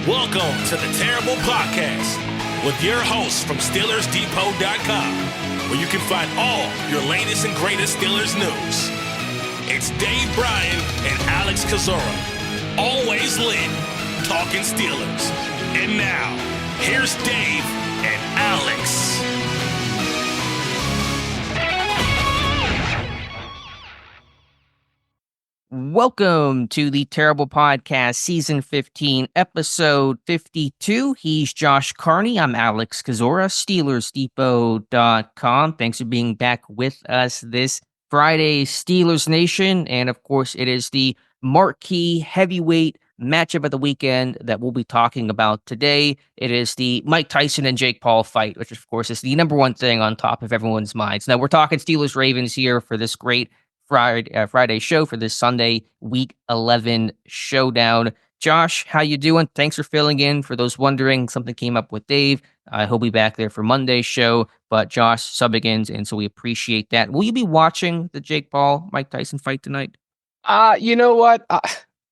Welcome to the Terrible Podcast with your hosts from SteelersDepot.com, where you can find all your latest and greatest Steelers news. It's Dave Bryan and Alex Kozora, always lit, talking Steelers. And now, here's Dave and Alex. Welcome to the Terrible Podcast, Season 15, Episode 52. He's Josh Carney. I'm Alex Kozora, SteelersDepot.com. Thanks for being back with us this Friday, Steelers Nation. And, of course, it is the marquee heavyweight matchup of the weekend that we'll be talking about today. It is the Mike Tyson and Jake Paul fight, which, of course, is the number one thing on top of everyone's minds. Now, we're talking Steelers-Ravens here for this great Friday show for this Sunday Week 11 showdown. Josh, how you doing? Thanks for filling in. For those wondering, something came up with Dave. He'll be back there for Monday's show, but Josh subbing in, and so we appreciate that. Will you be watching the Jake Paul Mike Tyson fight tonight? You know what?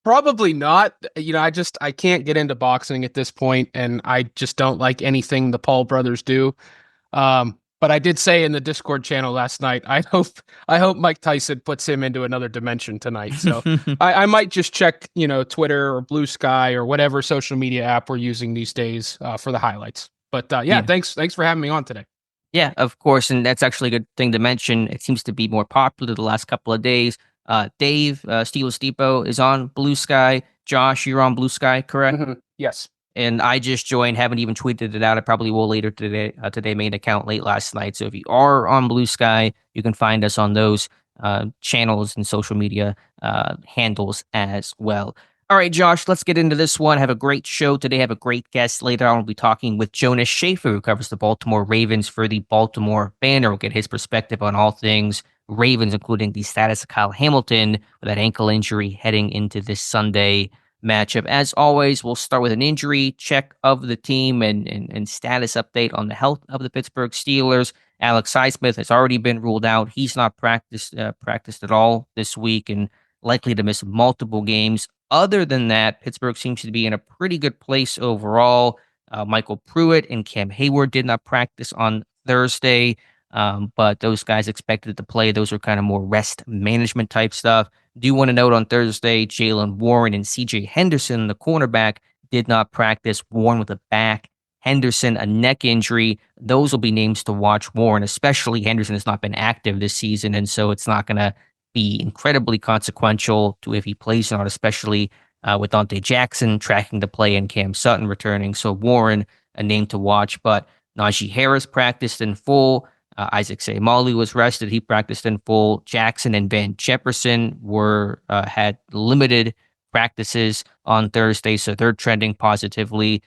Probably not. I can't get into boxing at this point, and I just don't like anything the Paul brothers do. But I did say in the Discord channel last night, I hope Mike Tyson puts him into another dimension tonight. So I might just check, Twitter or Blue Sky or whatever social media app we're using these days for the highlights. But thanks for having me on today. Yeah, of course, and that's actually a good thing to mention. It seems to be more popular the last couple of days. Dave, Steelers Depot is on Blue Sky. Josh, you're on Blue Sky, correct? Mm-hmm. Yes. And I just joined, haven't even tweeted it out. I probably will later today. Today made an account late last night. So if you are on Blue Sky, you can find us on those channels and social media handles as well. All right, Josh, let's get into this one. Have a great show today. Have a great guest. Later on, we'll be talking with Jonas Schaefer, who covers the Baltimore Ravens for the Baltimore Banner. We'll get his perspective on all things Ravens, including the status of Kyle Hamilton with that ankle injury heading into this Sunday matchup. As always, we'll start with an injury check of the team and status update on the health of the Pittsburgh Steelers. Alex Highsmith has already been ruled out. He's not practiced at all this week and likely to miss multiple games. Other than that, Pittsburgh seems to be in a pretty good place overall. Michael Pruitt and Cam Hayward did not practice on Thursday, but those guys expected to play. Those are kind of more rest management type stuff. Do want to note on Thursday, Jaylen Warren and CJ Henderson, the cornerback, did not practice. Warren with a back, Henderson a neck injury. Those will be names to watch. Warren, especially Henderson, has not been active this season, and so it's not going to be incredibly consequential to if he plays or not, especially with Dante Jackson tracking the play and Cam Sutton returning. So Warren, a name to watch, but Najee Harris practiced in full. Isaac Seumalo was rested. He practiced in full. Jackson and Van Jefferson had limited practices on Thursday, so they're trending positively.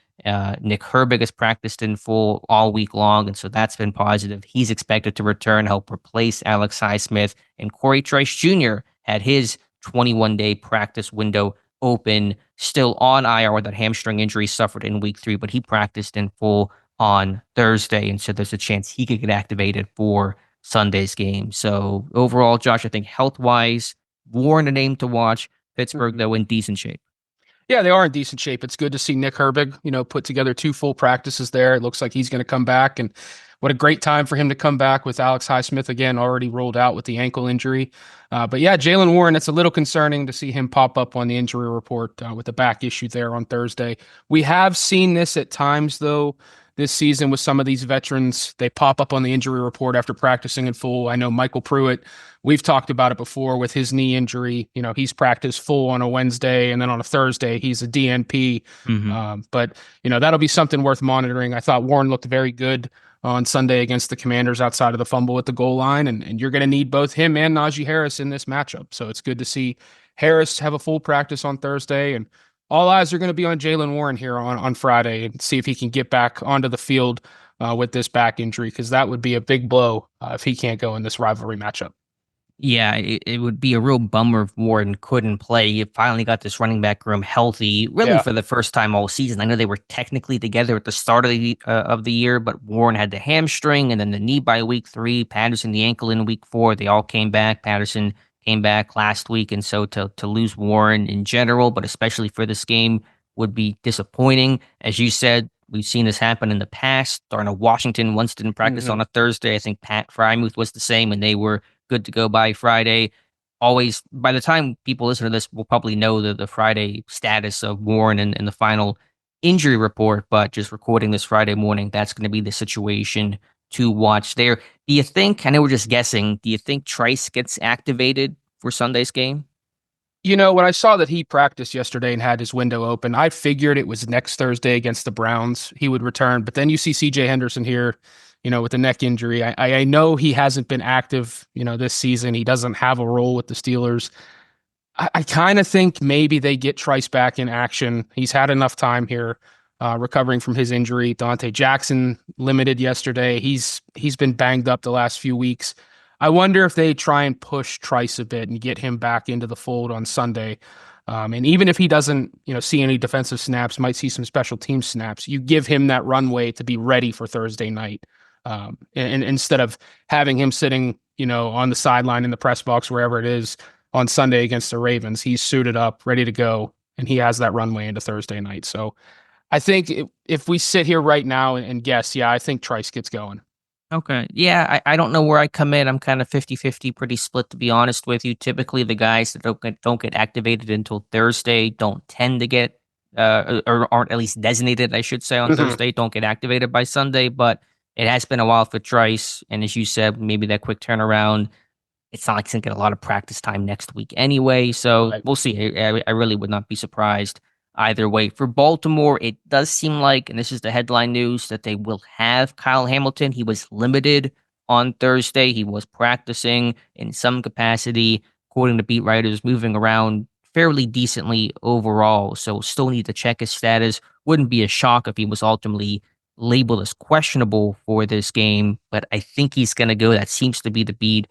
Nick Herbig has practiced in full all week long, and so that's been positive. He's expected to return, help replace Alex Highsmith. And Corey Trice Jr. had his 21-day practice window open, still on IR with that hamstring injury suffered in week 3, but he practiced in full on Thursday, and so there's a chance he could get activated for Sunday's game. So overall, Josh, I think health-wise, Warren a name to watch. Pittsburgh, though, in decent shape. Yeah, they are in decent shape. It's good to see Nick Herbig, put together 2 full practices there. It looks like he's going to come back, and what a great time for him to come back with Alex Highsmith, again, already rolled out with the ankle injury. But yeah, Jaylen Warren, it's a little concerning to see him pop up on the injury report with the back issue there on Thursday. We have seen this at times, though, this season with some of these veterans. They pop up on the injury report after practicing in full. I know Michael Pruitt, we've talked about it before with his knee injury. He's practiced full on a Wednesday, and then on a Thursday, he's a DNP. Mm-hmm. But that'll be something worth monitoring. I thought Warren looked very good on Sunday against the Commanders outside of the fumble at the goal line, and you're going to need both him and Najee Harris in this matchup. So it's good to see Harris have a full practice on Thursday, and all eyes are going to be on Jaylen Warren here on Friday and see if he can get back onto the field with this back injury, because that would be a big blow if he can't go in this rivalry matchup. Yeah, it would be a real bummer if Warren couldn't play. You finally got this running back room healthy, really for the first time all season. I know they were technically together at the start of the year, but Warren had the hamstring and then the knee by week 3, Patterson the ankle in week 4. They all came back. Patterson came back last week, and so to lose Warren in general, but especially for this game, would be disappointing. As you said, we've seen this happen in the past. Darnell Washington once didn't practice on a Thursday. I think Pat Frymuth was the same, and they were good to go by Friday. Always, by the time people listen to this, we'll probably know the Friday status of Warren and the final injury report, but just recording this Friday morning, that's going to be the situation to watch there. Do you think, I know we're just guessing, do you think Trice gets activated for Sunday's game? When I saw that he practiced yesterday and had his window open, I figured it was next Thursday against the Browns he would return. But then you see CJ Henderson here, with the neck injury. I know he hasn't been active, this season. He doesn't have a role with the Steelers. I kind of think maybe they get Trice back in action. He's had enough time here recovering from his injury. Dante Jackson limited yesterday. He's been banged up the last few weeks. I wonder if they try and push Trice a bit and get him back into the fold on Sunday. And even if he doesn't, see any defensive snaps, might see some special team snaps, you give him that runway to be ready for Thursday night. And instead of having him sitting, on the sideline in the press box, wherever it is on Sunday against the Ravens, he's suited up, ready to go, and he has that runway into Thursday night. So I think if we sit here right now and guess, I think Trice gets going. Okay. Yeah, I don't know where I come in. I'm kind of 50-50, pretty split, to be honest with you. Typically, the guys that don't get activated until Thursday don't tend to get, or aren't at least designated, I should say, on Thursday, don't get activated by Sunday. But it has been a while for Trice. And as you said, maybe that quick turnaround, it's not like he's going to get a lot of practice time next week anyway. So we'll see. I really would not be surprised either way. For Baltimore, it does seem like, and this is the headline news, that they will have Kyle Hamilton. He was limited on Thursday. He was practicing in some capacity, according to beat writers, moving around fairly decently overall. So still need to check his status. Wouldn't be a shock if he was ultimately labeled as questionable for this game, but I think he's going to go. That seems to be the beat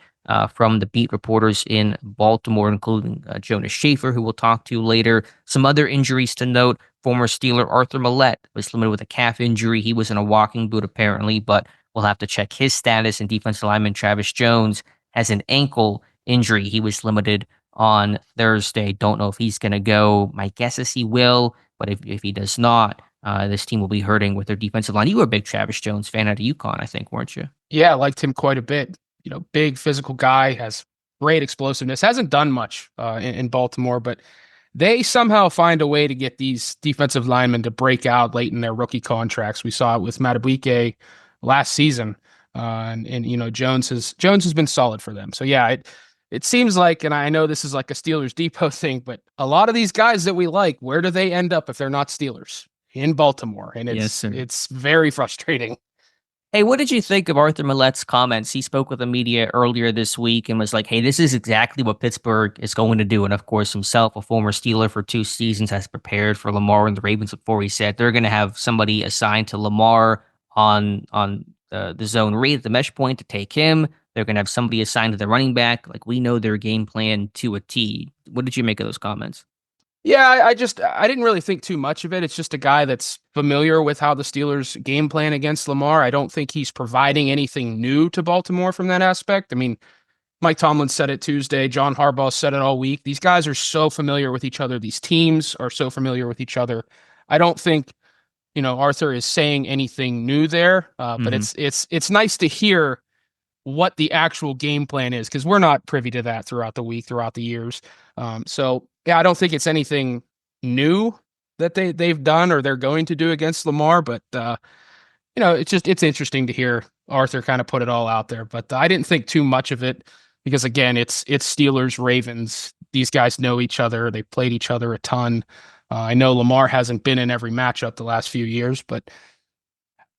from the beat reporters in Baltimore, including Jonas Schaefer, who we'll talk to later. Some other injuries to note: former Steeler Arthur Millette was limited with a calf injury. He was in a walking boot apparently, but we'll have to check his status. And defensive lineman Travis Jones has an ankle injury. He was limited on Thursday. Don't know if he's going to go. My guess is he will, but if he does not, this team will be hurting with their defensive line. You were a big Travis Jones fan out of UConn, I think, weren't you? Yeah, I liked him quite a bit. Big physical guy, has great explosiveness, hasn't done much in Baltimore, but they somehow find a way to get these defensive linemen to break out late in their rookie contracts. We saw it with Madubuike last season, and Jones has been solid for them. So yeah, it seems like, and I know this is like a Steelers Depot thing, but a lot of these guys that we like, where do they end up if they're not Steelers? In Baltimore, and it's very frustrating. Hey, what did you think of Arthur Millette's comments? He spoke with the media earlier this week and was like, hey, this is exactly what Pittsburgh is going to do. And of course, himself, a former Steeler for 2 seasons, has prepared for Lamar and the Ravens before. He said they're going to have somebody assigned to Lamar on the zone read at the mesh point to take him. They're going to have somebody assigned to the running back. Like, we know their game plan to a T. What did you make of those comments? Yeah, I didn't really think too much of it. It's just a guy that's familiar with how the Steelers game plan against Lamar. I don't think he's providing anything new to Baltimore from that aspect. I mean, Mike Tomlin said it Tuesday. John Harbaugh said it all week. These guys are so familiar with each other. These teams are so familiar with each other. I don't think, Arthur is saying anything new there, but it's nice to hear what the actual game plan is, because we're not privy to that throughout the week, throughout the years. So yeah, I don't think it's anything new that they've done or they're going to do against Lamar, but it's interesting to hear Arthur kind of put it all out there. But I didn't think too much of it because, again, it's Steelers, Ravens. These guys know each other. They played each other a ton. I know Lamar hasn't been in every matchup the last few years, but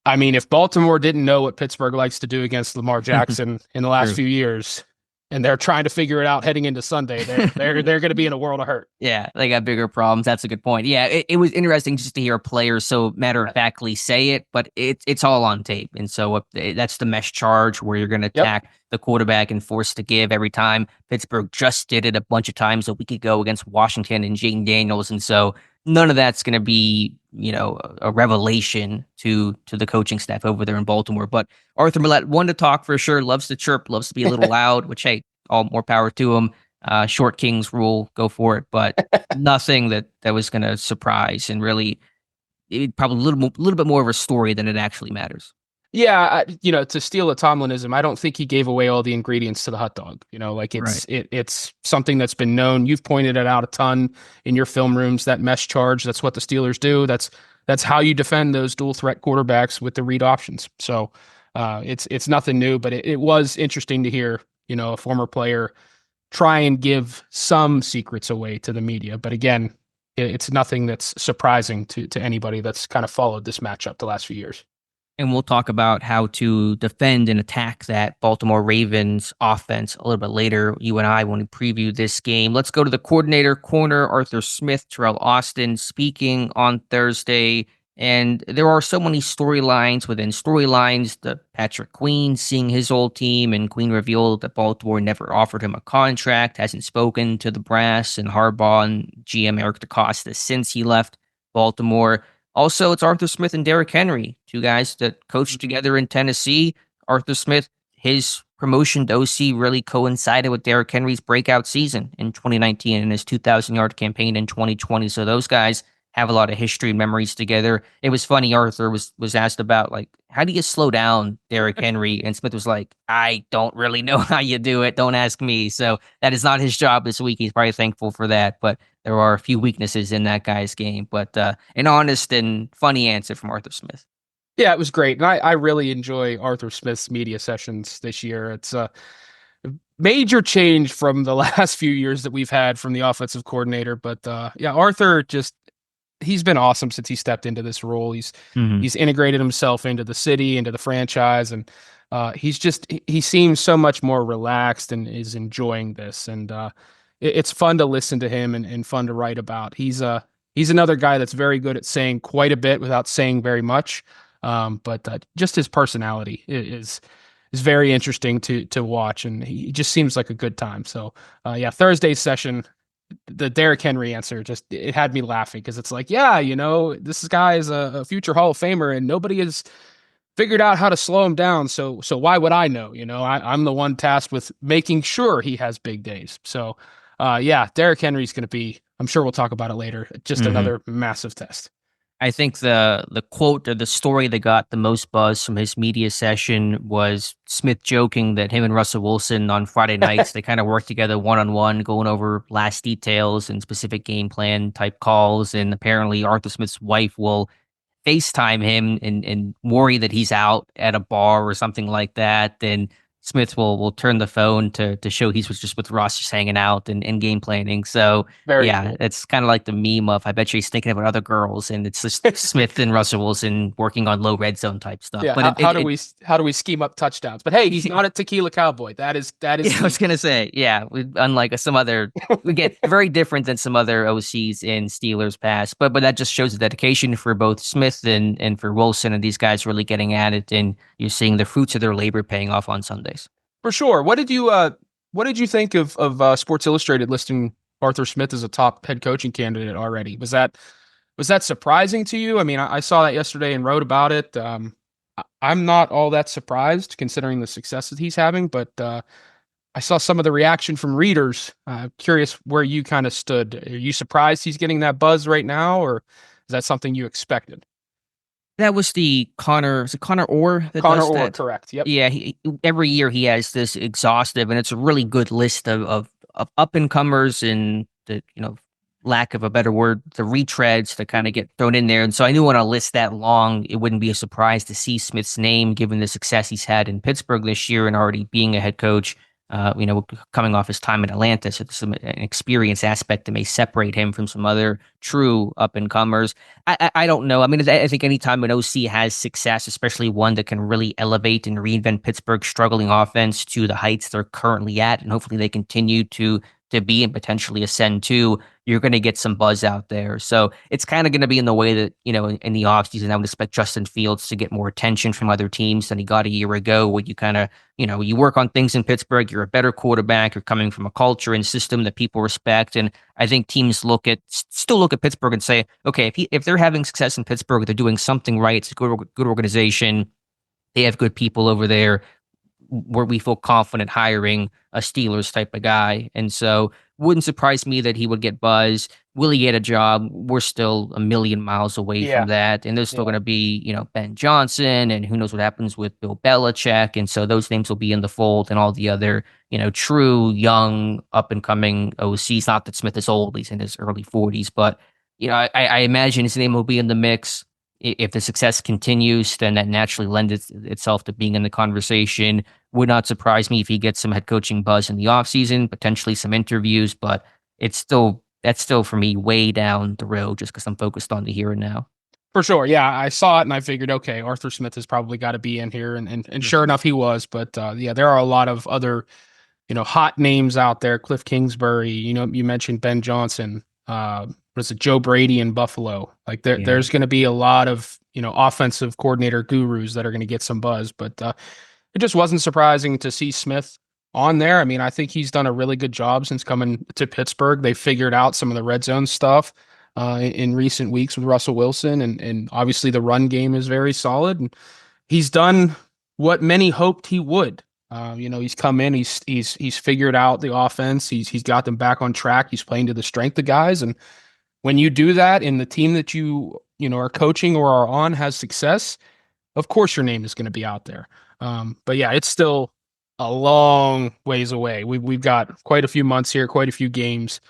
I mean, if Baltimore didn't know what Pittsburgh likes to do against Lamar Jackson in the last few years, and they're trying to figure it out heading into Sunday, they're going to be in a world of hurt. Yeah, they got bigger problems. That's a good point. Yeah, it was interesting just to hear a player so matter-of-factly say it, but it's all on tape. And so that's the mesh charge where you're going to attack the quarterback and force to give every time. Pittsburgh just did it a bunch of times a week ago against Washington and Jayden Daniels. And so none of that's going to be, a revelation to the coaching staff over there in Baltimore. But Arthur Millette, one to talk for sure, loves to chirp, loves to be a little loud, which, hey, all more power to him. short kings rule, go for it. But nothing that was going to surprise, and really, it probably little bit more of a story than it actually matters. Yeah, to steal a Tomlinism, I don't think he gave away all the ingredients to the hot dog. Like Right. it's something that's been known. You've pointed it out a ton in your film rooms. That mesh charge, that's what the Steelers do. That's how you defend those dual threat quarterbacks with the read options. So it's nothing new, but it was interesting to hear a former player try and give some secrets away to the media. But again, it's nothing that's surprising to anybody that's kind of followed this matchup the last few years. And we'll talk about how to defend and attack that Baltimore Ravens offense a little bit later. You and I, when we preview this game. Let's go to the coordinator corner, Arthur Smith, Teryl Austin speaking on Thursday. And there are so many storylines within storylines. The Patrick Queen seeing his old team, and Queen revealed that Baltimore never offered him a contract, hasn't spoken to the brass and Harbaugh and GM Eric DeCosta since he left Baltimore. Also, it's Arthur Smith and Derrick Henry, two guys that coached together in Tennessee. Arthur Smith, his promotion to OC really coincided with Derrick Henry's breakout season in 2019 and his 2,000-yard campaign in 2020. So those guys have a lot of history and memories together. It was funny. Arthur was asked about, like, how do you slow down Derrick Henry? And Smith was like, I don't really know how you do it. Don't ask me. So that is not his job this week. He's probably thankful for that. But there are a few weaknesses in that guy's game. But an honest and funny answer from Arthur Smith. Yeah, it was great. And I really enjoy Arthur Smith's media sessions this year. It's a major change from the last few years that we've had from the offensive coordinator. But yeah, Arthur he's been awesome since he stepped into this role. He's integrated himself into the city, into the franchise, and he seems so much more relaxed and is enjoying this. And it's fun to listen to him and fun to write about. He's another guy that's very good at saying quite a bit without saying very much. But just his personality is very interesting to watch, and he just seems like a good time. So yeah, Thursday's session, the Derrick Henry answer, it had me laughing, because it's like, yeah, this guy is a future Hall of Famer and nobody has figured out how to slow him down. So why would I know? I'm the one tasked with making sure he has big days. So yeah, Derrick Henry's going to be, I'm sure we'll talk about it later, just another massive test. I think the quote or the story that got the most buzz from his media session was Smith joking that him and Russell Wilson on Friday nights, they kind of work together one-on-one, going over last details and specific game plan type calls. And apparently Arthur Smith's wife will FaceTime him and worry that he's out at a bar or something like that. Then Smith will turn the phone to show he's just with Ross, just hanging out and game planning. So Very yeah, cool. it's kind of like the meme of, I bet you he's thinking about other girls, and it's just Smith and Russell Wilson working on low red zone type stuff. Yeah, But how do we scheme up touchdowns? But hey, he's not a tequila cowboy. That is. Yeah, I was gonna say, yeah, unlike some other, we get very different than some other OCs in Steelers past, but that just shows the dedication for both Smith and for Wilson, and these guys really getting at it, and you're seeing the fruits of their labor paying off on Sundays. For sure. What did you think of Sports Illustrated listing Arthur Smith as a top head coaching candidate already? Was that surprising to you? I mean, I saw that yesterday and wrote about it. I'm not all that surprised considering the success that he's having, but I saw some of the reaction from readers. Curious where you kind of stood. Are you surprised he's getting that buzz right now, or is that something you expected? That was the Connor. Is it Connor Orr that Connor does Orr, that? correct. Yep. Yeah, every year he has this exhaustive, and it's a really good list of up and comers and the lack of a better word, the retreads that kind of get thrown in there. And so I knew on a list that long, it wouldn't be a surprise to see Smith's name, given the success he's had in Pittsburgh this year and already being a head coach. Coming off his time in Atlanta, so there's an experience aspect that may separate him from some other true up-and-comers. I don't know. I mean, I think anytime an OC has success, especially one that can really elevate and reinvent Pittsburgh's struggling offense to the heights they're currently at, and hopefully they continue to be and potentially ascend to, you're going to get some buzz out there. So it's kind of going to be in the way that, in the offseason, I would expect Justin Fields to get more attention from other teams than he got a year ago, where you kind of, you work on things in Pittsburgh, you're a better quarterback, you're coming from a culture and system that people respect. And I think teams still look at Pittsburgh and say, okay, if they're having success in Pittsburgh, they're doing something right. It's a good organization. They have good people over there. where we feel confident hiring a Steelers type of guy. And so wouldn't surprise me that he would get buzz. Will he get a job? We're still a million miles away from Yeah. that. And there's still going to be, Ben Johnson, and who knows what happens with Bill Belichick. And so those names will be in the fold, and all the other, true young up and coming OCs. Not that Smith is old, he's in his early 40s, but I imagine his name will be in the mix. If the success continues, then that naturally lends itself to being in the conversation. Would not surprise me if he gets some head coaching buzz in the offseason, potentially some interviews, but that's still for me way down the road just because I'm focused on the here and now. For sure. Yeah, I saw it and I figured, okay, Arthur Smith has probably got to be in here. And sure enough, he was. But yeah, there are a lot of other, hot names out there. Cliff Kingsbury, you mentioned Ben Johnson. Was it Joe Brady in Buffalo? Like there's going to be a lot of, offensive coordinator gurus that are going to get some buzz. But it just wasn't surprising to see Smith on there. I mean, I think he's done a really good job since coming to Pittsburgh. They figured out some of the red zone stuff in recent weeks with Russell Wilson, and obviously the run game is very solid. And he's done what many hoped he would. He's come in, he's figured out the offense. He's got them back on track. He's playing to the strength of guys, and when you do that, and the team that you are coaching or are on has success, of course your name is going to be out there. But yeah, it's still a long ways away. We've got quite a few months here, quite a few games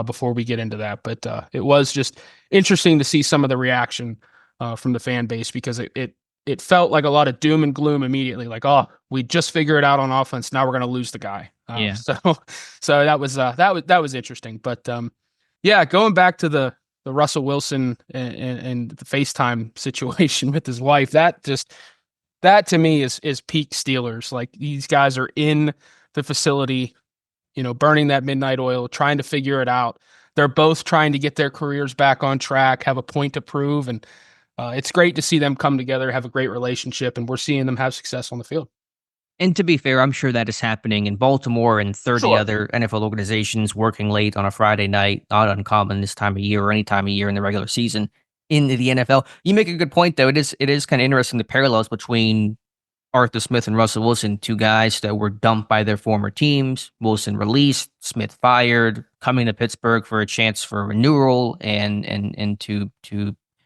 before we get into that. But it was just interesting to see some of the reaction from the fan base, because it felt like a lot of doom and gloom immediately. Like, oh, we just figure it out on offense. Now we're going to lose the guy. So that was interesting. But yeah, going back to the Russell Wilson and the FaceTime situation with his wife, that to me is peak Steelers. Like, these guys are in the facility, burning that midnight oil, trying to figure it out. They're both trying to get their careers back on track, have a point to prove. And it's great to see them come together, have a great relationship, and we're seeing them have success on the field. And to be fair, I'm sure that is happening in Baltimore and 30 Sure. other NFL organizations working late on a Friday night. Not uncommon this time of year or any time of year in the regular season in the NFL. You make a good point, though. It is kind of interesting, the parallels between Arthur Smith and Russell Wilson, two guys that were dumped by their former teams. Wilson released, Smith fired, coming to Pittsburgh for a chance for a renewal and to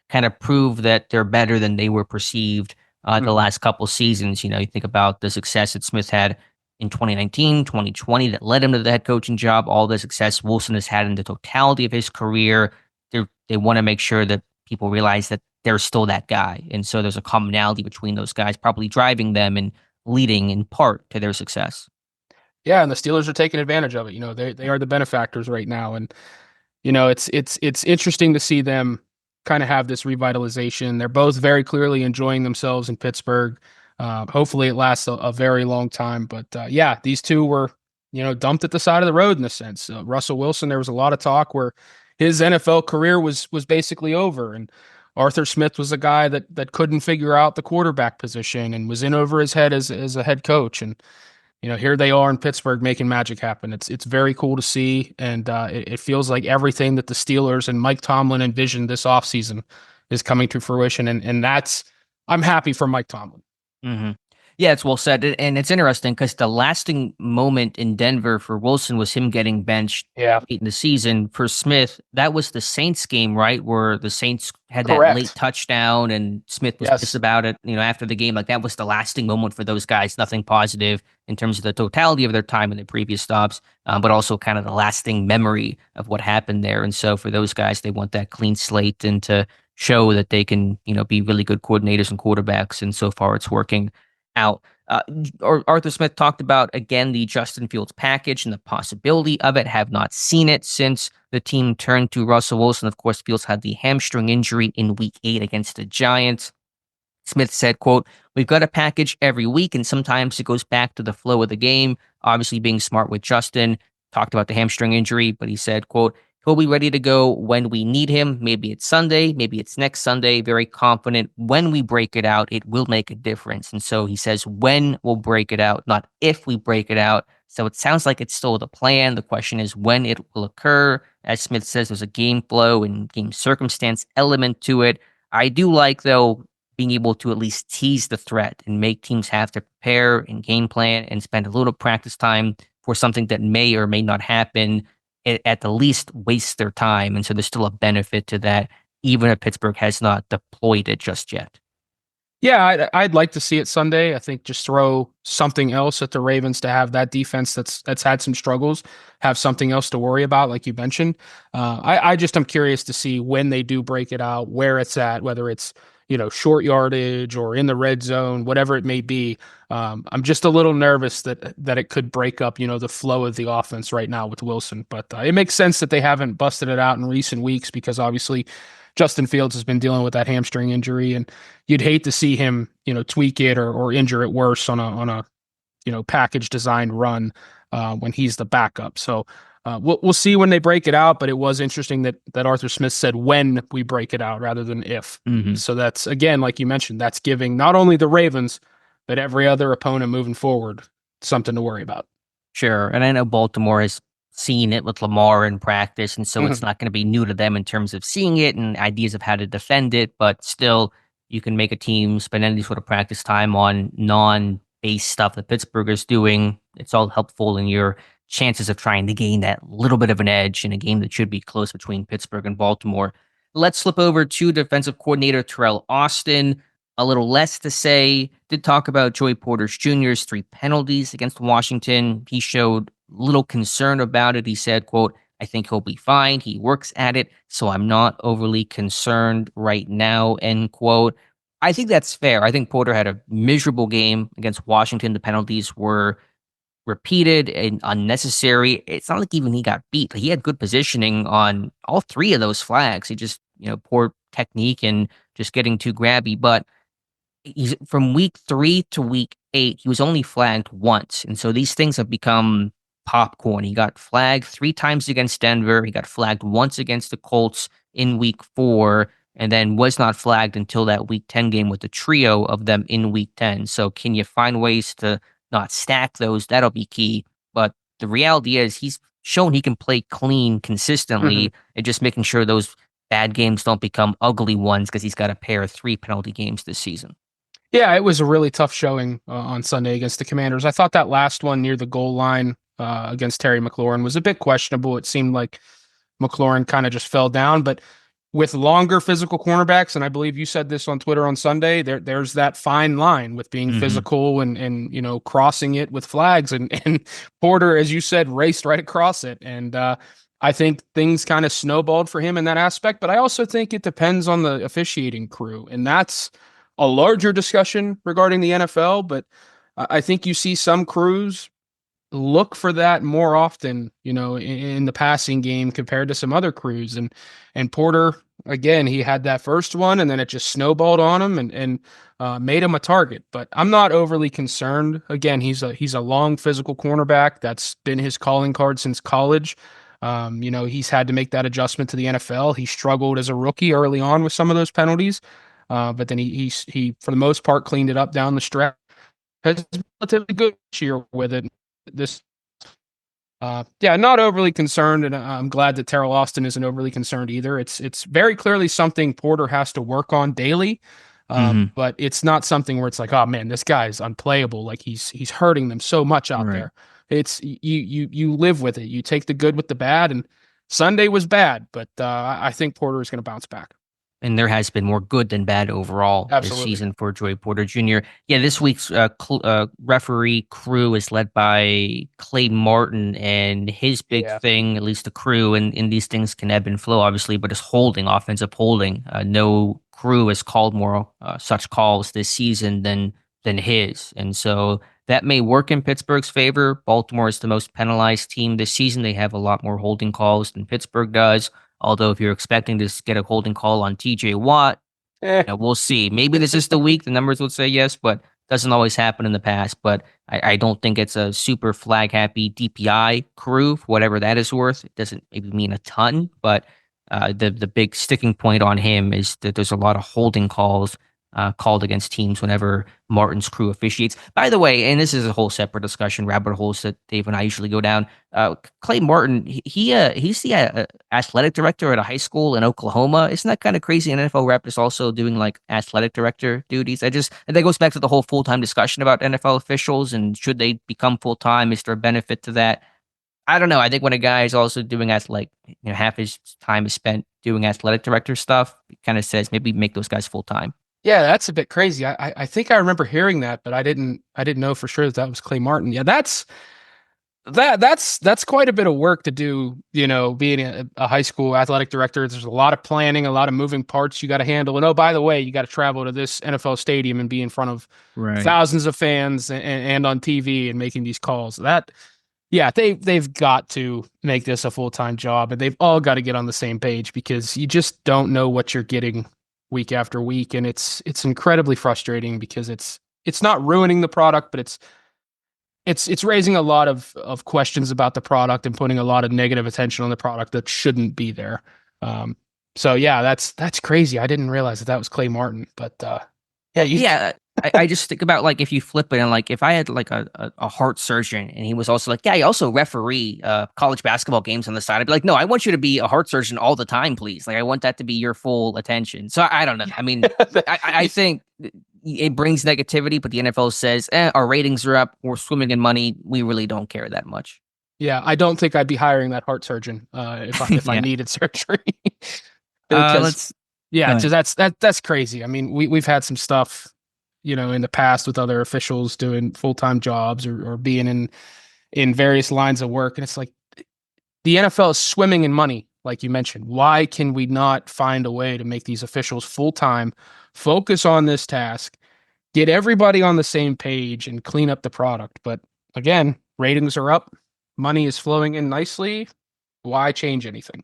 kind of prove that they're better than they were perceived the last couple seasons. You think about the success that Smith had in 2019, 2020 that led him to the head coaching job, all the success Wilson has had in the totality of his career. They want to make sure that people realize that they're still that guy. And so there's a commonality between those guys, probably driving them and leading in part to their success. Yeah, and the Steelers are taking advantage of it. They are the benefactors right now. And, it's interesting to see them kind of have this revitalization. They're both very clearly enjoying themselves in Pittsburgh. Hopefully it lasts a very long time. But yeah, these two were, dumped at the side of the road in a sense. Russell Wilson, there was a lot of talk where his NFL career was basically over. And Arthur Smith was a guy that couldn't figure out the quarterback position and was in over his head as a head coach. And, here they are in Pittsburgh making magic happen. It's very cool to see. And it feels like everything that the Steelers and Mike Tomlin envisioned this offseason is coming to fruition. And I'm happy for Mike Tomlin. Mm-hmm. Yeah, it's well said. And it's interesting because the lasting moment in Denver for Wilson was him getting benched late in the season. For Smith, that was the Saints game, right? Where the Saints had that late touchdown and Smith was pissed about it, after the game. Like, that was the lasting moment for those guys. Nothing positive in terms of the totality of their time in the previous stops, but also kind of the lasting memory of what happened there. And so for those guys, they want that clean slate and to show that they can, be really good coordinators and quarterbacks. And so far it's working out. Arthur Smith talked about, again, the Justin Fields package and the possibility of it. Have not seen it since the team turned to Russell Wilson. Of course, Fields had the hamstring injury in week 8 against the Giants. Smith said, quote, "We've got a package every week, and sometimes it goes back to the flow of the game." Obviously being smart with Justin. Talked about the hamstring injury, but he said, quote, "He'll be ready to go when we need him. Maybe it's Sunday, maybe it's next Sunday. Very confident when we break it out, it will make a difference." And so he says when we'll break it out, not if we break it out. So it sounds like it's still the plan. The question is when it will occur. As Smith says, there's a game flow and game circumstance element to it. I do like, though, being able to at least tease the threat and make teams have to prepare and game plan and spend a little practice time for something that may or may not happen, at the least waste their time. And so there's still a benefit to that, even if Pittsburgh has not deployed it just yet. Yeah, I'd like to see it Sunday. I think just throw something else at the Ravens to have that defense that's had some struggles, have something else to worry about, like you mentioned. I'm curious to see when they do break it out, where it's at, whether it's short yardage or in the red zone, whatever it may be. I'm just a little nervous that it could break up the flow of the offense right now with Wilson. But it makes sense that they haven't busted it out in recent weeks because obviously Justin Fields has been dealing with that hamstring injury, and you'd hate to see him, tweak it or injure it worse on a package designed run when he's the backup. So we'll see when they break it out. But it was interesting that Arthur Smith said when we break it out rather than if. Mm-hmm. So that's, again, like you mentioned, that's giving not only the Ravens but every other opponent moving forward something to worry about. Sure. And I know Baltimore has seen it with Lamar in practice, and so Mhm. it's not going to be new to them in terms of seeing it and ideas of how to defend it. But still, you can make a team spend any sort of practice time on non-base stuff that Pittsburgh is doing. It's all helpful in your chances of trying to gain that little bit of an edge in a game that should be close between Pittsburgh and Baltimore. Let's flip over to defensive coordinator Teryl Austin. A little less to say. Did talk about Joey Porter Jr.'s 3 penalties against Washington. He showed little concern about it. He said, quote, "I think he'll be fine. He works at it, so I'm not overly concerned right now," end quote. I think that's fair. I think Porter had a miserable game against Washington. The penalties were repeated and unnecessary. It's not like even he got beat. He had good positioning on all 3 of those flags. He just, poor technique and just getting too grabby. But he's from week 3 to week 8, he was only flagged once. And so these things have become popcorn. He got flagged 3 times against Denver. He got flagged once against the Colts in week 4, and then was not flagged until that week 10 game with the trio of them in week 10. So can you find ways to not stack those? That'll be key. But the reality is he's shown he can play clean consistently, and just making sure those bad games don't become ugly ones because he's got a pair of 3 penalty games this season. Yeah, it was a really tough showing on Sunday against the Commanders. I thought that last one near the goal line against Terry McLaurin was a bit questionable. It seemed like McLaurin kind of just fell down, but with longer physical cornerbacks, and I believe you said this on Twitter on Sunday, there's that fine line with being physical and crossing it with flags, and Porter, as you said, raced right across it, and I think things kind of snowballed for him in that aspect. But I also think it depends on the officiating crew, and that's a larger discussion regarding the NFL. But I think you see some crews look for that more often, in the passing game compared to some other crews. And Porter, again, he had that first one, and then it just snowballed on him and made him a target. But I'm not overly concerned. Again, he's a long physical cornerback. That's been his calling card since college. He's had to make that adjustment to the NFL. He struggled as a rookie early on with some of those penalties, but then he for the most part cleaned it up down the stretch. Has been relatively good this year with it. Not overly concerned, and I'm glad that Teryl Austin isn't overly concerned either. It's very clearly something Porter has to work on daily, but it's not something where it's like, oh man, this guy's unplayable. Like he's hurting them so much out there. It's you live with it. You take the good with the bad, and Sunday was bad, but I think Porter is going to bounce back. And there has been more good than bad overall this season for Joey Porter Jr. Yeah, this week's referee crew is led by Clay Martin, and his big thing, at least the crew, and these things can ebb and flow, obviously, but is holding, offensive holding. No crew has called more such calls this season than his. And so that may work in Pittsburgh's favor. Baltimore is the most penalized team this season. They have a lot more holding calls than Pittsburgh does. Although if you're expecting to get a holding call on TJ Watt, we'll see. Maybe this is the week. The numbers would say yes, but doesn't always happen in the past. But I don't think it's a super flag happy DPI crew, whatever that is worth. It doesn't maybe mean a ton, but the big sticking point on him is that there's a lot of holding calls called against teams whenever Martin's crew officiates. By the way, and this is a whole separate discussion, rabbit holes that Dave and I usually go down. Clay Martin, he's the athletic director at a high school in Oklahoma. Isn't that kind of crazy? An NFL rep is also doing like athletic director duties. And that goes back to the whole full-time discussion about NFL officials and should they become full-time? Is there a benefit to that? I don't know. I think when a guy is also doing half his time is spent doing athletic director stuff, it kind of says maybe make those guys full-time. Yeah, that's a bit crazy. I think I remember hearing that, but I didn't know for sure that was Clay Martin. Yeah, that's quite a bit of work to do, being a high school athletic director. There's a lot of planning, a lot of moving parts you got to handle. And oh, by the way, you got to travel to this NFL stadium and be in front of thousands of fans and on TV and making these calls. They've got to make this a full-time job, and they've all got to get on the same page because you just don't know what you're getting week after week. And it's incredibly frustrating because it's not ruining the product, but it's raising a lot of questions about the product and putting a lot of negative attention on the product that shouldn't be there. So yeah, that's crazy. I didn't realize that was Clay Martin, but I just think about like if you flip it and like if I had like a heart surgeon and he was also like, yeah, you also referee college basketball games on the side. I'd be like, no, I want you to be a heart surgeon all the time, please. Like I want that to be your full attention. So I don't know. I mean, I think it brings negativity, but the NFL says, our ratings are up. We're swimming in money. We really don't care that much. Yeah, I don't think I'd be hiring that heart surgeon if I needed surgery. Because that's crazy. I mean, we've had some stuff, in the past with other officials doing full-time jobs or being in various lines of work. And it's like the NFL is swimming in money, like you mentioned. Why can we not find a way to make these officials full-time, focus on this task, get everybody on the same page and clean up the product? But again, ratings are up. Money is flowing in nicely. Why change anything?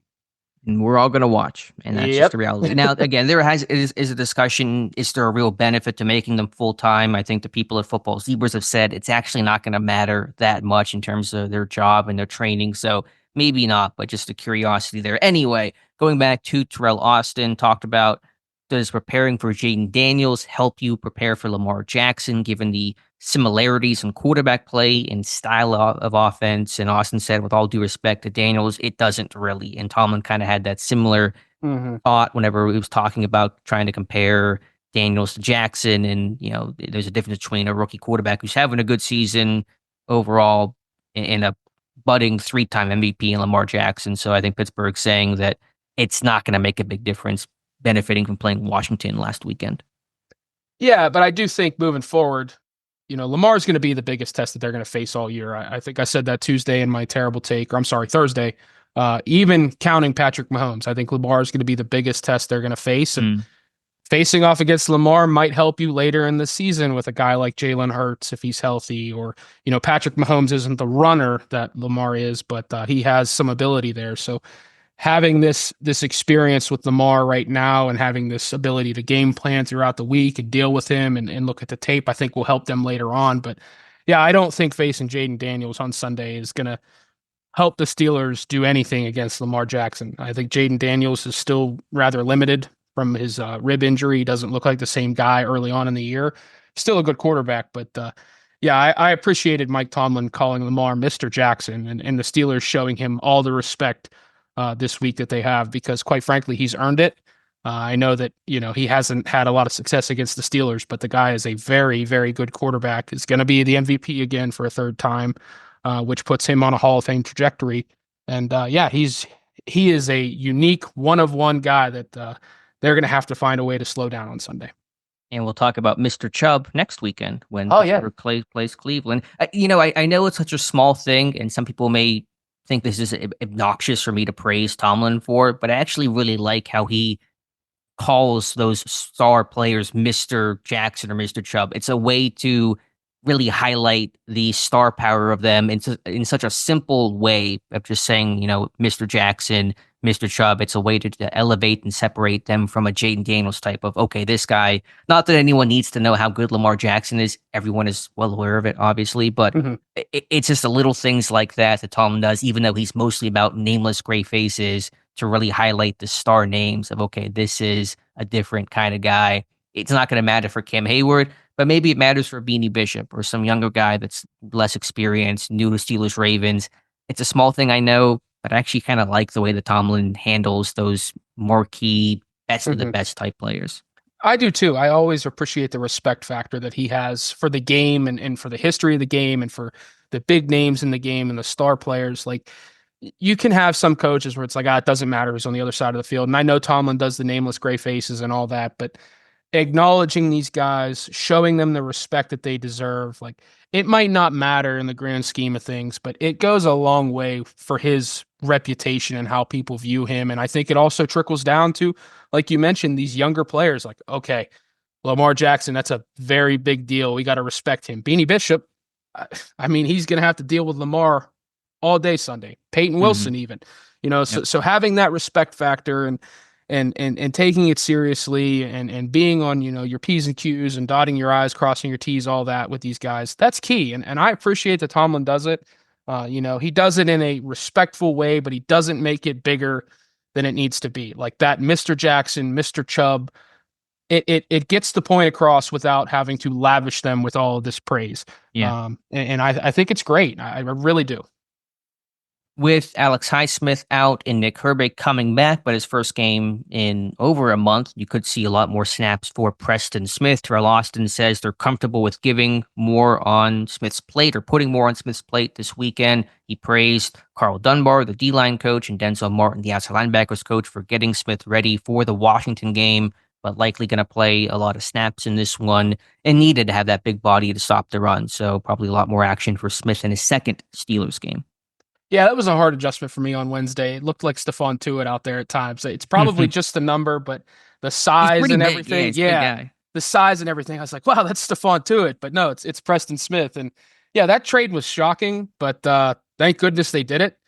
And we're all going to watch, and that's just the reality. Now, again, there is a discussion. Is there a real benefit to making them full-time? I think the people at Football Zebras have said it's actually not going to matter that much in terms of their job and their training. So maybe not, but just a curiosity there. Anyway, going back to Teryl Austin, talked about, does preparing for Jayden Daniels help you prepare for Lamar Jackson, given the similarities in quarterback play and style of offense? And Austin said, with all due respect to Daniels, it doesn't really. And Tomlin kind of had that similar thought whenever he was talking about trying to compare Daniels to Jackson. And, there's a difference between a rookie quarterback who's having a good season overall and a budding 3-time MVP in Lamar Jackson. So I think Pittsburgh's saying that it's not going to make a big difference benefiting from playing Washington last weekend. Yeah, but I do think moving forward, Lamar's going to be the biggest test that they're going to face all year. I think I said that Tuesday in my terrible take, or I'm sorry, Thursday. Even counting Patrick Mahomes, I think Lamar is going to be the biggest test they're going to face. And facing off against Lamar might help you later in the season with a guy like Jaylen Hurts if he's healthy, or, Patrick Mahomes isn't the runner that Lamar is, but he has some ability there. So having this experience with Lamar right now and having this ability to game plan throughout the week and deal with him and look at the tape, I think will help them later on. But yeah, I don't think facing Jayden Daniels on Sunday is going to help the Steelers do anything against Lamar Jackson. I think Jayden Daniels is still rather limited from his rib injury. He doesn't look like the same guy early on in the year. Still a good quarterback, but I appreciated Mike Tomlin calling Lamar Mr. Jackson and the Steelers showing him all the respect this week that they have, because quite frankly, he's earned it. I know that, he hasn't had a lot of success against the Steelers, but the guy is a very, very good quarterback. Is going to be the MVP again for a third time, which puts him on a Hall of Fame trajectory. And he is a unique one-of-one guy that they're going to have to find a way to slow down on Sunday. And we'll talk about Mr. Chubb next weekend when Pittsburgh plays Cleveland. I know it's such a small thing, and some people may think this is obnoxious for me to praise Tomlin for, but I actually really like how he calls those star players Mr. Jackson or Mr. Chubb. It's a way to really highlight the star power of them in such a simple way of just saying, Mr. Jackson, Mr. Chubb. It's a way to elevate and separate them from a Jayden Daniels type of, okay, this guy, not that anyone needs to know how good Lamar Jackson is. Everyone is well aware of it, obviously, but it's just the little things like that Tomlin does, even though he's mostly about nameless gray faces, to really highlight the star names of, okay, this is a different kind of guy. it's not going to matter for Cam Hayward, but maybe it matters for Beanie Bishop or some younger guy that's less experienced, new to Steelers Ravens. It's a small thing, I know, but I actually kind of like the way that Tomlin handles those marquee, best of the best type players. I do too. I always appreciate the respect factor that he has for the game and for the history of the game and for the big names in the game and the star players. Like, you can have some coaches where it's like, it doesn't matter who's on the other side of the field. And I know Tomlin does the nameless gray faces and all that, but acknowledging these guys, showing them the respect that they deserve, like, it might not matter in the grand scheme of things, but it goes a long way for his reputation and how people view him. And I think it also trickles down to, like you mentioned, these younger players, like, okay, Lamar Jackson, that's a very big deal. We got to respect him. Beanie Bishop, I mean, he's going to have to deal with Lamar all day Sunday. Peyton Wilson, even, so having that respect factor and taking it seriously and being on, your P's and Q's and dotting your I's, crossing your T's, all that with these guys, that's key. And I appreciate that Tomlin does it. He does it in a respectful way, but he doesn't make it bigger than it needs to be. Like that Mr. Jackson, Mr. Chubb, it gets the point across without having to lavish them with all of this praise. Yeah. And I think it's great. I really do. With Alex Highsmith out and Nick Herbig coming back, but his first game in over a month, you could see a lot more snaps for Preston Smith. Teryl Austin says they're comfortable with giving more on Smith's plate or putting more on Smith's plate this weekend. He praised Carl Dunbar, the D-line coach, and Denzel Martin, the outside linebackers coach, for getting Smith ready for the Washington game, but likely going to play a lot of snaps in this one and needed to have that big body to stop the run. So probably a lot more action for Smith in his second Steelers game. Yeah, that was a hard adjustment for me on Wednesday. It looked like Stephon Tuitt out there at times. It's probably just the number, but the size and everything. Yeah, the size and everything. I was like, wow, that's Stephon Tuitt. But no, it's Preston Smith. And yeah, that trade was shocking, but thank goodness they did it.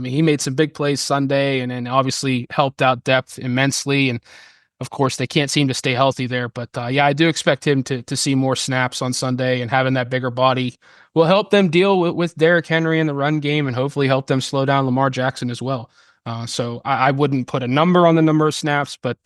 He made some big plays Sunday and then obviously helped out depth immensely. And of course, they can't seem to stay healthy there. But yeah, I do expect him to see more snaps on Sunday, and having that bigger body will help them deal with Derrick Henry in the run game and hopefully help them slow down Lamar Jackson as well. So I wouldn't put a number on the number of snaps, but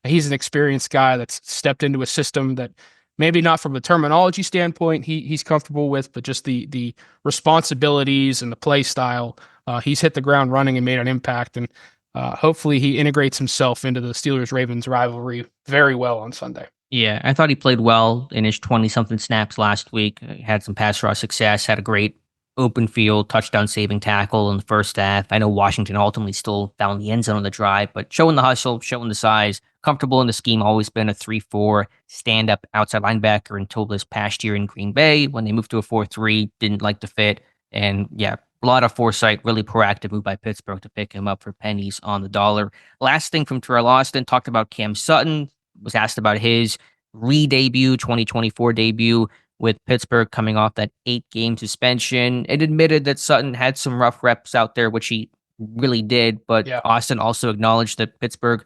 he's an experienced guy that's stepped into a system that maybe not from a terminology standpoint he's comfortable with, but just the responsibilities and the play style. He's hit the ground running and made an impact. And hopefully he integrates himself into the Steelers-Ravens rivalry very well on Sunday. Yeah, I thought he played well in his 20-something snaps last week. He had some pass rush success, had a great open field, touchdown-saving tackle in the first half. I know Washington ultimately still found the end zone on the drive, but showing the hustle, showing the size, comfortable in the scheme, always been a 3-4 stand-up outside linebacker until this past year in Green Bay. When they moved to a 4-3, didn't like the fit. And yeah, a lot of foresight, really proactive move by Pittsburgh to pick him up for pennies on the dollar. Last thing from Teryl Austin, talked about Cam Sutton, was asked about his re-debut, 2024 debut with Pittsburgh coming off that 8-game suspension. It admitted that Sutton had some rough reps out there, which he really did, but yeah. Austin also acknowledged that Pittsburgh,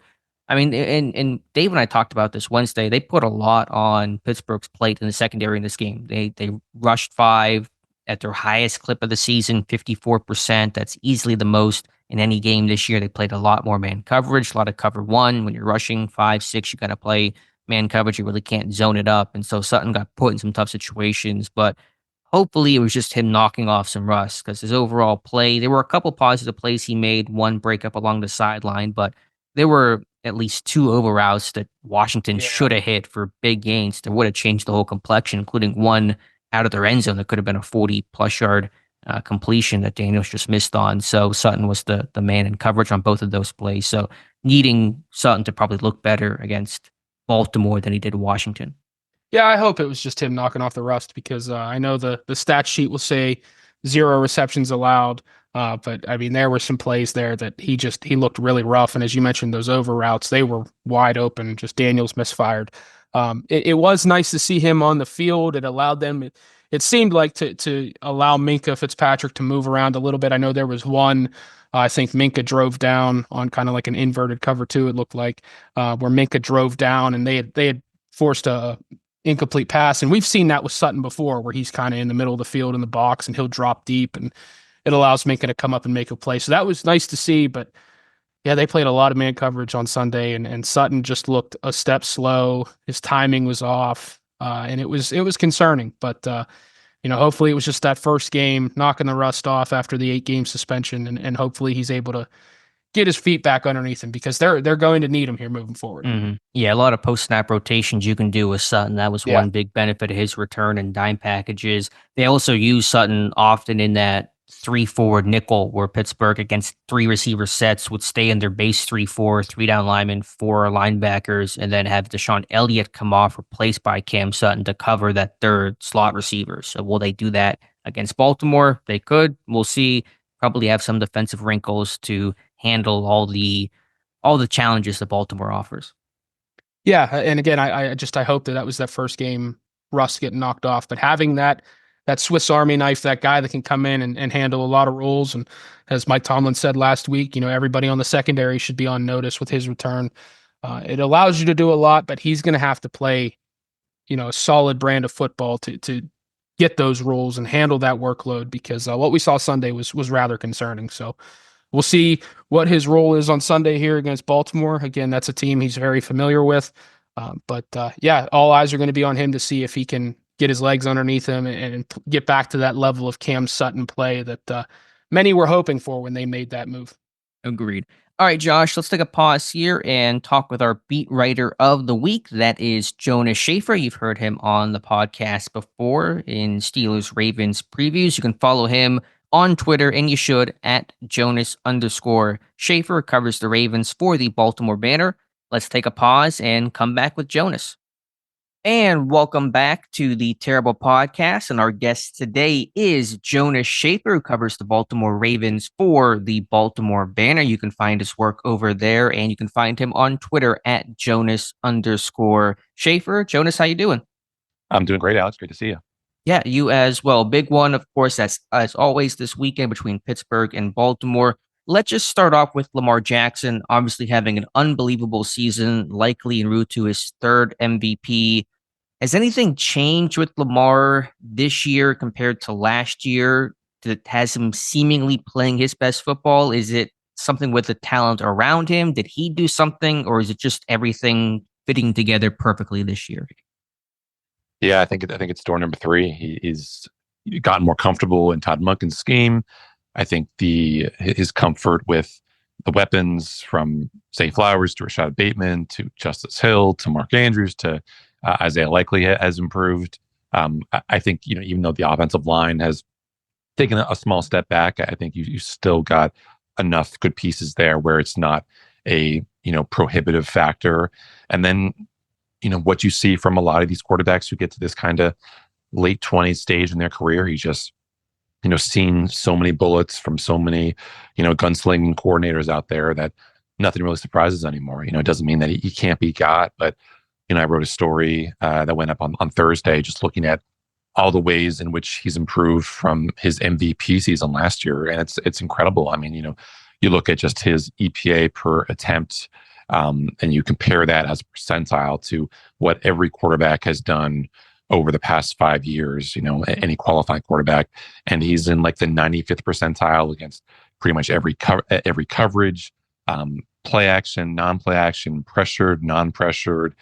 I mean, and Dave and I talked about this Wednesday, they put a lot on Pittsburgh's plate in the secondary in this game. They rushed 5 at their highest clip of the season, 54%. That's easily the most in any game this year. They played a lot more man coverage, a lot of cover 1. When you're rushing 5, 6, you got to play man coverage. You really can't zone it up. And so Sutton got put in some tough situations, but hopefully it was just him knocking off some rust, because his overall play, there were a couple positive plays he made, one breakup along the sideline, but there were at least 2 over routes that Washington should have hit for big gains that would have changed the whole complexion, including one out of their end zone that could have been a 40-plus yard completion that Daniels just missed on. So Sutton was the man in coverage on both of those plays. So needing Sutton to probably look better against Baltimore than he did Washington. Yeah, I hope it was just him knocking off the rust, because I know the stat sheet will say 0 receptions allowed. But I mean, there were some plays there that he looked really rough. And as you mentioned, those over routes, they were wide open, just Daniels misfired. It was nice to see him on the field. It allowed them, it seemed like to allow Minkah Fitzpatrick to move around a little bit. I know there was one, I think Minkah drove down on kind of like an inverted cover 2, it looked like, where Minkah drove down and they had forced a incomplete pass. And we've seen that with Sutton before, where he's kind of in the middle of the field in the box and he'll drop deep and it allows Minkah to come up and make a play. So that was nice to see, but Yeah, they played a lot of man coverage on Sunday, and Sutton just looked a step slow. His timing was off, and it was concerning. But hopefully it was just that first game knocking the rust off after the 8-game suspension, and hopefully he's able to get his feet back underneath him because they're going to need him here moving forward. Yeah, a lot of post-snap rotations you can do with Sutton. That was one big benefit of his return and dime packages. They also use Sutton often in that 3-4 nickel where Pittsburgh against 3 receiver sets would stay in their base 3-4, 3 down linemen, 4 linebackers, and then have Deshaun Elliott come off, replaced by Cam Sutton to cover that third slot receiver. So will they do that against Baltimore? They could. We'll see. Probably have some defensive wrinkles to handle all the challenges that Baltimore offers. Yeah, and again, I hope that was that first game rust getting knocked off, but having that Swiss Army knife, that guy that can come in and handle a lot of roles, and as Mike Tomlin said last week, everybody on the secondary should be on notice with his return. It allows you to do a lot, but he's going to have to play, a solid brand of football to get those roles and handle that workload, because what we saw Sunday was rather concerning. So we'll see what his role is on Sunday here against Baltimore. Again, that's a team he's very familiar with. But all eyes are going to be on him to see if he can get his legs underneath him and get back to that level of Cam Sutton play that many were hoping for when they made that move. Agreed. All right, Josh, let's take a pause here and talk with our beat writer of the week. That is Jonas Schaefer. You've heard him on the podcast before in Steelers Ravens previews. You can follow him on Twitter, and you should, at Jonas_Schaefer. Covers the Ravens for the Baltimore Banner. Let's take a pause and come back with Jonas. And welcome back to the Terrible Podcast. And our guest today is Jonas Schaefer, who covers the Baltimore Ravens for the Baltimore Banner. You can find his work over there, and you can find him on Twitter at Jonas_Schaefer. Jonas, how you doing? I'm doing great, Alex. Great to see you. Yeah, you as well. Big one, of course, that's as always this weekend between Pittsburgh and Baltimore. Let's just start off with Lamar Jackson, obviously having an unbelievable season, likely en route to his 3rd MVP. Has anything changed with Lamar this year compared to last year that has him seemingly playing his best football? Is it something with the talent around him? Did he do something, or is it just everything fitting together perfectly this year? Yeah, I think it's door number 3. He's gotten more comfortable in Todd Monken's scheme. I think his comfort with the weapons, from Zay Flowers to Rashad Bateman to Justice Hill to Mark Andrews to Isaiah Likely has improved. I think even though the offensive line has taken a small step back, I think you still got enough good pieces there where it's not a prohibitive factor. And then what you see from a lot of these quarterbacks who get to this kind of late 20s stage in their career, he just seen so many bullets from so many gunslinging coordinators out there that nothing really surprises anymore. It doesn't mean that he can't be got, but I wrote a story that went up on Thursday, just looking at all the ways in which he's improved from his MVP season last year, and it's incredible. I mean, you look at just his EPA per attempt, and you compare that as a percentile to what every quarterback has done over the past 5 years, any qualifying quarterback, and he's in like the 95th percentile against pretty much every coverage, play action, non-play action, pressured, non-pressured,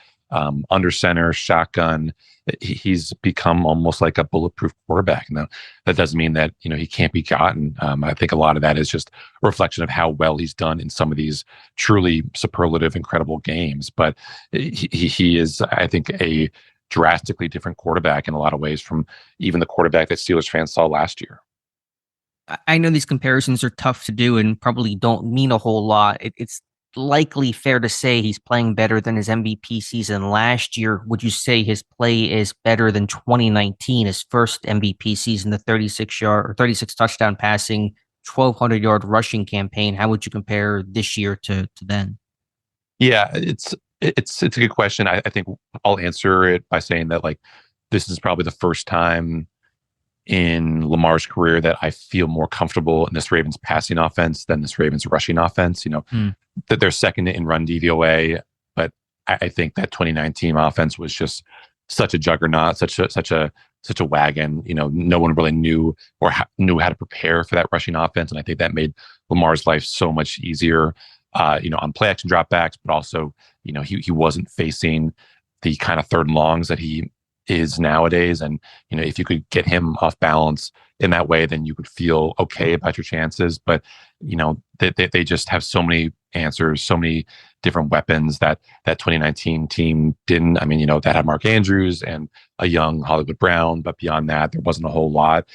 under center, shotgun. He's become almost like a bulletproof quarterback. Now, that doesn't mean that he can't be gotten. I think a lot of that is just a reflection of how well he's done in some of these truly superlative, incredible games. But he is, I think, a drastically different quarterback in a lot of ways from even the quarterback that Steelers fans saw last year. I know these comparisons are tough to do and probably don't mean a whole lot. It's likely fair to say he's playing better than his MVP season last year. Would you say his play is better than 2019, his first MVP season, the 36 touchdown passing, 1,200-yard rushing campaign? How would you compare this year to then? Yeah, it's a good question. I think I'll answer it by saying that this is probably the first time in Lamar's career that I feel more comfortable in this Ravens passing offense than this Ravens rushing offense. That they're second in run DVOA, but I think that 2019 offense was just such a juggernaut, such a wagon. No one really knew how to prepare for that rushing offense, and I think that made Lamar's life so much easier. on play action dropbacks, but also, he wasn't facing the kind of third and longs that he is nowadays. And, if you could get him off balance in that way, then you could feel okay about your chances. But, they just have so many answers, so many different weapons that 2019 team didn't. I mean, that had Mark Andrews and a young Hollywood Brown, but beyond that, there wasn't a whole lot.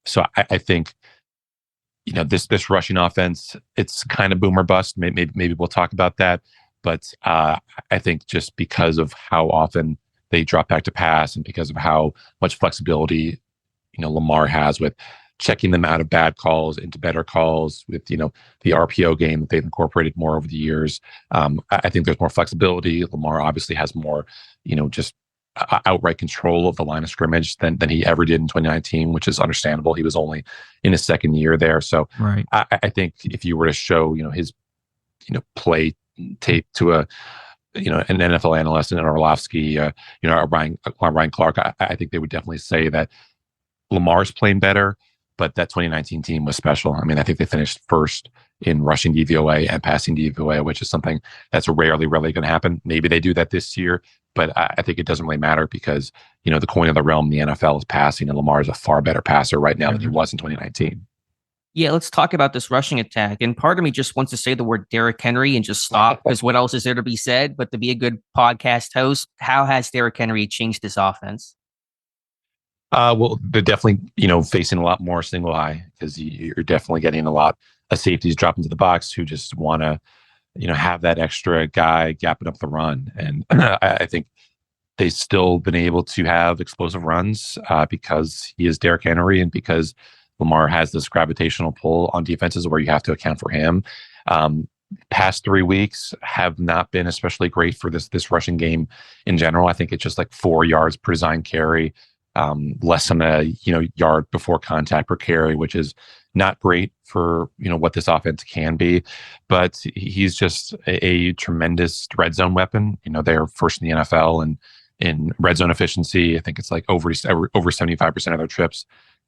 So I think, this rushing offense, it's kind of boom or bust. Maybe we'll talk about that. But I think just because of how often they drop back to pass and because of how much flexibility, Lamar has with checking them out of bad calls into better calls with, the RPO game that they've incorporated more over the years. I think there's more flexibility. Lamar obviously has more, just outright control of the line of scrimmage than he ever did in 2019, which is understandable. He was only in his second year there. So right. I think if you were to show, his, play tape to an NFL analyst, an Orlovsky, a Ryan Clark, I think they would definitely say that Lamar's playing better, but that 2019 team was special. I mean, I think they finished first in rushing DVOA and passing DVOA, which is something that's rarely going to happen. Maybe they do that this year, but I think it doesn't really matter because, the coin of the realm in the NFL is passing, and Lamar is a far better passer right now than he was in 2019. Yeah, let's talk about this rushing attack. And part of me just wants to say the word Derrick Henry and just stop, because what else is there to be said? But to be a good podcast host, how has Derrick Henry changed this offense? Well, they're definitely, facing a lot more single high because you're definitely getting a lot of safeties drop into the box who just want to, have that extra guy gapping up the run. And I think they've still been able to have explosive runs because he is Derrick Henry and because Lamar has this gravitational pull on defenses where you have to account for him. Past 3 weeks have not been especially great for this rushing game in general. I think it's just like 4 yards per design carry, less than a yard before contact per carry, which is not great for what this offense can be. But he's just a tremendous red zone weapon. They're first in the NFL and in red zone efficiency. I think it's like over 75% of their trips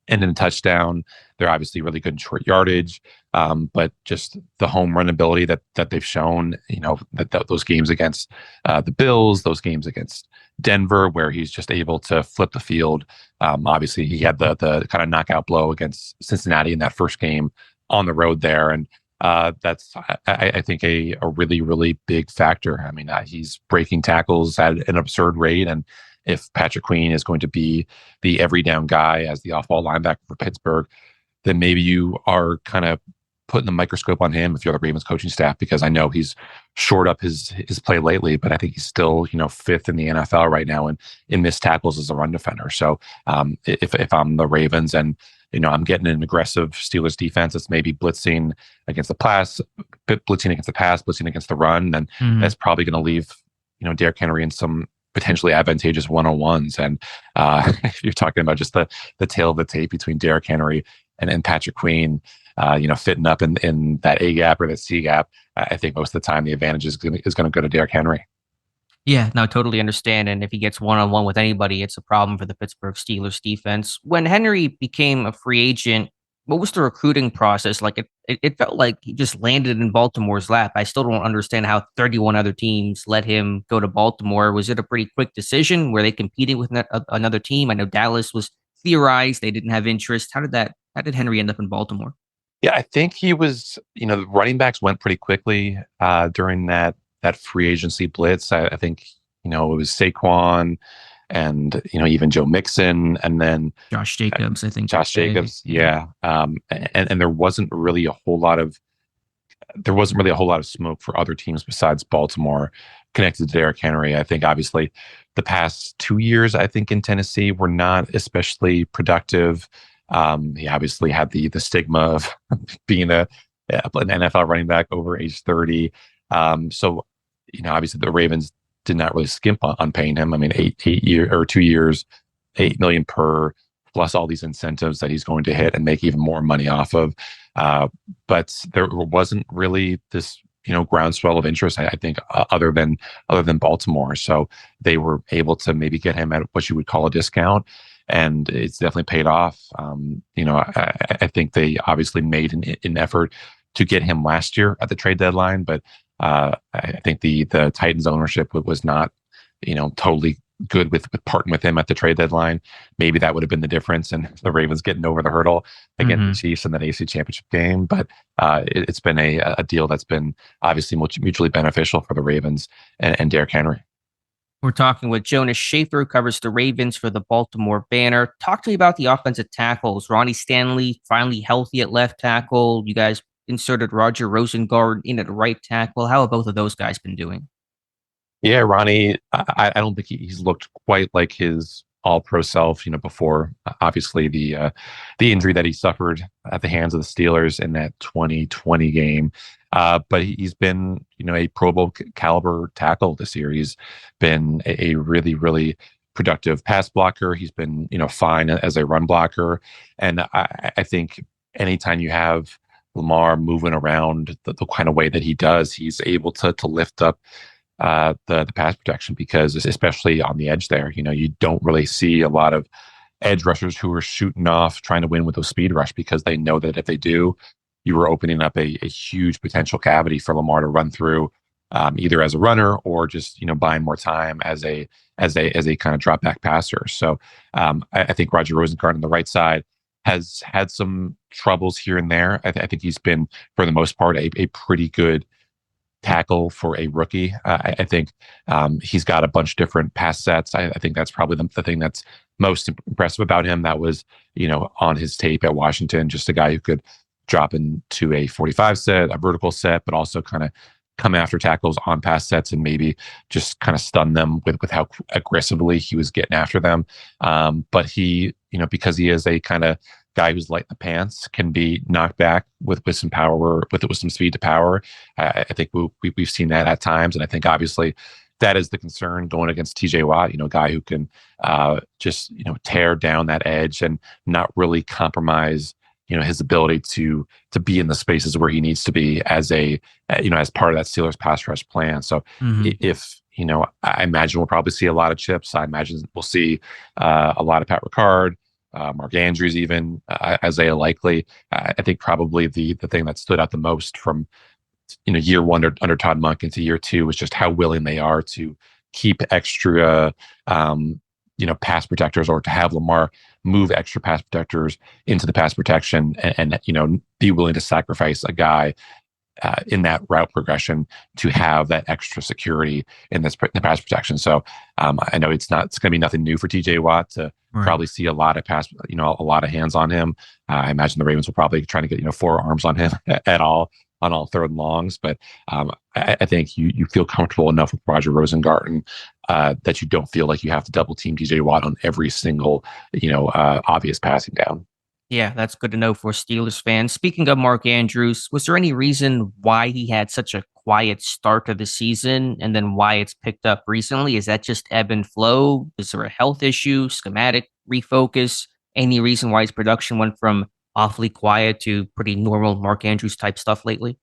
end in a touchdown. They're obviously really good in short yardage, but just the home run ability that they've shown, that those games against the Bills, those games against Denver, where he's just able to flip the field. Obviously, he had the kind of knockout blow against Cincinnati in that first game on the road there, and that's I think a really, really big factor. I mean, he's breaking tackles at an absurd rate, and if Patrick Queen is going to be the every down guy as the off-ball linebacker for Pittsburgh, then maybe you are kind of putting the microscope on him if you're the Ravens coaching staff, because I know he's shored up his play lately, but I think he's still, fifth in the NFL right now in missed tackles as a run defender. So if I'm the Ravens and, I'm getting an aggressive Steelers defense that's maybe blitzing against the pass, blitzing against the run, then that's probably going to leave, Derrick Henry in some potentially advantageous one-on-ones. And if you're talking about just the tail of the tape between Derrick Henry and Patrick Queen, fitting up in that A gap or that C gap, I think most of the time the advantage is going to go to Derrick Henry. Yeah, no, totally understand. And if he gets one-on-one with anybody, it's a problem for the Pittsburgh Steelers defense. When Henry became a free agent, what was the recruiting process like? It felt like he just landed in Baltimore's lap. I still don't understand how 31 other teams let him go to Baltimore. Was it a pretty quick decision? Were they competing with another team? I know Dallas was theorized. They didn't have interest. How did Henry end up in Baltimore? Yeah, I think he was, the running backs went pretty quickly during that free agency blitz. I think, it was Saquon and, even Joe Mixon and then Josh Jacobs, I think. Josh Jacobs. Yeah. And there wasn't really a whole lot of smoke for other teams besides Baltimore connected to Derrick Henry. I think obviously the past 2 years, I think in Tennessee were not especially productive. He obviously had the stigma of being an NFL running back over age 30. So, obviously the Ravens did not really skimp on paying him. I mean, 2 years, $8 million per, plus all these incentives that he's going to hit and make even more money off of. But there wasn't really this, groundswell of interest, I think, other than Baltimore. So they were able to maybe get him at what you would call a discount. And it's definitely paid off. I think they obviously made an effort to get him last year at the trade deadline, but I think the Titans ownership was not, totally good with parting with him at the trade deadline. Maybe that would have been the difference in the Ravens getting over the hurdle against the Chiefs in that AFC Championship game. But it's been a deal that's been obviously mutually beneficial for the Ravens and Derrick Henry. We're talking with Jonas Schaefer, who covers the Ravens for the Baltimore Banner. Talk to me about the offensive tackles. Ronnie Stanley finally healthy at left tackle. You guys inserted Roger Rosengard in at right tackle. How have both of those guys been doing? Yeah, Ronnie, I don't think he's looked quite like his all-pro self, before obviously the injury that he suffered at the hands of the Steelers in that 2020 game. But he's been, a Pro Bowl caliber tackle this year. He's been a really, really productive pass blocker. He's been, fine as a run blocker. And I think anytime you have Lamar moving around the kind of way that he does, he's able to lift up the pass protection, because especially on the edge there, you don't really see a lot of edge rushers who are shooting off trying to win with those speed rush, because they know that if they do, you are opening up a huge potential cavity for Lamar to run through, either as a runner or just buying more time as a kind of drop back passer. So I think Roger Rosengard on the right side has had some troubles here and there. I think he's been, for the most part, a pretty good tackle for a rookie. I think he's got a bunch of different pass sets. I think that's probably the thing that's most impressive about him. That was, on his tape at Washington, just a guy who could drop into a 45 set, a vertical set, but also kind of come after tackles on pass sets and maybe just kind of stun them with how aggressively he was getting after them. But he, because he is a kind of guy who's light in the pants, can be knocked back with some power, with some speed to power. I think we've seen that at times, and I think obviously that is the concern going against TJ Watt. A guy who can just tear down that edge and not really compromise his ability to be in the spaces where he needs to be as as part of that Steelers pass rush plan. So if I imagine we'll probably see a lot of chips. I imagine we'll see a lot of Pat Ricard, Mark Andrews, even Isaiah Likely. I think probably the thing that stood out the most from year one under Todd Monk into year two was just how willing they are to keep extra pass protectors, or to have Lamar move extra pass protectors into the pass protection, and be willing to sacrifice a guy in that route progression to have that extra security in the pass protection. So I know it's going to be nothing new for TJ Watt to probably see a lot of pass, a lot of hands on him. I imagine the Ravens will probably try to get 4 arms on him on all third and longs. But I think you feel comfortable enough with Roger Rosengart that you don't feel like you have to double team TJ Watt on every single obvious passing down. Yeah, that's good to know for Steelers fans. Speaking of Mark Andrews, was there any reason why he had such a quiet start to the season and then why it's picked up recently? Is that just ebb and flow? Is there a health issue, schematic refocus? Any reason why his production went from awfully quiet to pretty normal Mark Andrews type stuff lately?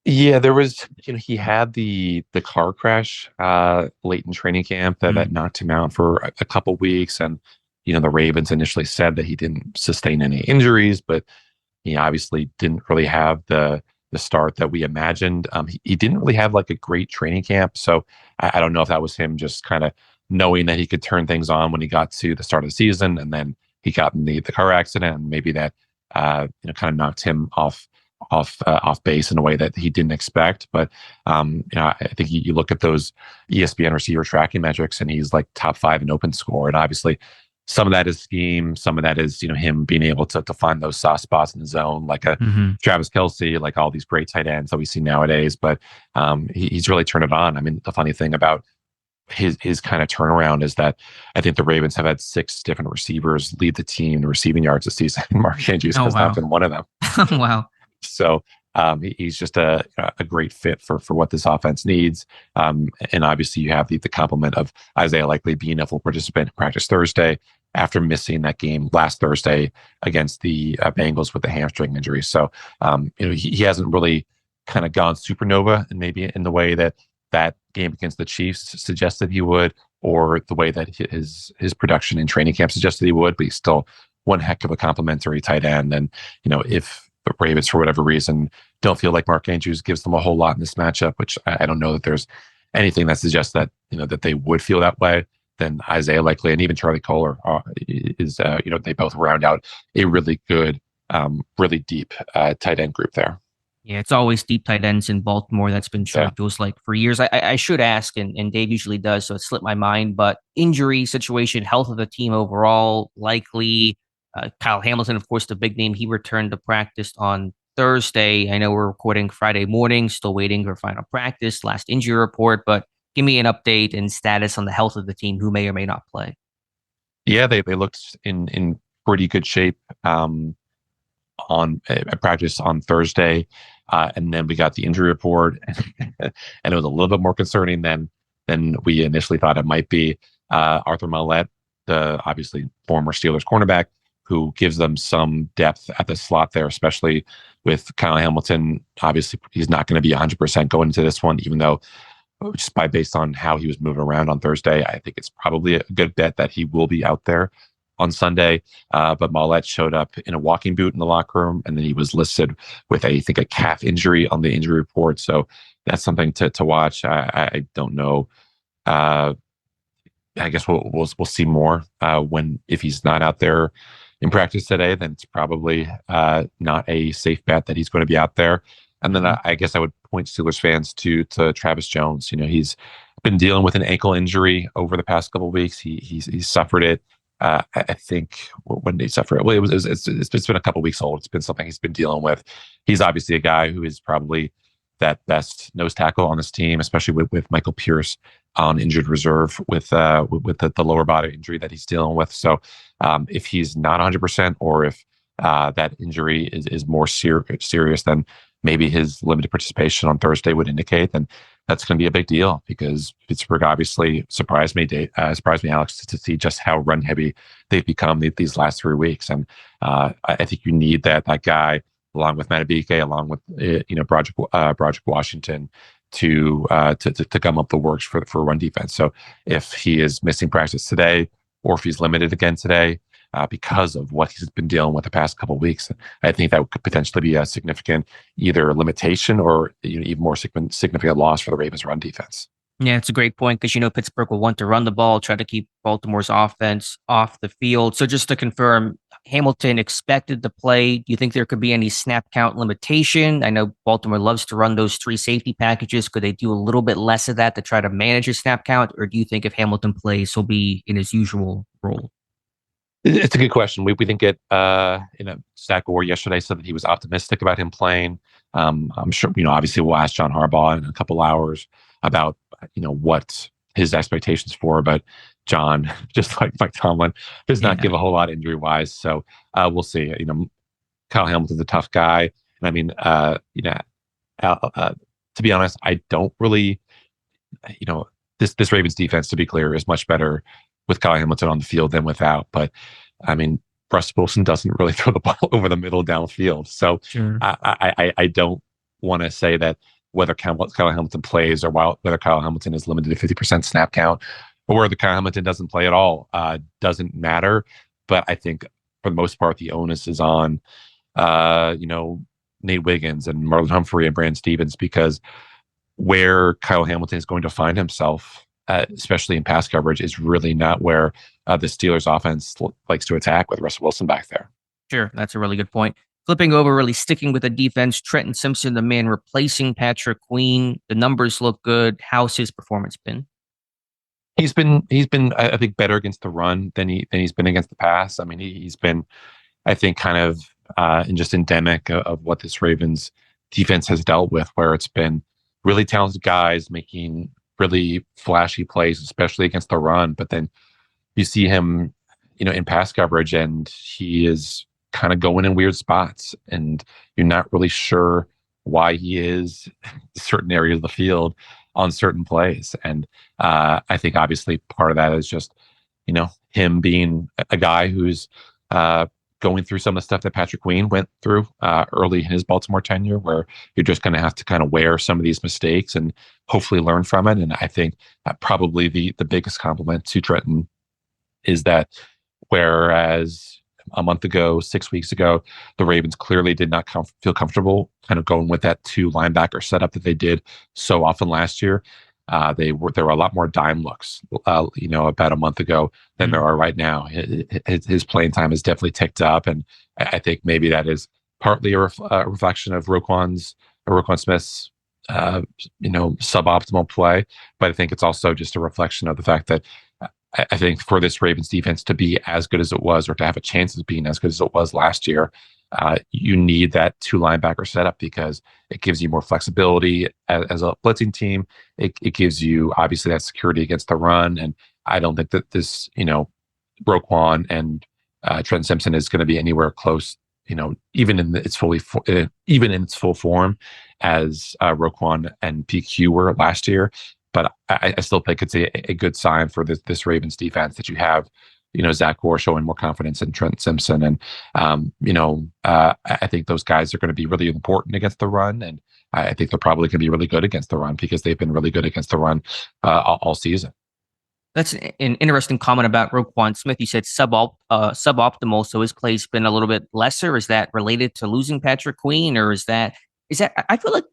Yeah, there was, he had the car crash late in training camp that knocked him out for a couple weeks. And the Ravens initially said that he didn't sustain any injuries, but he obviously didn't really have the start that we imagined. He didn't really have like a great training camp. So I don't know if that was him just kind of knowing that he could turn things on when he got to the start of the season, and then he got in the car accident, and maybe that kind of knocked him off base in a way that he didn't expect. But I think you look at those ESPN receiver tracking metrics, and he's like top 5 in open score, and obviously some of that is scheme. Some of that is, him being able to find those soft spots in the zone, like a Travis Kelce, like all these great tight ends that we see nowadays. But he's really turned it on. I mean, the funny thing about his kind of turnaround is that I think the Ravens have had 6 different receivers lead the team in receiving yards this season. Mark Andrews has not been one of them. Wow. So he's just a great fit for what this offense needs. And obviously you have the complement of Isaiah Likely being a full participant in practice Thursday after missing that game last Thursday against the Bengals with the hamstring injury. So, he hasn't really kind of gone supernova, and maybe in the way that game against the Chiefs suggested he would, or the way that his production in training camp suggested he would, but he's still one heck of a complimentary tight end. And, if the Ravens, for whatever reason, don't feel like Mark Andrews gives them a whole lot in this matchup, which I don't know that there's anything that suggests that, that they would feel that way. Then Isaiah likely, and even Charlie Kohler is, they both round out a really good, really deep tight end group there. Yeah, it's always deep tight ends in Baltimore. That's been true. Yeah. It feels like for years. I should ask, and Dave usually does, so it slipped my mind. But injury situation, health of the team overall, likely. Kyle Hamilton, of course, the big name. He returned to practice on Thursday. I know we're recording Friday morning, still waiting for final practice, last injury report. But give me an update and status on the health of the team, who may or may not play. Yeah, they looked in pretty good shape on practice on Thursday, and then we got the injury report, and it was a little bit more concerning than we initially thought it might be. Arthur Maulet, the obviously former Steelers cornerback, who gives them some depth at the slot there, especially with Kyle Hamilton. Obviously, he's not going to be 100% going into this one, even though just based on how he was moving around on Thursday, I think it's probably a good bet that he will be out there on Sunday. But Maulet showed up in a walking boot in the locker room, and then he was listed with I think a calf injury on the injury report. So that's something to watch. I don't know. I guess we'll see more if he's not out there in practice today. Then it's probably not a safe bet that he's going to be out there. And then I guess I would point Steelers fans to Travis Jones. He's been dealing with an ankle injury over the past couple of weeks. He suffered it. I think when they suffer it, well, it's been a couple of weeks old. It's been something he's been dealing with. He's obviously a guy who is probably that best nose tackle on this team, especially with Michael Pierce on injured reserve with the lower body injury that he's dealing with. So if he's not 100%, or if that injury is more serious than maybe his limited participation on Thursday would indicate, then that's going to be a big deal, because Pittsburgh obviously surprised me, Alex, to see just how run heavy they've become these last 3 weeks. And I think you need that guy along with Matabike, along with Broderick Washington to gum up the works for run defense. So if he is missing practice today, or if he's limited again today, because of what he's been dealing with the past couple of weeks, I think that could potentially be a significant either limitation or even more significant loss for the Ravens' run defense. Yeah, it's a great point, because Pittsburgh will want to run the ball, try to keep Baltimore's offense off the field. So just to confirm, Hamilton expected to play. Do you think there could be any snap count limitation? I know Baltimore loves to run those 3 safety packages. Could they do a little bit less of that to try to manage his snap count? Or do you think if Hamilton plays, he'll be in his usual role? It's a good question. We didn't get Zach Orr yesterday said that he was optimistic about him playing. I'm sure obviously we'll ask John Harbaugh in a couple hours about what his expectations for, but John, just like Mike Tomlin, does not give a whole lot injury wise. So we'll see. Kyle Hamilton's a tough guy, and I mean, to be honest, I don't really, this Ravens defense, to be clear, is much better with Kyle Hamilton on the field than without. But I mean, Russ Wilson doesn't really throw the ball over the middle downfield. So sure. I don't want to say that whether Kyle Hamilton plays or whether Kyle Hamilton is limited to 50% snap count, or whether Kyle Hamilton doesn't play at all, doesn't matter. But I think for the most part, the onus is on, Nate Wiggins and Marlon Humphrey and Brandon Stevens, because where Kyle Hamilton is going to find himself, especially in pass coverage, is really not where the Steelers offense likes to attack with Russell Wilson back there. Sure, that's a really good point. Flipping over, really sticking with the defense, Trenton Simpson, the man replacing Patrick Queen. The numbers look good. How's his performance been? He's been I think better against the run than he's been against the pass. I mean, he's been, I think, kind of just endemic of what this Ravens defense has dealt with, where it's been really talented guys making really flashy plays, especially against the run. But then you see him, in pass coverage, and he is kind of going in weird spots, and you're not really sure why he is in certain areas of the field on certain plays. And I think obviously part of that is just, him being a guy who's going through some of the stuff that Patrick Queen went through early in his Baltimore tenure, where you're just going to have to kind of wear some of these mistakes and hopefully learn from it. And I think probably the biggest compliment to Trenton is that whereas a month ago, 6 weeks ago, the Ravens clearly did not feel comfortable kind of going with that 2 linebacker setup that they did so often last year. There were a lot more dime looks, about a month ago than there are right now. His playing time has definitely ticked up, and I think maybe that is partly a reflection of Roquan Smith's, suboptimal play, but I think it's also just a reflection of the fact that I think for this Ravens defense to be as good as it was, or to have a chance of being as good as it was last year, you need that 2 linebacker setup because it gives you more flexibility as a blitzing team. It gives you obviously that security against the run, and I don't think that this, Roquan and Trent Simpson is going to be anywhere close, even in its full form as Roquan and PQ were last year. But I still think it's a good sign for this Ravens defense that you have, Zach Gore showing more confidence in Trent Simpson. And, I think those guys are going to be really important against the run. And I think they're probably going to be really good against the run because they've been really good against the run all season. That's an interesting comment about Roquan Smith. You said suboptimal, so his play's been a little bit lesser. Is that related to losing Patrick Queen, or is that? I feel like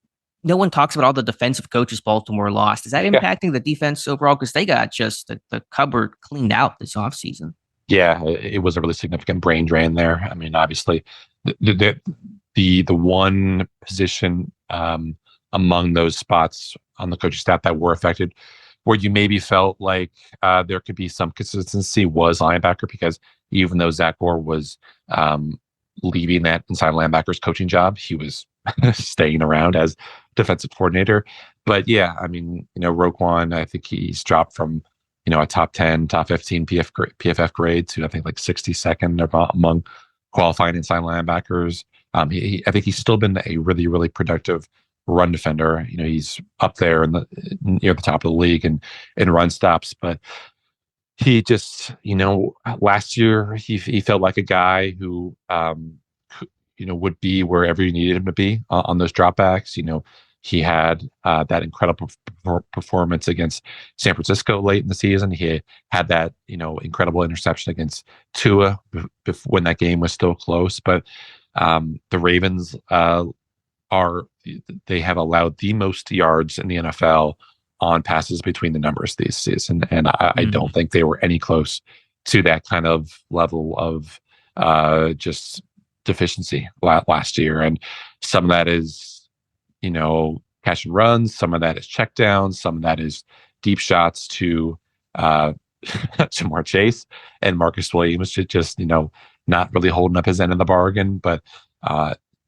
no one talks about all the defensive coaches Baltimore lost. Is that impacting the defense overall? Because they got just the cupboard cleaned out this offseason. Yeah, it was a really significant brain drain there. I mean, obviously, the one position among those spots on the coaching staff that were affected, where you maybe felt like there could be some consistency, was linebacker, because even though Zach Gore was leaving that inside linebacker's coaching job, he was staying around as defensive coordinator. But yeah, I mean, Roquan, I think he's dropped from, a top 10, top 15 PFF grade to I think like 62nd among qualifying inside linebackers. I think he's still been a really, really productive run defender. He's up there near the top of the league in run stops, but he just, last year he felt like a guy who, would be wherever you needed him to be on those dropbacks. He had that incredible performance against San Francisco late in the season. He had that, incredible interception against Tua when that game was still close. But the Ravens they have allowed the most yards in the NFL on passes between the numbers this season, and I don't think they were any close to that kind of level of just deficiency last year. And some of that is, catch and runs. Some of that is check downs. Some of that is deep shots to Jamar Chase and Marcus Williams, just not really holding up his end of the bargain. But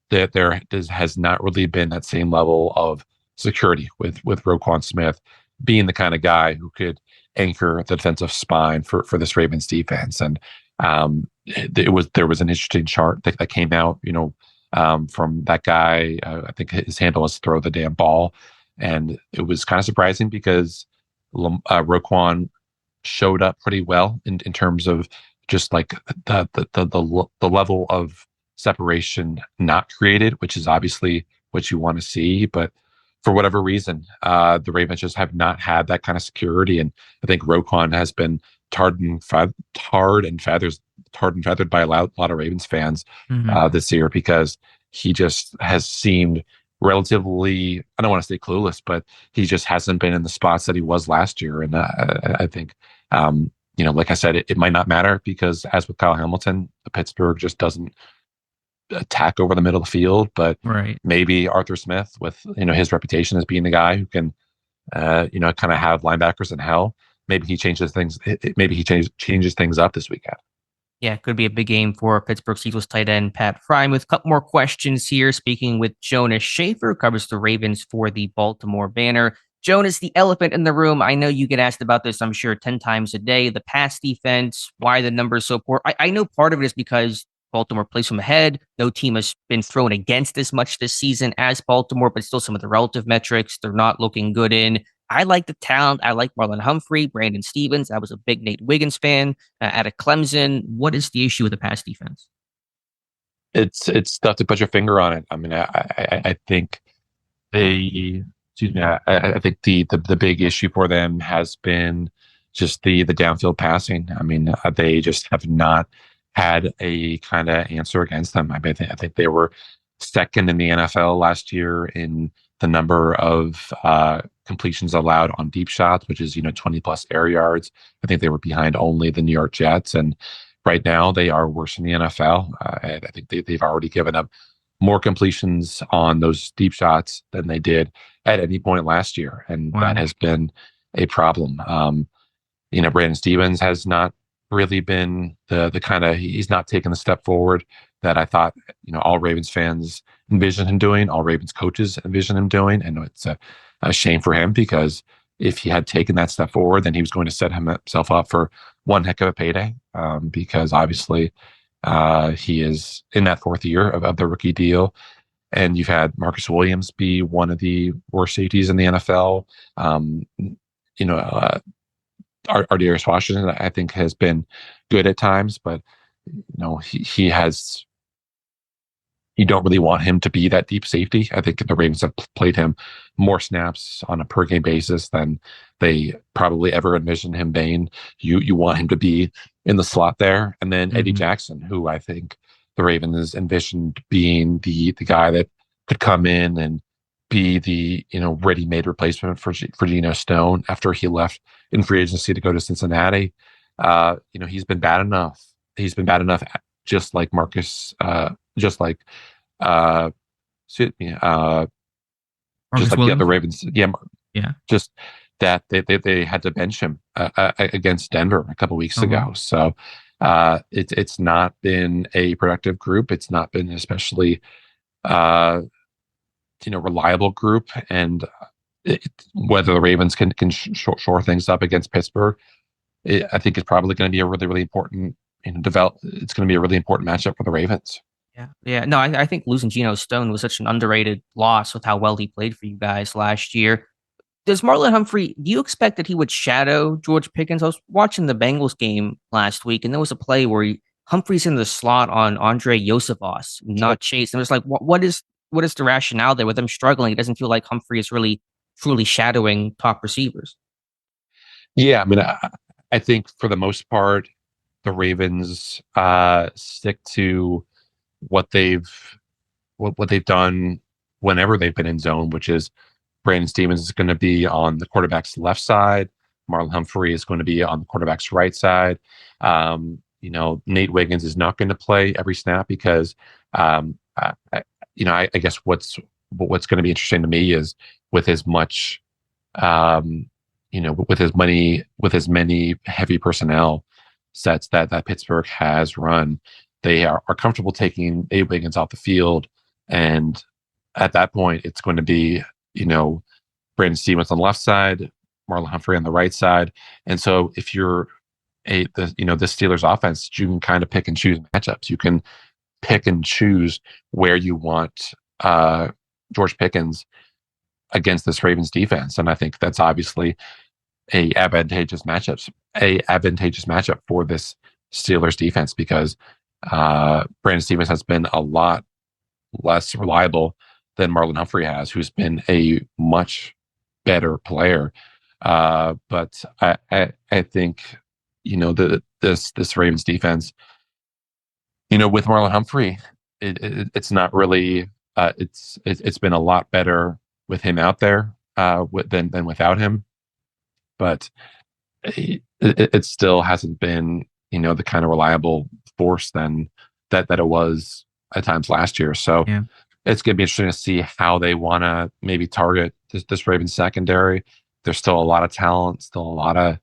there has not really been that same level of security with Roquan Smith being the kind of guy who could anchor the defensive spine for this Ravens defense. And there was an interesting chart that came out, from that guy. I think his handle was "throw the damn ball," and it was kind of surprising because Roquan showed up pretty well in terms of just like the level of separation not created, which is obviously what you want to see. But for whatever reason, the Ravens just have not had that kind of security, and I think Roquan has been tarred and feathered by a lot of Ravens fans this year, because he just has seemed relatively, I don't want to say clueless, but he just hasn't been in the spots that he was last year. And I think, like I said, it might not matter because, as with Kyle Hamilton, Pittsburgh just doesn't attack over the middle of the field. But maybe Arthur Smith, with his reputation as being the guy who can, kind of have linebackers in hell, maybe he changes things. Maybe he changes things up this weekend. Yeah, could be a big game for Pittsburgh Steelers tight end Pat Fryman. With a couple more questions here, speaking with Jonas Schaefer, covers the Ravens for the Baltimore Banner. Jonas, the elephant in the room. I know you get asked about this, I'm sure, 10 times a day. The pass defense, why the numbers so poor? I know part of it is because Baltimore plays from ahead. No team has been thrown against as much this season as Baltimore, but still some of the relative metrics they're not looking good in. I like the talent. I like Marlon Humphrey, Brandon Stevens. I was a big Nate Wiggins fan out of Clemson. What is the issue with the pass defense? It's tough to put your finger on it. I mean, I think I think the big issue for them has been just the downfield passing. I mean, they just have not had a kind of answer against them. I think they were second in the NFL last year in the number of completions allowed on deep shots, which is 20 plus air yards. I think they were behind only the New York Jets, and right now they are worse in the NFL. I think they've already given up more completions on those deep shots than they did at any point last year, and Wow. that has been a problem. Brandon Stevens has not really been the kind of, he's not taken the step forward that I thought all Ravens fans envisioned him doing, all Ravens coaches envisioned him doing, and it's a shame for him, because if he had taken that step forward, then he was going to set himself up for one heck of a payday, because obviously he is in that fourth year of the rookie deal. And you've had Marcus Williams be one of the worst safeties in the NFL. Darius Washington, I think, has been good at times, but you don't really want him to be that deep safety. I think the Ravens have played him more snaps on a per game basis than they probably ever envisioned him being. You want him to be in the slot there. And then Eddie Jackson, who I think the Ravens envisioned being the guy that could come in and be the ready-made replacement for Geno Stone after he left in free agency to go to Cincinnati. He's been bad enough. He's been bad enough, just like Marcus, just like Marcus just like Williams? the other Ravens. Yeah. Just that they had to bench him against Denver a couple weeks ago. Wow. So it's not been a productive group. It's not been especially reliable group, and whether the Ravens can shore things up against Pittsburgh, I think it's probably going to be a really, really important it's going to be a really important matchup for the Ravens. Yeah. No, I think losing Geno Stone was such an underrated loss with how well he played for you guys last year. Does Marlon Humphrey, do you expect that he would shadow George Pickens? I was watching the Bengals game last week, and there was a play where Humphrey's in the slot on Andre Joseph-Oss, not Chase. And it was like, what is the rationale there with him struggling? It doesn't feel like Humphrey is really truly shadowing top receivers. Yeah, I mean, I think for the most part, the Ravens stick to what they've done whenever they've been in zone, which is Brandon Stevens is going to be on the quarterback's left side. Marlon Humphrey is going to be on the quarterback's right side. Nate Wiggins is not going to play every snap because, I guess what's going to be interesting to me is with as much, with as many heavy personnel sets that Pittsburgh has run, they are comfortable taking Nate Wiggins off the field, and at that point, it's going to be Brandon Stevens on the left side, Marlon Humphrey on the right side. And so if you're the Steelers offense, you can kind of pick and choose matchups. You can pick and choose where you want George Pickens against this Ravens defense. And I think that's obviously a advantageous matchup for this Steelers defense, because Brandon Stevens has been a lot less reliable than Marlon Humphrey has, who's been a much better player. But I think this Ravens defense, with Marlon Humphrey, it's not really it's been a lot better with him out there than without him. But it still hasn't been the kind of reliable force than that it was at times last year. So Yeah. It's going to be interesting to see how they want to maybe target this Ravens secondary. There's still a lot of talent, still a lot of,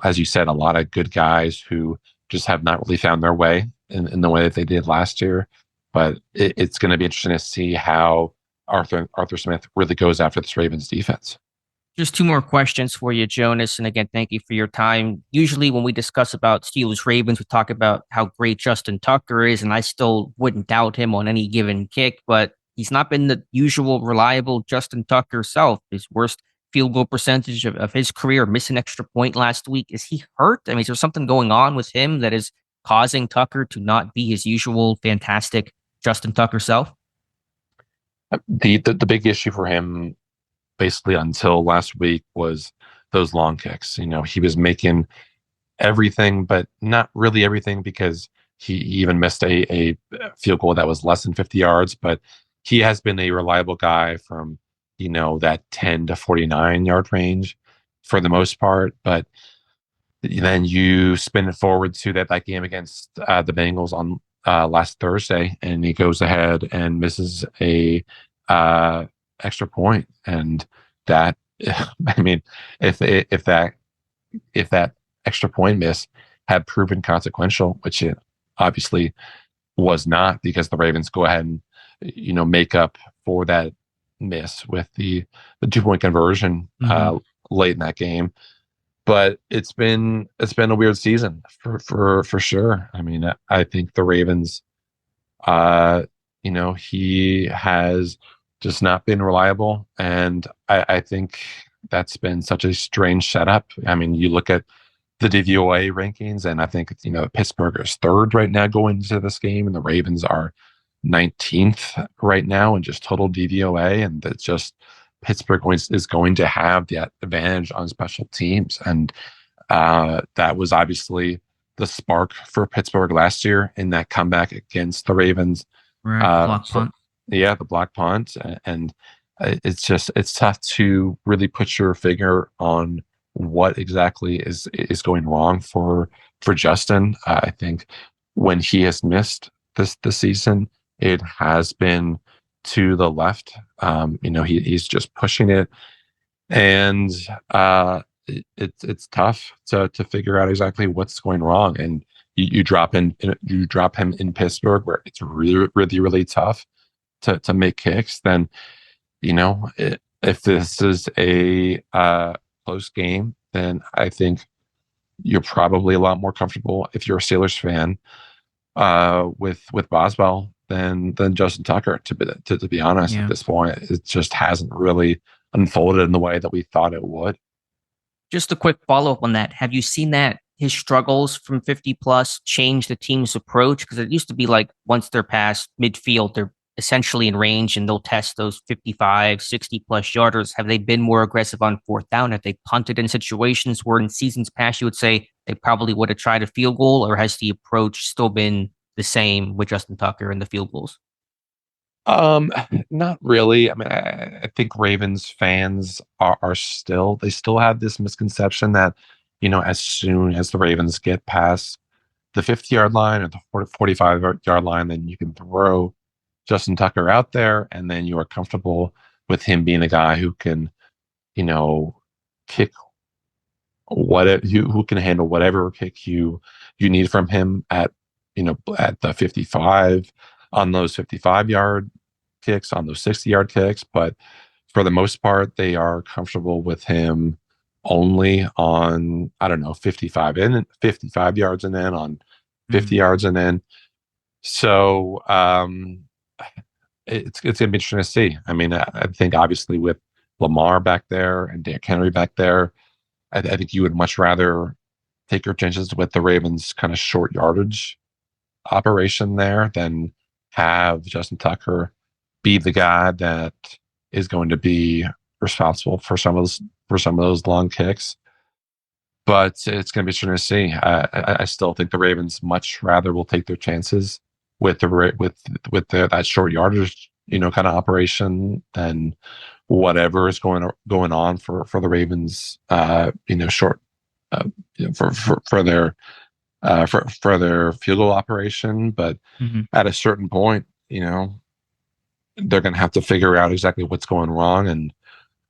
as you said, a lot of good guys who just have not really found their way in the way that they did last year. But it's going to be interesting to see how Arthur Smith really goes after this Ravens defense. Just two more questions for you, Jonas. And again, thank you for your time. Usually when we discuss about Steelers Ravens, we talk about how great Justin Tucker is, and I still wouldn't doubt him on any given kick, but he's not been the usual reliable Justin Tucker self. His worst field goal percentage of his career, missed an extra point last week. Is he hurt? I mean, is there something going on with him that is causing Tucker to not be his usual fantastic Justin Tucker self? The big issue for him, basically until last week, was those long kicks. He was making everything, but not really everything, because he even missed a field goal that was less than 50 yards. But he has been a reliable guy from, that 10 to 49 yard range for the most part. But then you spin it forward to that game against the Bengals on last Thursday, and he goes ahead and misses a extra point. And that, I mean, if that extra point miss had proven consequential, which it obviously was not, because the Ravens go ahead and make up for that miss with the 2-point conversion late in that game. But it's been a weird season for sure. I mean, I think the Ravens, he has just not been reliable, and I think that's been such a strange setup. I mean, you look at the DVOA rankings, and I think Pittsburgh is third right now going into this game, and the Ravens are 19th right now in just total DVOA, and that's just Pittsburgh is going to have that advantage on special teams. And that was obviously the spark for Pittsburgh last year in that comeback against the Ravens. Right, block punt. Yeah, the block punt. And it's tough to really put your finger on what exactly is going wrong for Justin. I think when he has missed this season, it has been to the left. He's just pushing it, and it's tough to figure out exactly what's going wrong. And you drop him in Pittsburgh, where it's really, really, really tough to make kicks. Then if this is a close game, then I think you're probably a lot more comfortable, if you're a Steelers fan, with Boswell than Justin Tucker. To be honest, at this point, it just hasn't really unfolded in the way that we thought it would. Just a quick follow-up on that. Have you seen that his struggles from 50 plus change the team's approach? Because it used to be like, once they're past midfield, they're essentially in range and they'll test those 55, 60 plus yarders. Have they been more aggressive on fourth down? Have they punted in situations where in seasons past you would say they probably would have tried a field goal? Or has the approach still been the same with Justin Tucker and the field goals? Not really. I mean, I think Ravens fans are still have this misconception that, as soon as the Ravens get past the 50-yard line or the 45-yard line, then you can throw Justin Tucker out there, and then you are comfortable with him being a guy who can, kick who can handle whatever kick you need from him at the 55, on those 55-yard kicks, on those 60-yard kicks. But for the most part, they are comfortable with him only on, 55 yards and then on 50 yards and then. So it's going to be interesting to see. I mean, I think obviously with Lamar back there and Derrick Henry back there, I think you would much rather take your chances with the Ravens' kind of short yardage operation there than have Justin Tucker be the guy that is going to be responsible for some of those long kicks. But it's going to be interesting to see. I still think the Ravens much rather will take their chances with that short yardage, kind of operation than whatever is going on for the Ravens, short, for their field goal operation. But at a certain point, they're going to have to figure out exactly what's going wrong, and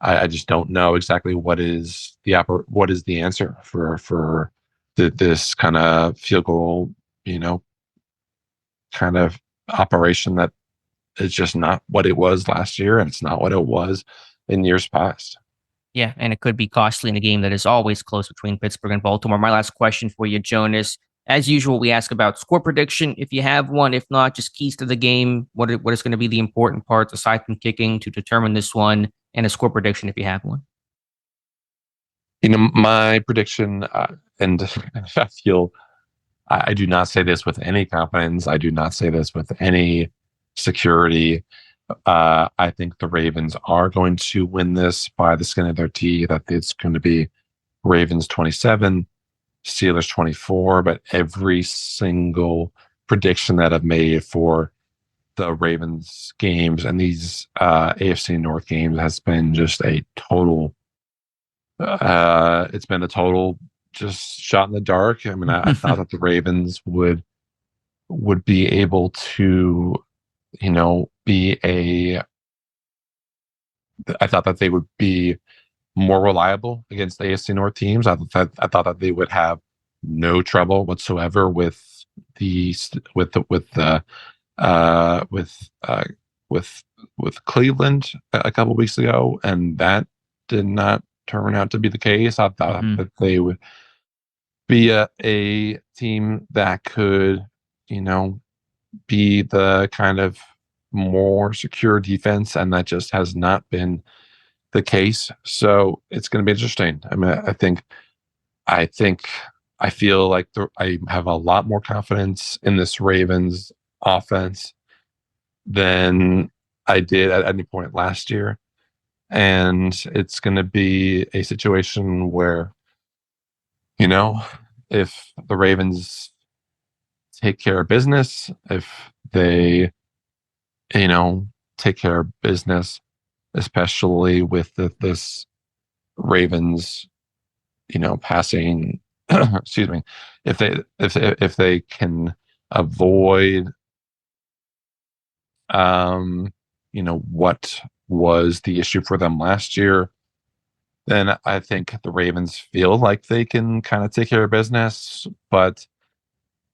I just don't know exactly what is the answer for this kind of field goal, kind of operation that is just not what it was last year, and it's not what it was in years past. Yeah, and it could be costly in a game that is always close between Pittsburgh and Baltimore. My last question for you, Jonas. As usual, we ask about score prediction, if you have one. If not, just keys to the game. What is going to be the important parts aside from kicking to determine this one, and a score prediction if you have one? My prediction, and I feel I do not say this with any confidence. I do not say this with any security. I think the Ravens are going to win this by the skin of their teeth. That it's going to be Ravens 27, Steelers 24, but every single prediction that I've made for the Ravens games and these AFC North games has been just a total. It's been a total just shot in the dark. I mean, I thought that the Ravens would be able to, be I thought that they would be more reliable against the AFC North teams. I thought that they would have no trouble whatsoever with Cleveland a couple weeks ago, and that did not turn out to be the case. I thought that they would be a team that could, be the kind of more secure defense, and that just has not been the case. So it's going to be interesting. I mean, I feel like I have a lot more confidence in this Ravens offense than I did at any point last year. And it's going to be a situation where, if the Ravens take care of business, if they, take care of business, especially with this Ravens, passing, excuse me, if they can avoid, what was the issue for them last year, then I think the Ravens feel like they can kind of take care of business, but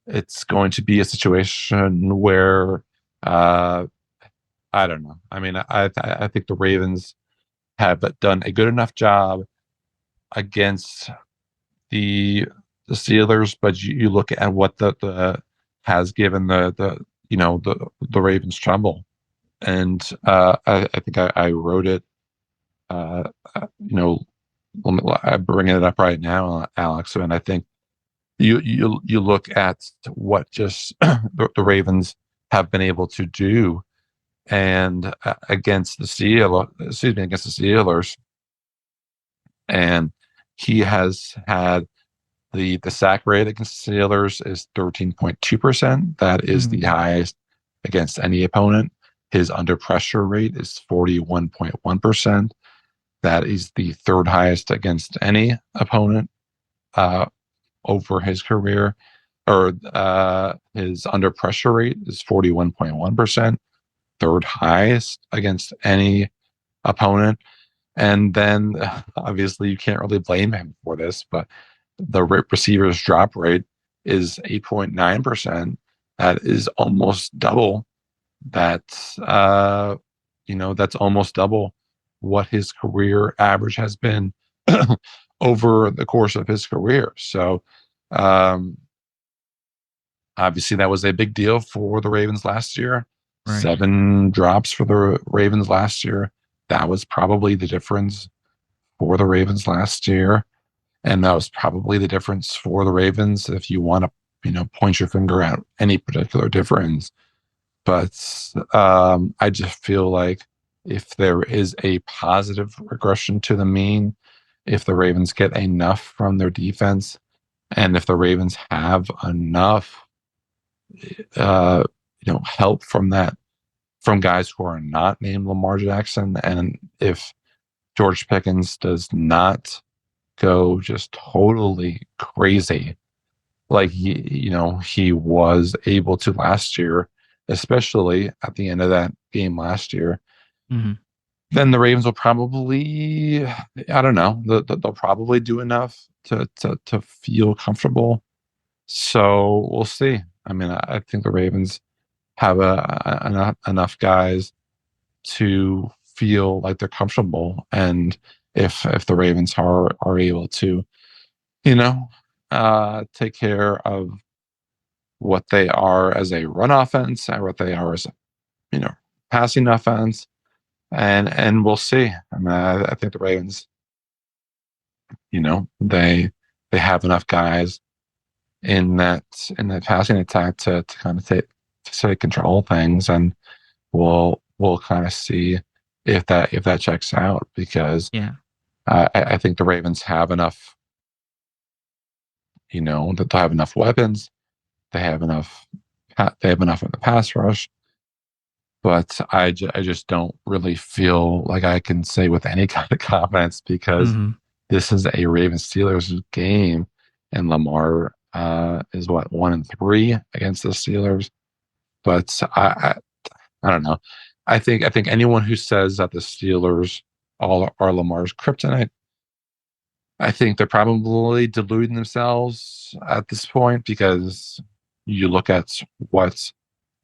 it's going to be a situation where, I don't know. I mean, I think the Ravens have done a good enough job against the Steelers, but you look at what the has given the Ravens trouble, and I think I wrote it. I'm bringing it up right now, Alex, and I think you look at what just the Ravens have been able to do, and against the Steelers, and he has had the sack rate against the Steelers is 13.2%. That is the highest against any opponent. His under pressure rate is 41.1%. That is the third highest against any opponent over his career. Or his under pressure rate is 41.1%, third highest against any opponent. And then obviously you can't really blame him for this, but the receiver's drop rate is 8.9%. That is almost double. That's almost double what his career average has been over the course of his career. So obviously that was a big deal for the Ravens last year. Right. 7 drops for the Ravens last year. That was probably the difference for the Ravens last year. And that was probably the difference for the Ravens if you want to, point your finger at any particular difference. But I just feel like if there is a positive regression to the mean, if the Ravens get enough from their defense, and if the Ravens have enough, help from guys who are not named Lamar Jackson, and if George Pickens does not go just totally crazy like he was able to last year, especially at the end of that game last year, then the Ravens will probably, I don't know, they'll probably do enough to feel comfortable. So we'll see. I mean, I think the Ravens have enough guys to feel like they're comfortable, and if the Ravens are able to, take care of what they are as a run offense and what they are as a passing offense, and we'll see. I mean, I think the Ravens, they have enough guys in that passing attack to kind of take control of things, and we'll kind of see if that checks out, because I think the Ravens have enough that they have enough weapons. They have enough. They have enough in the pass rush. But I just don't really feel like I can say with any kind of confidence because Mm-hmm. this is a Ravens Steelers game, and Lamar is what 1-3 against the Steelers. But I don't know. I think anyone who says that the Steelers all are Lamar's kryptonite, I think they're probably deluding themselves at this point because you look at what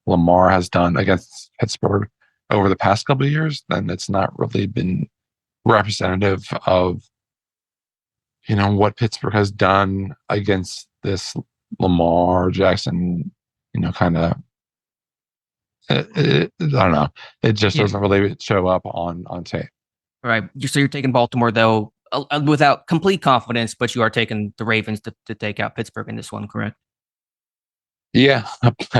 Lamar has done against Pittsburgh over the past couple of years, then it's not really been representative of what Pittsburgh has done against this Lamar Jackson, kind of. I don't know. It just doesn't really show up on tape. Right. So you're taking Baltimore, though, without complete confidence, but you are taking the Ravens to take out Pittsburgh in this one, correct? Yeah,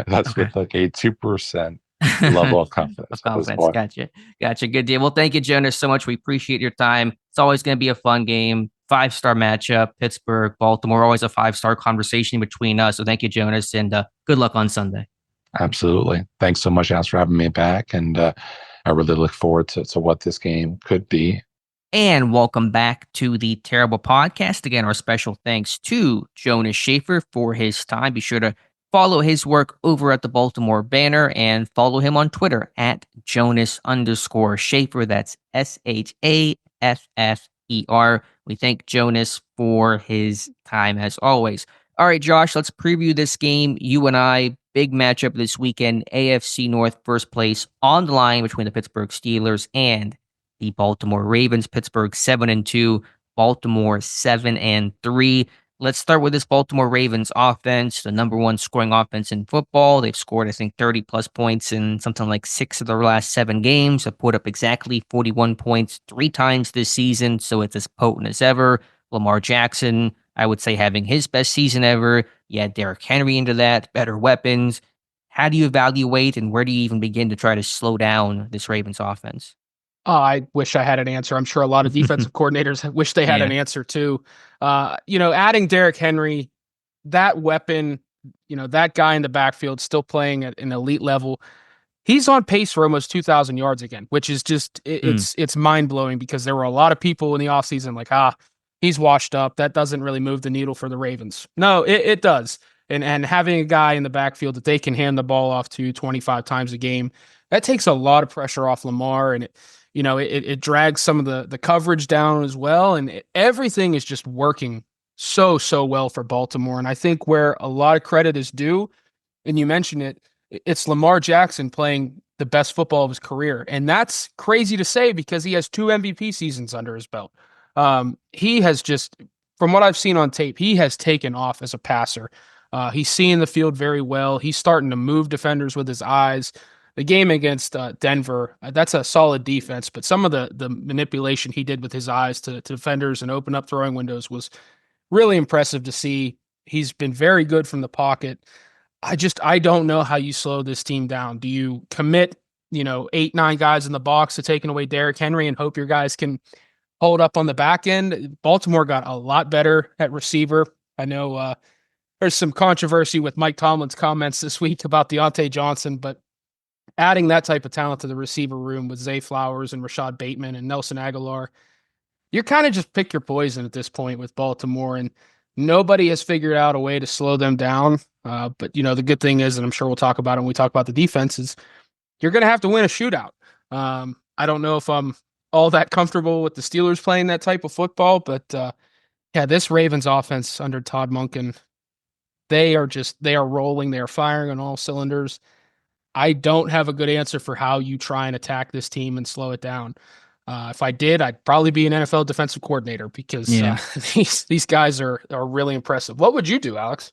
that's Okay. with like a 2% level of confidence. Of confidence. Gotcha. Good deal. Well, thank you, Jonas, so much. We appreciate your time. It's always going to be a fun game. 5-star matchup, Pittsburgh, Baltimore, always a 5-star conversation between us. So thank you, Jonas, and good luck on Sunday. Absolutely. Thanks so much, Alex, for having me back. And I really look forward to what this game could be. And welcome back to the Terrible Podcast. Again, our special thanks to Jonas Schaefer for his time. Be sure to follow his work over at the Baltimore Banner and follow him on Twitter at Jonas_Schaefer. That's SHAFFER. We thank Jonas for his time as always. All right, Josh, let's preview this game. You and I, big matchup this weekend. AFC North first place on the line between the Pittsburgh Steelers and the Baltimore Ravens. Pittsburgh 7-2, Baltimore 7-3. Let's start with this Baltimore Ravens offense, the number one scoring offense in football. They've scored, I think, 30-plus points in something like 6 of their last 7 games. They've put up exactly 41 points 3 times this season, so it's as potent as ever. Lamar Jackson, I would say, having his best season ever. You add Derrick Henry into that, better weapons. How do you evaluate and where do you even begin to try to slow down this Ravens offense? I wish I had an answer. I'm sure a lot of defensive coordinators wish they had an answer too. Adding Derrick Henry, that weapon, that guy in the backfield still playing at an elite level. He's on pace for almost 2,000 yards again, which is just, it's mind blowing because there were a lot of people in the offseason like, he's washed up. That doesn't really move the needle for the Ravens. No, it does. And having a guy in the backfield that they can hand the ball off to 25 times a game, that takes a lot of pressure off Lamar, and it drags some of the coverage down as well. And everything is just working so well for Baltimore. And I think where a lot of credit is due, and you mentioned it, it's Lamar Jackson playing the best football of his career. And that's crazy to say because he has 2 MVP seasons under his belt. He has just, from what I've seen on tape, he has taken off as a passer. He's seeing the field very well. He's starting to move defenders with his eyes. The game against Denver, that's a solid defense, but some of the manipulation he did with his eyes to defenders and open up throwing windows was really impressive to see. He's been very good from the pocket. I don't know how you slow this team down. Do you commit, 8-9 guys in the box to taking away Derrick Henry and hope your guys can hold up on the back end? Baltimore got a lot better at receiver. I know there's some controversy with Mike Tomlin's comments this week about Deontay Johnson, but adding that type of talent to the receiver room with Zay Flowers and Rashad Bateman and Nelson Aguilar, you're kind of just pick your poison at this point with Baltimore, and nobody has figured out a way to slow them down. But the good thing is, and I'm sure we'll talk about it when we talk about the defenses, you're going to have to win a shootout. I don't know if I'm all that comfortable with the Steelers playing that type of football, but this Ravens offense under Todd Monken, they are rolling. They are firing on all cylinders. I don't have a good answer for how you try and attack this team and slow it down. If I did, I'd probably be an NFL defensive coordinator because these guys are really impressive. What would you do, Alex?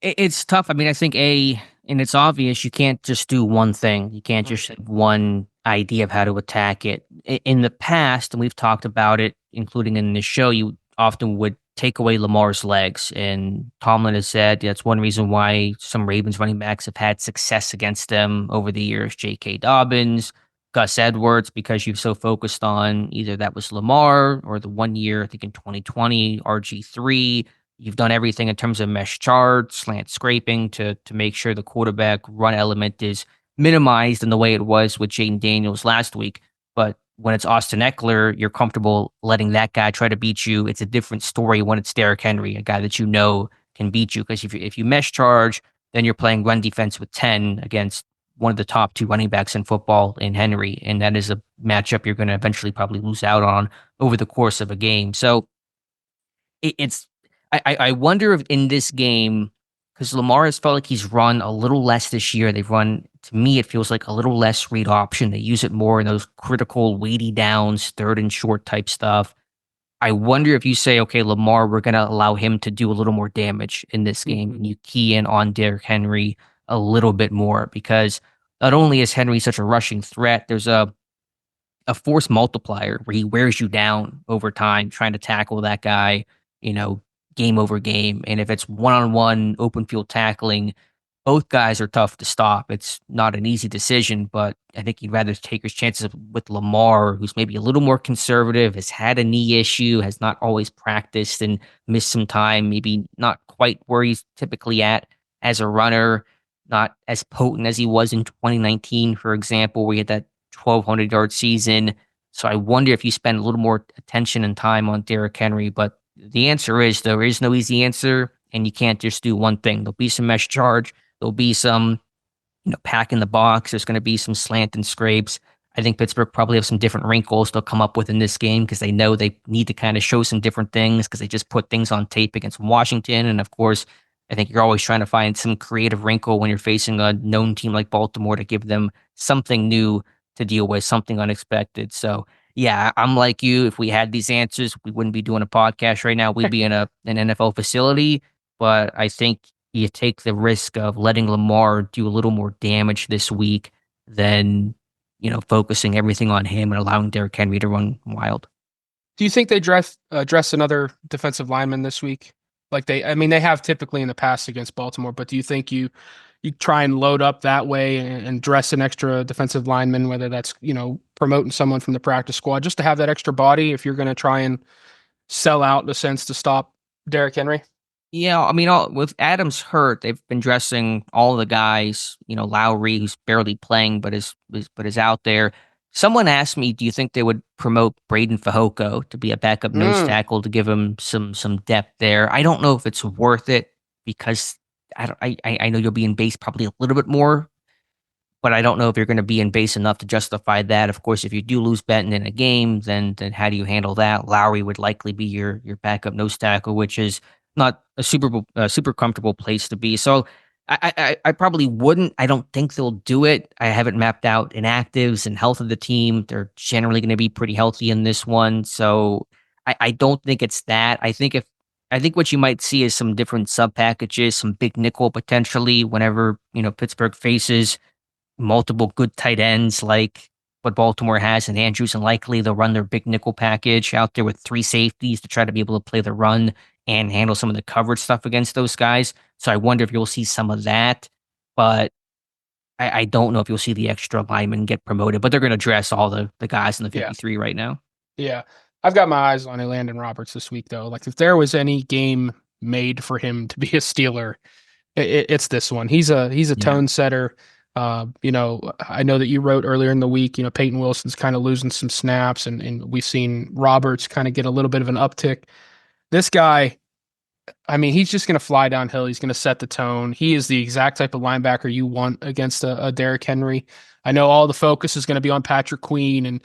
It's tough. I mean, I think and it's obvious you can't just do one thing. You can't just have one idea of how to attack it. In the past, and we've talked about it, including in this show, you often would take away Lamar's legs. And Tomlin has said that's one reason why some Ravens running backs have had success against them over the years. J.K. Dobbins, Gus Edwards, because you've so focused on either that was Lamar or the 1 year, I think in 2020, RG3, You've done everything in terms of mesh charge, slant scraping to make sure the quarterback run element is minimized in the way it was with Jaden Daniels last week. But when it's Austin Eckler, you're comfortable letting that guy try to beat you. It's a different story when it's Derrick Henry, a guy that you know can beat you. Because if you mesh charge, then you're playing run defense with 10 against one of the top 2 running backs in football in Henry. And that is a matchup you're going to eventually probably lose out on over the course of a game. So it's I wonder if in this game, because Lamar has felt like he's run a little less this year. They've run, to me, it feels like a little less read option. They use it more in those critical, weighty downs, third and short type stuff. I wonder if you say, okay, Lamar, we're going to allow him to do a little more damage in this game, and you key in on Derrick Henry a little bit more, because not only is Henry such a rushing threat, there's a force multiplier where he wears you down over time trying to tackle that guy, game over game. And if it's one-on-one open field tackling, both guys are tough to stop. It's not an easy decision, but I think you'd rather take his chances with Lamar, who's maybe a little more conservative, has had a knee issue, has not always practiced and missed some time, maybe not quite where he's typically at as a runner, not as potent as he was in 2019, for example, where he had that 1,200-yard season. So I wonder if you spend a little more attention and time on Derrick Henry, but the answer is there is no easy answer, and you can't just do one thing. There'll be some mesh charge. There'll be some, pack in the box. There's going to be some slant and scrapes. I think Pittsburgh probably have some different wrinkles they'll come up with in this game because they know they need to kind of show some different things because they just put things on tape against Washington. And of course, I think you're always trying to find some creative wrinkle when you're facing a known team like Baltimore to give them something new to deal with, something unexpected. So yeah, I'm like you. If we had these answers, we wouldn't be doing a podcast right now. We'd be in an NFL facility. But I think you take the risk of letting Lamar do a little more damage this week than, focusing everything on him and allowing Derrick Henry to run wild. Do you think they dress another defensive lineman this week? Like they have typically in the past against Baltimore, but do you think you try and load up that way and dress an extra defensive lineman, whether that's, promoting someone from the practice squad just to have that extra body if you're going to try and sell out in a sense to stop Derrick Henry? Yeah, with Adams hurt, they've been dressing all the guys. Lowry, who's barely playing but is out there. Someone asked me, do you think they would promote Braden Fehoko to be a backup nose tackle to give him some depth there? I don't know if it's worth it because I know you'll be in base probably a little bit more, but I don't know if you're going to be in base enough to justify that. Of course, if you do lose Benton in a game, then how do you handle that? Lowry would likely be your backup nose tackle, which is not a super comfortable place to be. So I probably wouldn't. I don't think they'll do it. I haven't mapped out inactives and health of the team. They're generally going to be pretty healthy in this one. So I don't think it's that. I think what you might see is some different sub packages, some big nickel potentially whenever, Pittsburgh faces multiple good tight ends like what Baltimore has and Andrews and Likely. They'll run their big nickel package out there with 3 safeties to try to be able to play the run and handle some of the coverage stuff against those guys. So I wonder if you'll see some of that, but I don't know if you'll see the extra linemen get promoted, but they're going to dress all the guys in the 53 right now. Yeah. I've got my eyes on Landon Roberts this week, though. Like, if there was any game made for him to be a Steeler, it's this one. He's a tone setter. I know that you wrote earlier in the week, Peyton Wilson's kind of losing some snaps, and we've seen Roberts kind of get a little bit of an uptick. This guy, he's just going to fly downhill. He's going to set the tone. He is the exact type of linebacker you want against a Derrick Henry. I know all the focus is going to be on Patrick Queen and,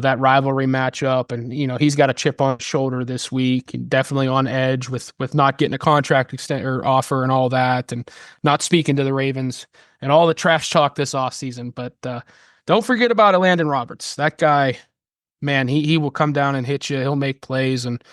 that rivalry matchup. And, he's got a chip on his shoulder this week and definitely on edge with not getting a contract extent or offer and all that, and not speaking to the Ravens and all the trash talk this offseason. But don't forget about Landon Roberts. That guy, man, he will come down and hit you. He'll make plays. And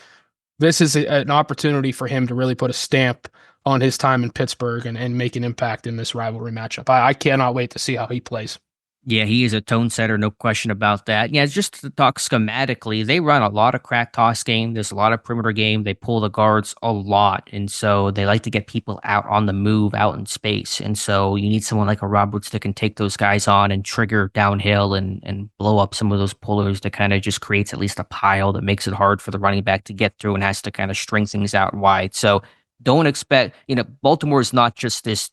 this is an opportunity for him to really put a stamp on his time in Pittsburgh and make an impact in this rivalry matchup. I cannot wait to see how he plays. Yeah, he is a tone setter, no question about that. Yeah, just to talk schematically, they run a lot of crack toss game. There's a lot of perimeter game. They pull the guards a lot. And so they like to get people out on the move, out in space. And so you need someone like a Roberts that can take those guys on and trigger downhill and blow up some of those pullers that kind of just creates at least a pile that makes it hard for the running back to get through and has to kind of string things out wide. So don't expect, Baltimore is not just this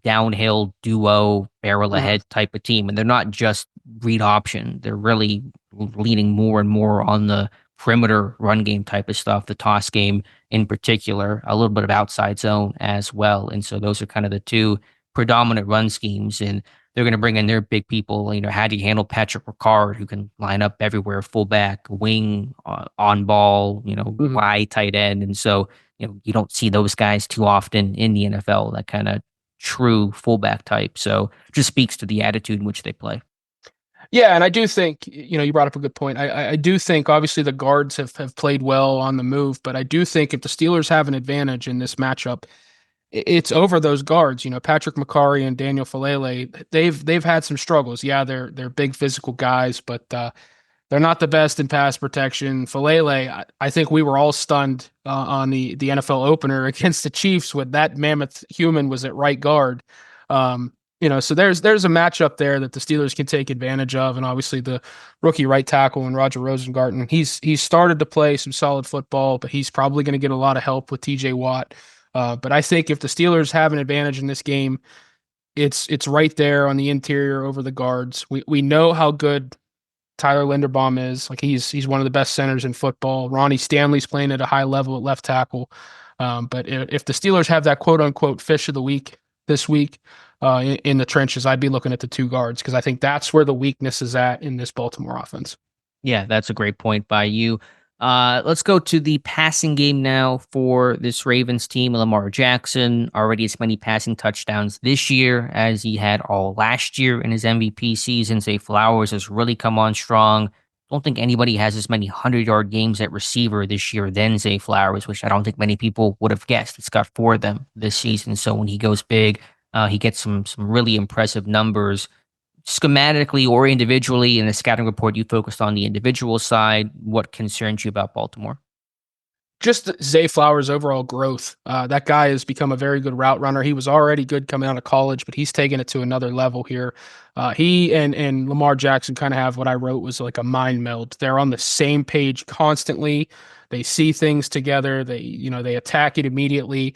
downhill duo barrel Mhm. ahead type of team, and they're not just read option. They're really leaning more and more on the perimeter run game type of stuff, the toss game in particular, a little bit of outside zone as well. And so those are kind of the two predominant run schemes. And they're going to bring in their big people. How do you handle Patrick Ricard, who can line up everywhere, fullback, wing, on ball, Mhm. wide tight end. And so, you don't see those guys too often in the NFL, that kind of true fullback type. So just speaks to the attitude in which they play. Yeah, and I do think, you brought up a good point. I do think obviously the guards have played well on the move, but I do think if the Steelers have an advantage in this matchup, it's over those guards. Patrick McCarry and Daniel Falele, they've had some struggles. Yeah, they're big physical guys, but they're not the best in pass protection. Falele, I think we were all stunned on the NFL opener against the Chiefs when that mammoth human was at right guard. So there's a matchup there that the Steelers can take advantage of, and obviously the rookie right tackle and Roger Rosengarten. He's started to play some solid football, but he's probably going to get a lot of help with T.J. Watt. But I think if the Steelers have an advantage in this game, it's right there on the interior over the guards. We know how good Tyler Linderbaum is. Like he's one of the best centers in football. Ronnie Stanley's playing at a high level at left tackle. But if the Steelers have that quote unquote fish of the week this week in the trenches, I'd be looking at the two guards because I think that's where the weakness is at in this Baltimore offense. Yeah, that's a great point by you. Let's go to the passing game now for this Ravens team. Lamar Jackson already as many passing touchdowns this year as he had all last year in his MVP season. Zay Flowers has really come on strong. Don't think anybody has as many 100-yard games at receiver this year than Zay Flowers, which I don't think many people would have guessed. He's got 4 of them this season. So when he goes big, he gets some really impressive numbers schematically or individually. In the scouting report, you focused on the individual side. What concerns you about Baltimore? Just Zay Flowers' overall growth. That guy has become a very good route runner. He was already good coming out of college, but he's taken it to another level here. He and Lamar Jackson kind of have what I wrote was like a mind meld. They're on the same page constantly. They see things together. They attack it immediately.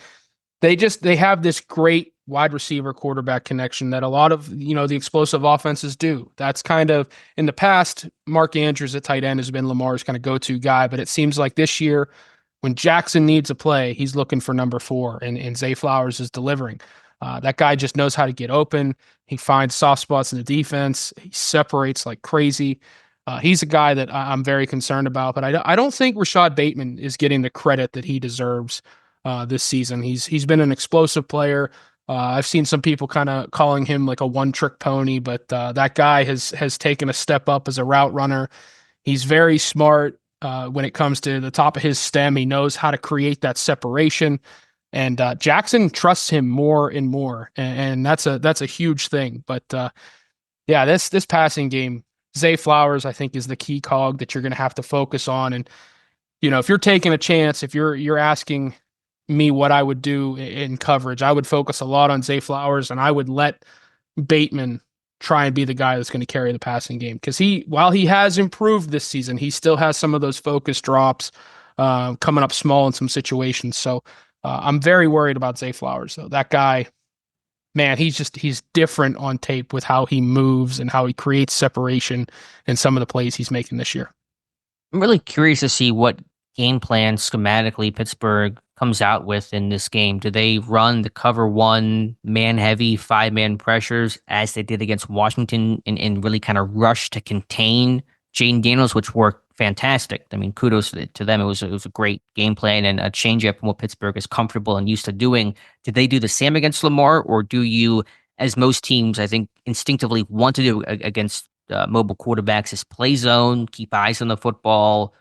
They have this great wide receiver quarterback connection that a lot of the explosive offenses do. That's kind of in the past. Mark Andrews at tight end has been Lamar's kind of go-to guy, but it seems like this year when Jackson needs a play, he's looking for number 4, and Zay Flowers is delivering. That guy just knows how to get open. He finds soft spots in the defense. He separates like crazy. He's a guy that I'm very concerned about, but I don't think Rashad Bateman is getting the credit that he deserves this season. He's been an explosive player. I've seen some people kind of calling him like a one-trick pony, but that guy has taken a step up as a route runner. He's very smart when it comes to the top of his stem. He knows how to create that separation, and Jackson trusts him more and more, and that's a huge thing. But yeah, this passing game, Zay Flowers, I think, is the key cog that you're going to have to focus on. And if you're taking a chance, if you're asking me what I would do in coverage, I would focus a lot on Zay Flowers, and I would let Bateman try and be the guy that's going to carry the passing game, because while he has improved this season, he still has some of those focus drops coming up small in some situations. So I'm very worried about Zay Flowers, though. That guy, man, he's different on tape with how he moves and how he creates separation in some of the plays he's making this year. I'm really curious to see what game plan schematically Pittsburgh comes out with in this game. Do they run the cover 1 man heavy 5-man pressures as they did against Washington and really kind of rush to contain Jaden Daniels, which worked fantastic? I mean, kudos to them. It was a great game plan and a change up from what Pittsburgh is comfortable and used to doing. Did they do the same against Lamar, or do you, as most teams, I think, instinctively want to do against mobile quarterbacks, is play zone, keep eyes on the football,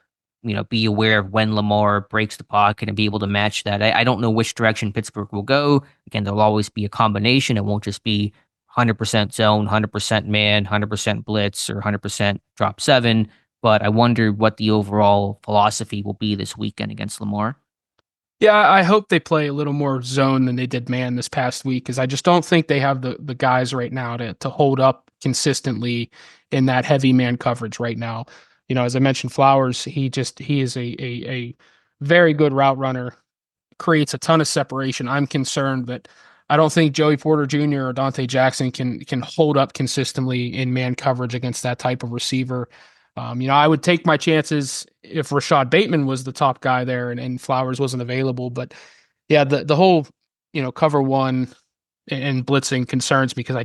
be aware of when Lamar breaks the pocket and be able to match that? I don't know which direction Pittsburgh will go. Again, there'll always be a combination. It won't just be 100% zone, 100% man, 100% blitz, or 100% drop seven. But I wonder what the overall philosophy will be this weekend against Lamar. Yeah, I hope they play a little more zone than they did man this past week, because I just don't think they have the guys right now to hold up consistently in that heavy man coverage right now. As I mentioned, Flowers, he is a very good route runner, creates a ton of separation. I'm concerned that I don't think Joey Porter Jr. or Dante Jackson can hold up consistently in man coverage against that type of receiver. I would take my chances if Rashad Bateman was the top guy there and Flowers wasn't available. But yeah, the whole, cover one and blitzing concerns, because I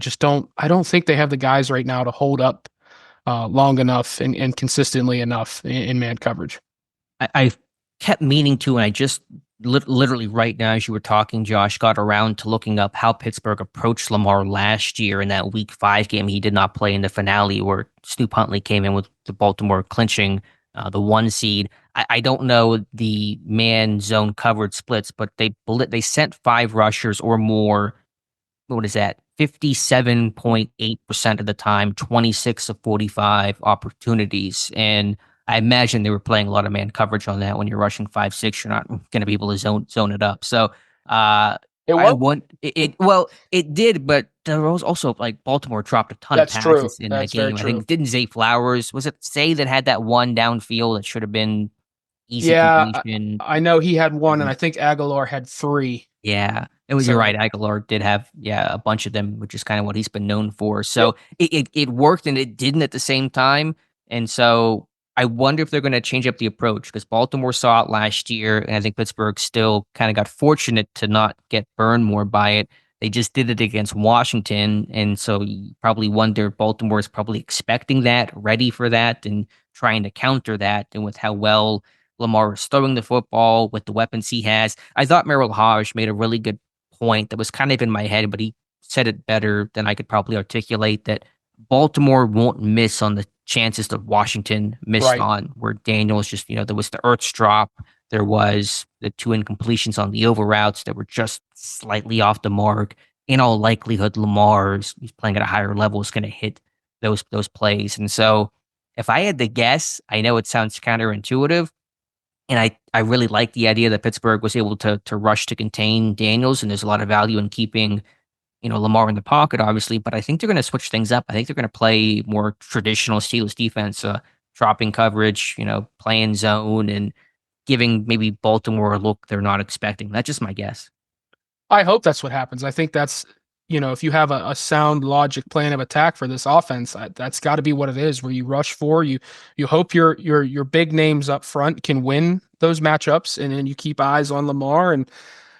don't think they have the guys right now to hold up long enough and consistently enough in man coverage. I kept meaning to, and I just literally right now, as you were talking, Josh, got around to looking up how Pittsburgh approached Lamar last year in that Week 5 game. He did not play in the finale where Snoop Huntley came in with the Baltimore clinching the 1 seed. I don't know the man zone covered splits, but they sent 5 rushers or more. What is that? 57.8% of the time, 26 of 45 opportunities. And I imagine they were playing a lot of man coverage on that. When you're rushing 5-6, you're not going to be able to zone it up. So it did, but there was also like Baltimore dropped a ton of passes in that game. I think didn't Zay Flowers, was it Zay that had that one downfield that should have been easy completion? I know he had one, and I think Aguilar had 3. Yeah, you're right. Aguilar did have a bunch of them, which is kind of what he's been known for. So it worked and it didn't at the same time. And so I wonder if they're going to change up the approach, because Baltimore saw it last year, and I think Pittsburgh still kind of got fortunate to not get burned more by it. They just did it against Washington, and so you probably wonder Baltimore is probably expecting that, ready for that, and trying to counter that. And with how well Lamar is throwing the football with the weapons he has. I thought Merrill Hodge made a really good point that was kind of in my head, but he said it better than I could probably articulate, that Baltimore won't miss on the chances that Washington missed on, where Daniels just, there was the Ertz drop. There was the 2 incompletions on the over routes that were just slightly off the mark. In all likelihood, Lamar's, he's playing at a higher level, is going to hit those plays. And so if I had to guess, I know it sounds counterintuitive, and I really like the idea that Pittsburgh was able to rush to contain Daniels, and there's a lot of value in keeping, Lamar in the pocket, obviously. But I think they're going to switch things up. I think they're going to play more traditional Steelers defense, dropping coverage, playing zone, and giving maybe Baltimore a look they're not expecting. That's just my guess. I hope that's what happens. I think that's, if you have a sound logic plan of attack for this offense, that's got to be what it is, where you rush for, you hope your big names up front can win those matchups, and then you keep eyes on Lamar and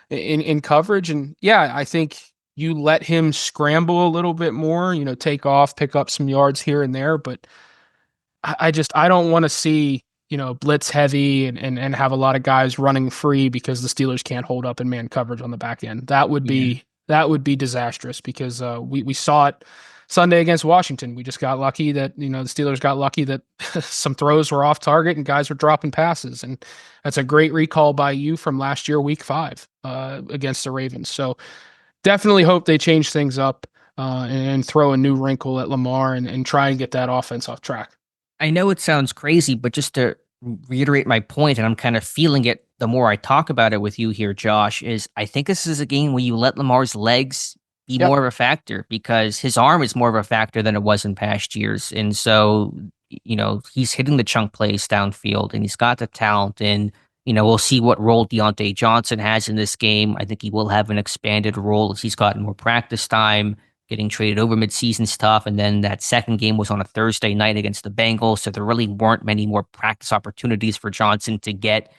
in coverage. And yeah, I think you let him scramble a little bit more, take off, pick up some yards here and there. But I don't want to see, blitz heavy and have a lot of guys running free because the Steelers can't hold up in man coverage on the back end. That would be disastrous, because we saw it Sunday against Washington. We just got lucky that, the Steelers got lucky that some throws were off target and guys were dropping passes. And that's a great recall by you from last year, Week 5 against the Ravens. So definitely hope they change things up and throw a new wrinkle at Lamar and try and get that offense off track. I know it sounds crazy, but just to reiterate my point, and I'm kind of feeling it the more I talk about it with you here, Josh, is I think this is a game where you let Lamar's legs be more of a factor, because his arm is more of a factor than it was in past years. And so, he's hitting the chunk plays downfield, and he's got the talent. And, we'll see what role Deontay Johnson has in this game. I think he will have an expanded role as he's gotten more practice time. Getting traded over midseason stuff, and then that second game was on a Thursday night against the Bengals, so there really weren't many more practice opportunities for Johnson to get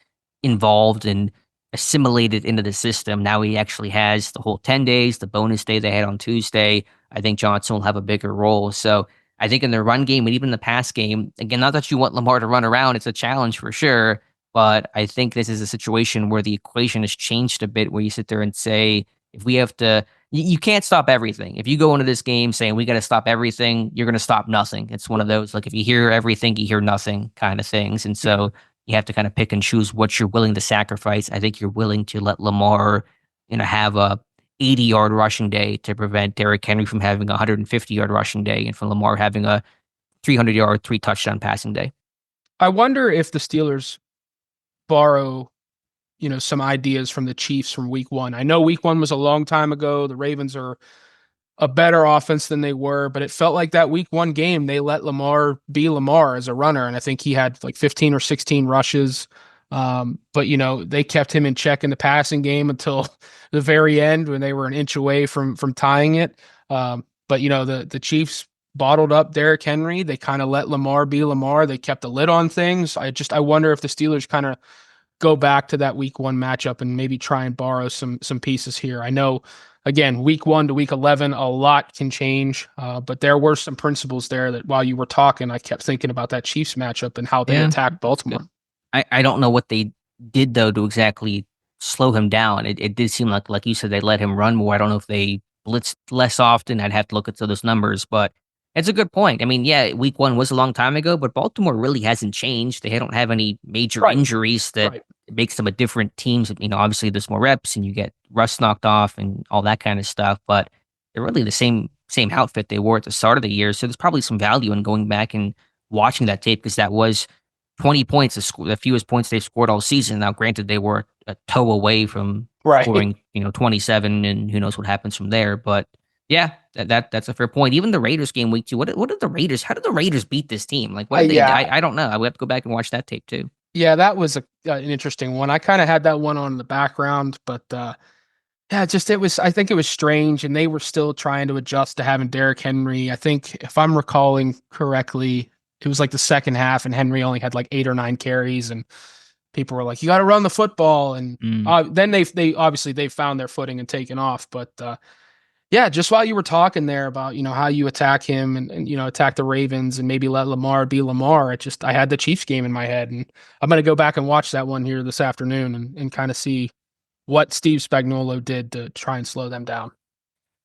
involved and assimilated into the system. Now he actually has the whole 10 days, the bonus day they had on Tuesday. I think Johnson will have a bigger role. So I think in the run game and even the pass game, again, not that you want Lamar to run around, it's a challenge for sure, but I think this is a situation where the equation has changed a bit, where you sit there and say, if we have to, you can't stop everything. If you go into this game saying we got to stop everything, you're going to stop nothing. It's one of those, like, if you hear everything, you hear nothing kind of things. And so you have to kind of pick and choose what you're willing to sacrifice. I think you're willing to let Lamar, have a 80-yard rushing day to prevent Derrick Henry from having a 150-yard rushing day and from Lamar having a 300-yard, 3-touchdown passing day. I wonder if the Steelers borrow, some ideas from the Chiefs from week 1. I know week 1 was a long time ago. The Ravens are a better offense than they were, but it felt like that week 1 game, they let Lamar be Lamar as a runner. And I think he had like 15 or 16 rushes. But they kept him in check in the passing game until the very end when they were an inch away from tying it. But the Chiefs bottled up Derrick Henry. They kind of let Lamar be Lamar. They kept a lid on things. I wonder if the Steelers kind of go back to that week 1 matchup and maybe try and borrow some pieces here. I know, again, week 1 to week 11, a lot can change, but there were some principles there that while you were talking, I kept thinking about that Chiefs matchup and how they attacked Baltimore. I don't know what they did, though, to exactly slow him down. It did seem like you said, they let him run more. I don't know if they blitzed less often. I'd have to look at those numbers, but it's a good point. I mean, yeah, week 1 was a long time ago, but Baltimore really hasn't changed. They don't have any major injuries that makes them a different team. Obviously there's more reps and you get rust knocked off and all that kind of stuff, but they're really the same outfit they wore at the start of the year. So there's probably some value in going back and watching that tape, because that was 20 points, the fewest points they've scored all season. Now, granted, they were a toe away from scoring, 27, and who knows what happens from there. But yeah, that's a fair point. Even the Raiders game week 2. What did the Raiders? How did the Raiders beat this team? Like, what did they? I don't know. I would have to go back and watch that tape too. Yeah, that was an interesting one. I kind of had that one on in the background, but I think it was strange, and they were still trying to adjust to having Derrick Henry. I think if I'm recalling correctly, it was like the second half, and Henry only had like 8 or 9 carries, and people were like, "You got to run the football." And then they obviously found their footing and taken off. But just while you were talking there about how you attack him and attack the Ravens and maybe let Lamar be Lamar, I had the Chiefs game in my head, and I'm gonna go back and watch that one here this afternoon and kind of see what Steve Spagnuolo did to try and slow them down.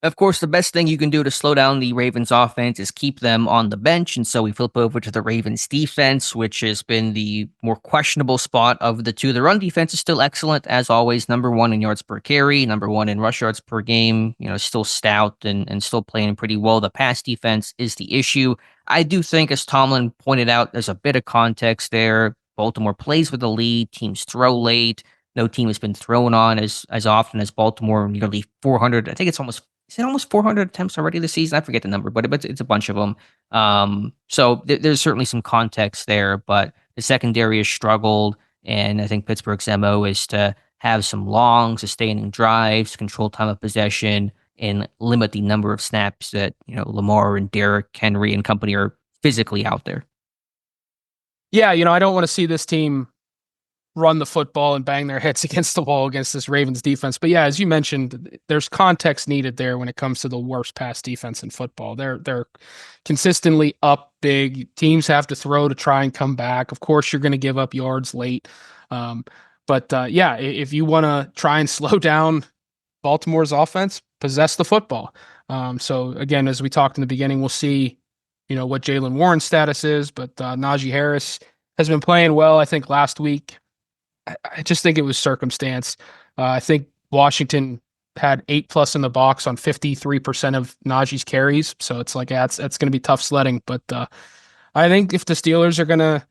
Of course, the best thing you can do to slow down the Ravens offense is keep them on the bench. And so we flip over to the Ravens defense, which has been the more questionable spot of the two. The run defense is still excellent, as always. Number 1 in yards per carry, number 1 in rush yards per game, still stout and still playing pretty well. The pass defense is the issue. I do think, as Tomlin pointed out, there's a bit of context there. Baltimore plays with the lead. Teams throw late. No team has been thrown on as often as Baltimore. Nearly 400. I think it's almost 400 attempts already this season? I forget the number, but it's a bunch of them. So there's certainly some context there, but the secondary has struggled, and I think Pittsburgh's MO is to have some long, sustaining drives, control time of possession, and limit the number of snaps that Lamar and Derrick Henry and company are physically out there. Yeah, I don't want to see this team run the football and bang their heads against the wall against this Ravens defense. But yeah, as you mentioned, there's context needed there when it comes to the worst pass defense in football. They're consistently up big. Teams have to throw to try and come back. Of course, you're going to give up yards late. But if you want to try and slow down Baltimore's offense, possess the football. So again, as we talked in the beginning, we'll see, what Jaylen Warren's status is, but Najee Harris has been playing well. I think last week, I just think it was circumstance. I think Washington had 8+ in the box on 53% of Najee's carries. So it's like, that's going to be tough sledding. But I think if the Steelers are going to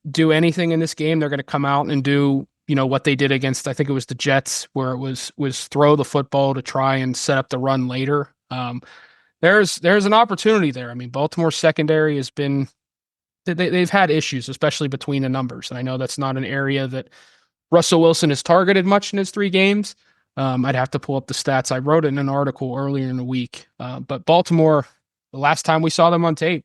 do anything in this game, they're going to come out and do, what they did against, I think it was the Jets, where it was throw the football to try and set up the run later. There's an opportunity there. I mean, Baltimore's secondary has been, they've had issues, especially between the numbers. And I know that's not an area that Russell Wilson has targeted much in his 3 games. I'd have to pull up the stats. I wrote it in an article earlier in the week. But Baltimore, the last time we saw them on tape,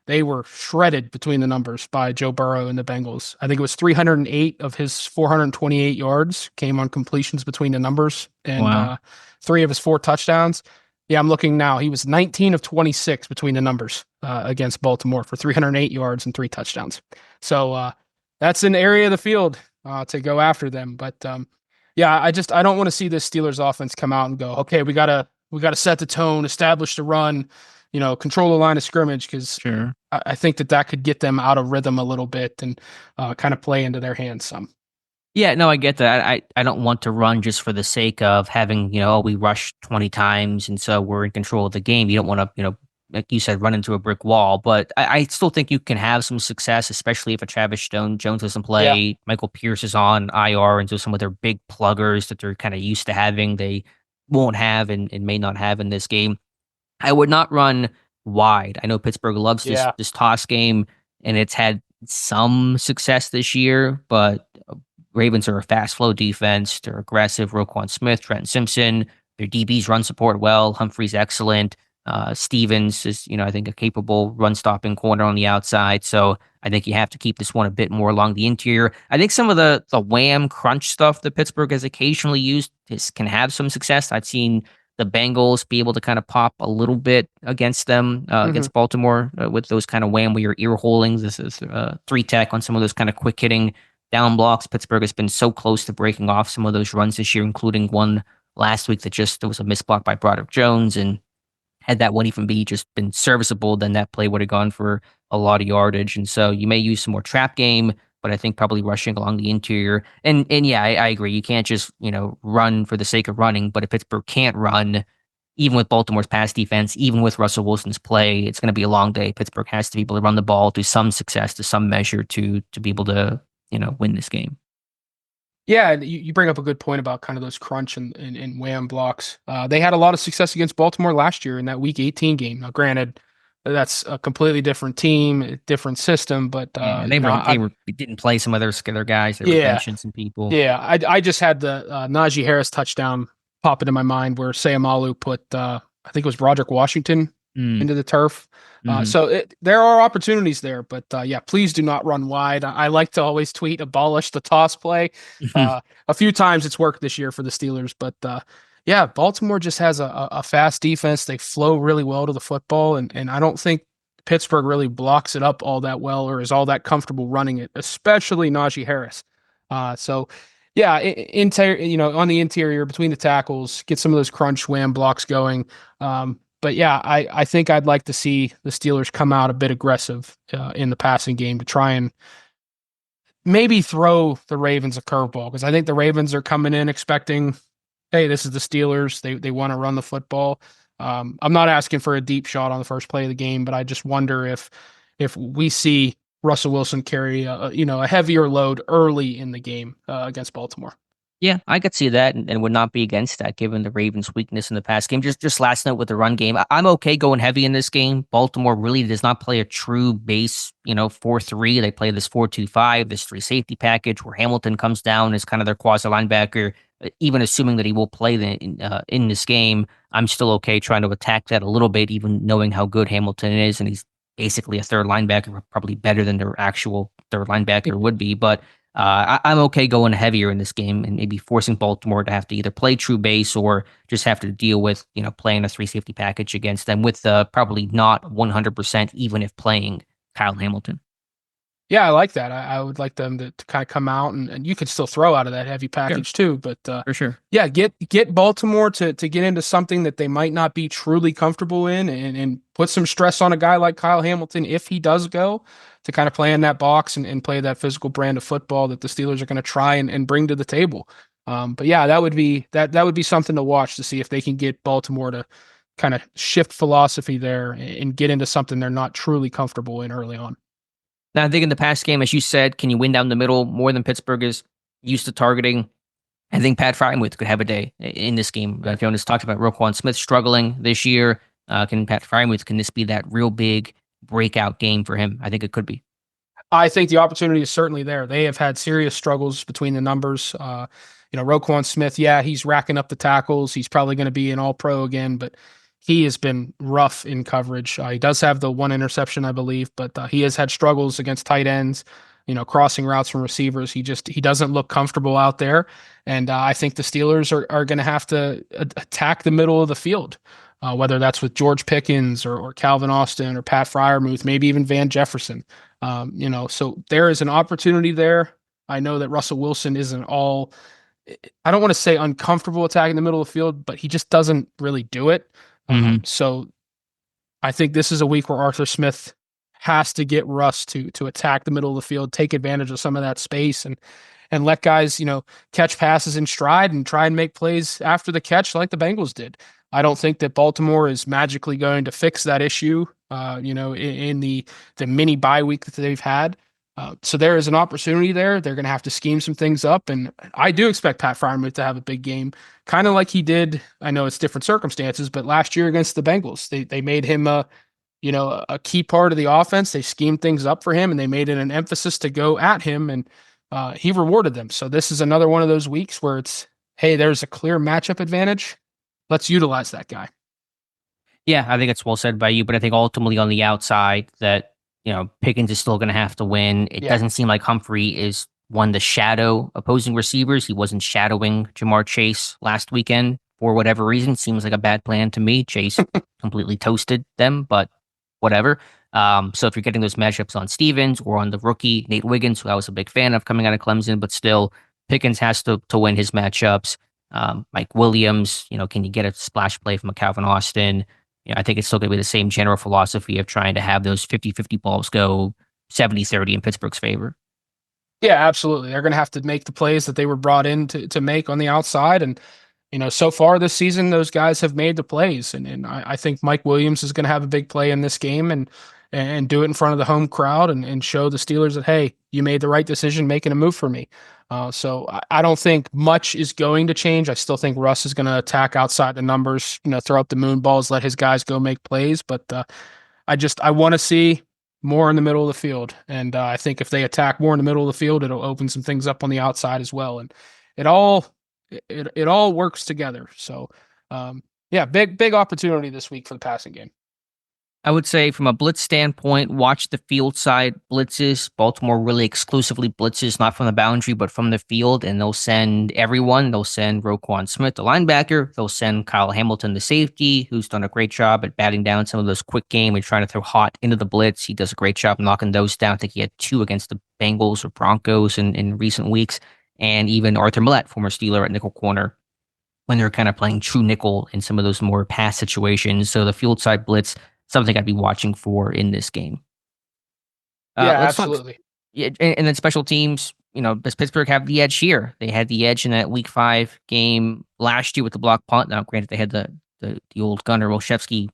they were shredded between the numbers by Joe Burrow and the Bengals. I think it was 308 of his 428 yards came on completions between the numbers, and 3 of his 4 touchdowns. Yeah, I'm looking now. He was 19 of 26 between the numbers against Baltimore for 308 yards and 3 touchdowns. So that's an area of the field to go after them. But I don't want to see this Steelers offense come out and go, okay, we gotta set the tone, establish the run, control the line of scrimmage, because I think that could get them out of rhythm a little bit and kind of play into their hands some. Yeah, no, I get that. I don't want to run just for the sake of having, we rushed 20 times and so we're in control of the game. You don't want to, like you said, run into a brick wall. But I still think you can have some success, especially if a Jones doesn't Yeah. play. Michael Pierce is on IR, and so some of their big pluggers that they're kind of used to having, they won't have and may not have in this game. I would not run wide. I know Pittsburgh loves Yeah. this toss game, and it's had some success this year, but Ravens are a fast flow defense. They're aggressive. Roquan Smith, Trent Simpson, their DBs run support well. Humphrey's excellent. Stevens is, I think a capable run stopping corner on the outside. So I think you have to keep this one a bit more along the interior. I think some of the wham crunch stuff that Pittsburgh has occasionally used can have some success. I've seen the Bengals be able to kind of pop a little bit against them, against Baltimore with those kind of wham where you're ear holings. This is 3-tech on some of those kind of quick hitting down blocks. Pittsburgh has been so close to breaking off some of those runs this year, including one last week that just there was a missed block by Broderick Jones. And had that one even be just been serviceable, then that play would have gone for a lot of yardage. And so you may use some more trap game, but I think probably rushing along the interior. And yeah, I agree. You can't just, run for the sake of running. But if Pittsburgh can't run, even with Baltimore's pass defense, even with Russell Wilson's play, it's going to be a long day. Pittsburgh has to be able to run the ball to some success, to some measure to be able to, win this game. Yeah, and you bring up a good point about kind of those crunch and wham blocks. They had a lot of success against Baltimore last year in that Week 18 game. Now, granted, that's a completely different team, different system, but and they didn't play some of their guys. They were benching some people. Yeah, I just had the Najee Harris touchdown pop into my mind where Sayamalu put, I think it was Broderick Washington into the turf. So there are opportunities there, but yeah, please do not run wide. I like to always tweet, abolish the toss play. A few times it's worked this year for the Steelers, but yeah, Baltimore just has a fast defense. They flow really well to the football, and I don't think Pittsburgh really blocks it up all that well or is all that comfortable running it, especially Najee Harris. So yeah, on the interior between the tackles, get some of those crunch wham blocks going. But yeah, I think I'd like to see the Steelers come out a bit aggressive in the passing game to try and maybe throw the Ravens a curveball, because I think the Ravens are coming in expecting, hey, this is the Steelers. They want to run the football. I'm not asking for a deep shot on the first play of the game, but I just wonder if we see Russell Wilson carry a heavier load early in the game against Baltimore. Yeah, I could see that and would not be against that given the Ravens' weakness in the past game. Just last note with the run game, I'm okay going heavy in this game. Baltimore really does not play a true base, 4-3. They play this 4-2-5, this 3 safety package where Hamilton comes down as kind of their quasi linebacker. Even assuming that he will play in this game, I'm still okay trying to attack that a little bit, even knowing how good Hamilton is, and he's basically a third linebacker, probably better than their actual third linebacker would be. But I'm okay going heavier in this game and maybe forcing Baltimore to have to either play true base or just have to deal with, playing a 3 safety package against them with probably not 100%, even if playing Kyle Hamilton. Yeah, I like that. I would like them to kind of come out and you could still throw out of that heavy package too. But for sure. Yeah, get Baltimore to get into something that they might not be truly comfortable in and put some stress on a guy like Kyle Hamilton if he does go to kind of play in that box and play that physical brand of football that the Steelers are going to try and bring to the table. But yeah, that would be something to watch to see if they can get Baltimore to kind of shift philosophy there and get into something they're not truly comfortable in early on. Now, I think in the past game, as you said, can you win down the middle more than Pittsburgh is used to targeting? I think Pat Frymuth could have a day in this game. Jonas talked about Roquan Smith struggling this year. Can this be that real big breakout game for him? I think it could be. I think the opportunity is certainly there. They have had serious struggles between the numbers. Roquan Smith, yeah, he's racking up the tackles. He's probably going to be an all-pro again, but he has been rough in coverage. He does have the 1 interception, I believe, but he has had struggles against tight ends, crossing routes from receivers. He doesn't look comfortable out there. And I think the Steelers are going to have to attack the middle of the field, whether that's with George Pickens or Calvin Austin or Pat Fryermuth, maybe even Van Jefferson. So there is an opportunity there. I know that Russell Wilson isn't I don't want to say uncomfortable attacking the middle of the field, but he just doesn't really do it. So I think this is a week where Arthur Smith has to get Russ to attack the middle of the field, take advantage of some of that space, and let guys, catch passes in stride and try and make plays after the catch like the Bengals did. I don't think that Baltimore is magically going to fix that issue, in the mini bye week that they've had. So there is an opportunity there. They're going to have to scheme some things up. And I do expect Pat Freiermuth to have a big game, kind of like he did. I know it's different circumstances, but last year against the Bengals, they made him a key part of the offense. They schemed things up for him and they made it an emphasis to go at him, and he rewarded them. So this is another one of those weeks where it's, hey, there's a clear matchup advantage. Let's utilize that guy. Yeah, I think it's well said by you, but I think ultimately on the outside that, Pickens is still going to have to win. It doesn't seem like Humphrey is one to shadow opposing receivers. He wasn't shadowing Jamar Chase last weekend for whatever reason. Seems like a bad plan to me. Chase completely toasted them, but whatever. So if you're getting those matchups on Stevens or on the rookie Nate Wiggins, who I was a big fan of coming out of Clemson, but still Pickens has to win his matchups. Mike Williams, can you get a splash play from a Calvin Austin? I think it's still going to be the same general philosophy of trying to have those 50-50 balls go 70-30 in Pittsburgh's favor. Yeah, absolutely. They're going to have to make the plays that they were brought in to make on the outside. And, so far this season, those guys have made the plays. And I think Mike Williams is going to have a big play in this game and do it in front of the home crowd and show the Steelers that, hey, you made the right decision making a move for me. So I don't think much is going to change. I still think Russ is going to attack outside the numbers, throw up the moon balls, let his guys go make plays. But I want to see more in the middle of the field. And I think if they attack more in the middle of the field, it'll open some things up on the outside as well. And it all works together. So, big opportunity this week for the passing game. I would say from a blitz standpoint, watch the field side blitzes. Baltimore really exclusively blitzes, not from the boundary, but from the field, and they'll send everyone. They'll send Roquan Smith, the linebacker. They'll send Kyle Hamilton, the safety, who's done a great job at batting down some of those quick game and trying to throw hot into the blitz. He does a great job knocking those down. I think he had 2 against the Bengals or Broncos in recent weeks. And even Arthur Millette, former Steeler at nickel corner, when they're kind of playing true nickel in some of those more pass situations. So the field side blitz, something I'd be watching for in this game. Absolutely. And then special teams, does Pittsburgh have the edge here? They had the edge in that Week 5 game last year with the block punt. Now, granted, they had the old Gunnar Olszewski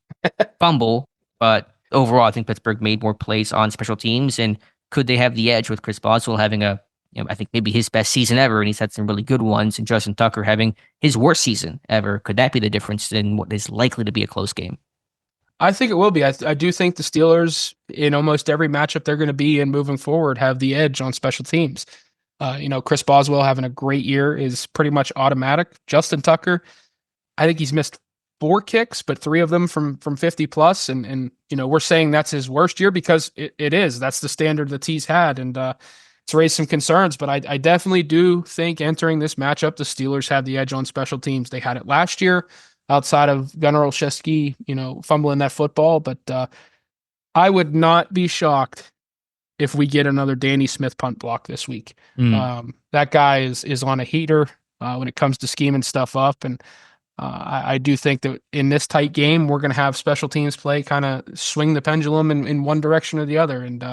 fumble, but overall, I think Pittsburgh made more plays on special teams. And could they have the edge with Chris Boswell having I think maybe his best season ever, and he's had some really good ones, and Justin Tucker having his worst season ever? Could that be the difference in what is likely to be a close game? I think it will be. I do think the Steelers, in almost every matchup they're going to be in moving forward, have the edge on special teams. Chris Boswell having a great year is pretty much automatic. Justin Tucker, I think he's missed 4 kicks, but 3 of them from 50 plus. And we're saying that's his worst year because it is. That's the standard that he's had. And it's raised some concerns, but I definitely do think entering this matchup, the Steelers have the edge on special teams. They had it last year, outside of Gunnar Olszewski, fumbling that football. But I would not be shocked if we get another Danny Smith punt block this week. That guy is on a heater when it comes to scheming stuff up. And I do think that in this tight game, we're going to have special teams play kind of swing the pendulum in one direction or the other. And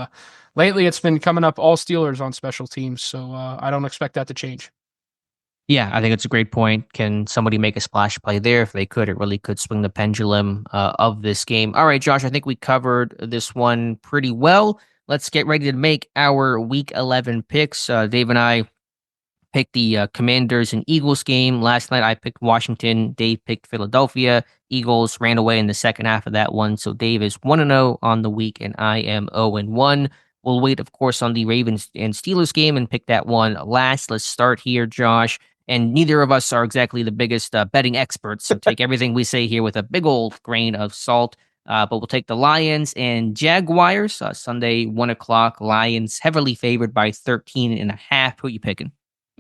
lately, it's been coming up all Steelers on special teams. So I don't expect that to change. Yeah, I think it's a great point. Can somebody make a splash play there? If they could, it really could swing the pendulum of this game. All right, Josh, I think we covered this one pretty well. Let's get ready to make our Week 11 picks. Dave and I picked the Commanders and Eagles game. Last night, I picked Washington. Dave picked Philadelphia. Eagles ran away in the second half of that one. So Dave is 1-0 on the week, and I am 0-1. We'll wait, of course, on the Ravens and Steelers game and pick that one last. Let's start here, Josh. And neither of us are exactly the biggest betting experts, so take everything we say here with a big old grain of salt. But we'll take the Lions and Jaguars. Sunday, 1 o'clock. Lions heavily favored by 13.5. Who are you picking?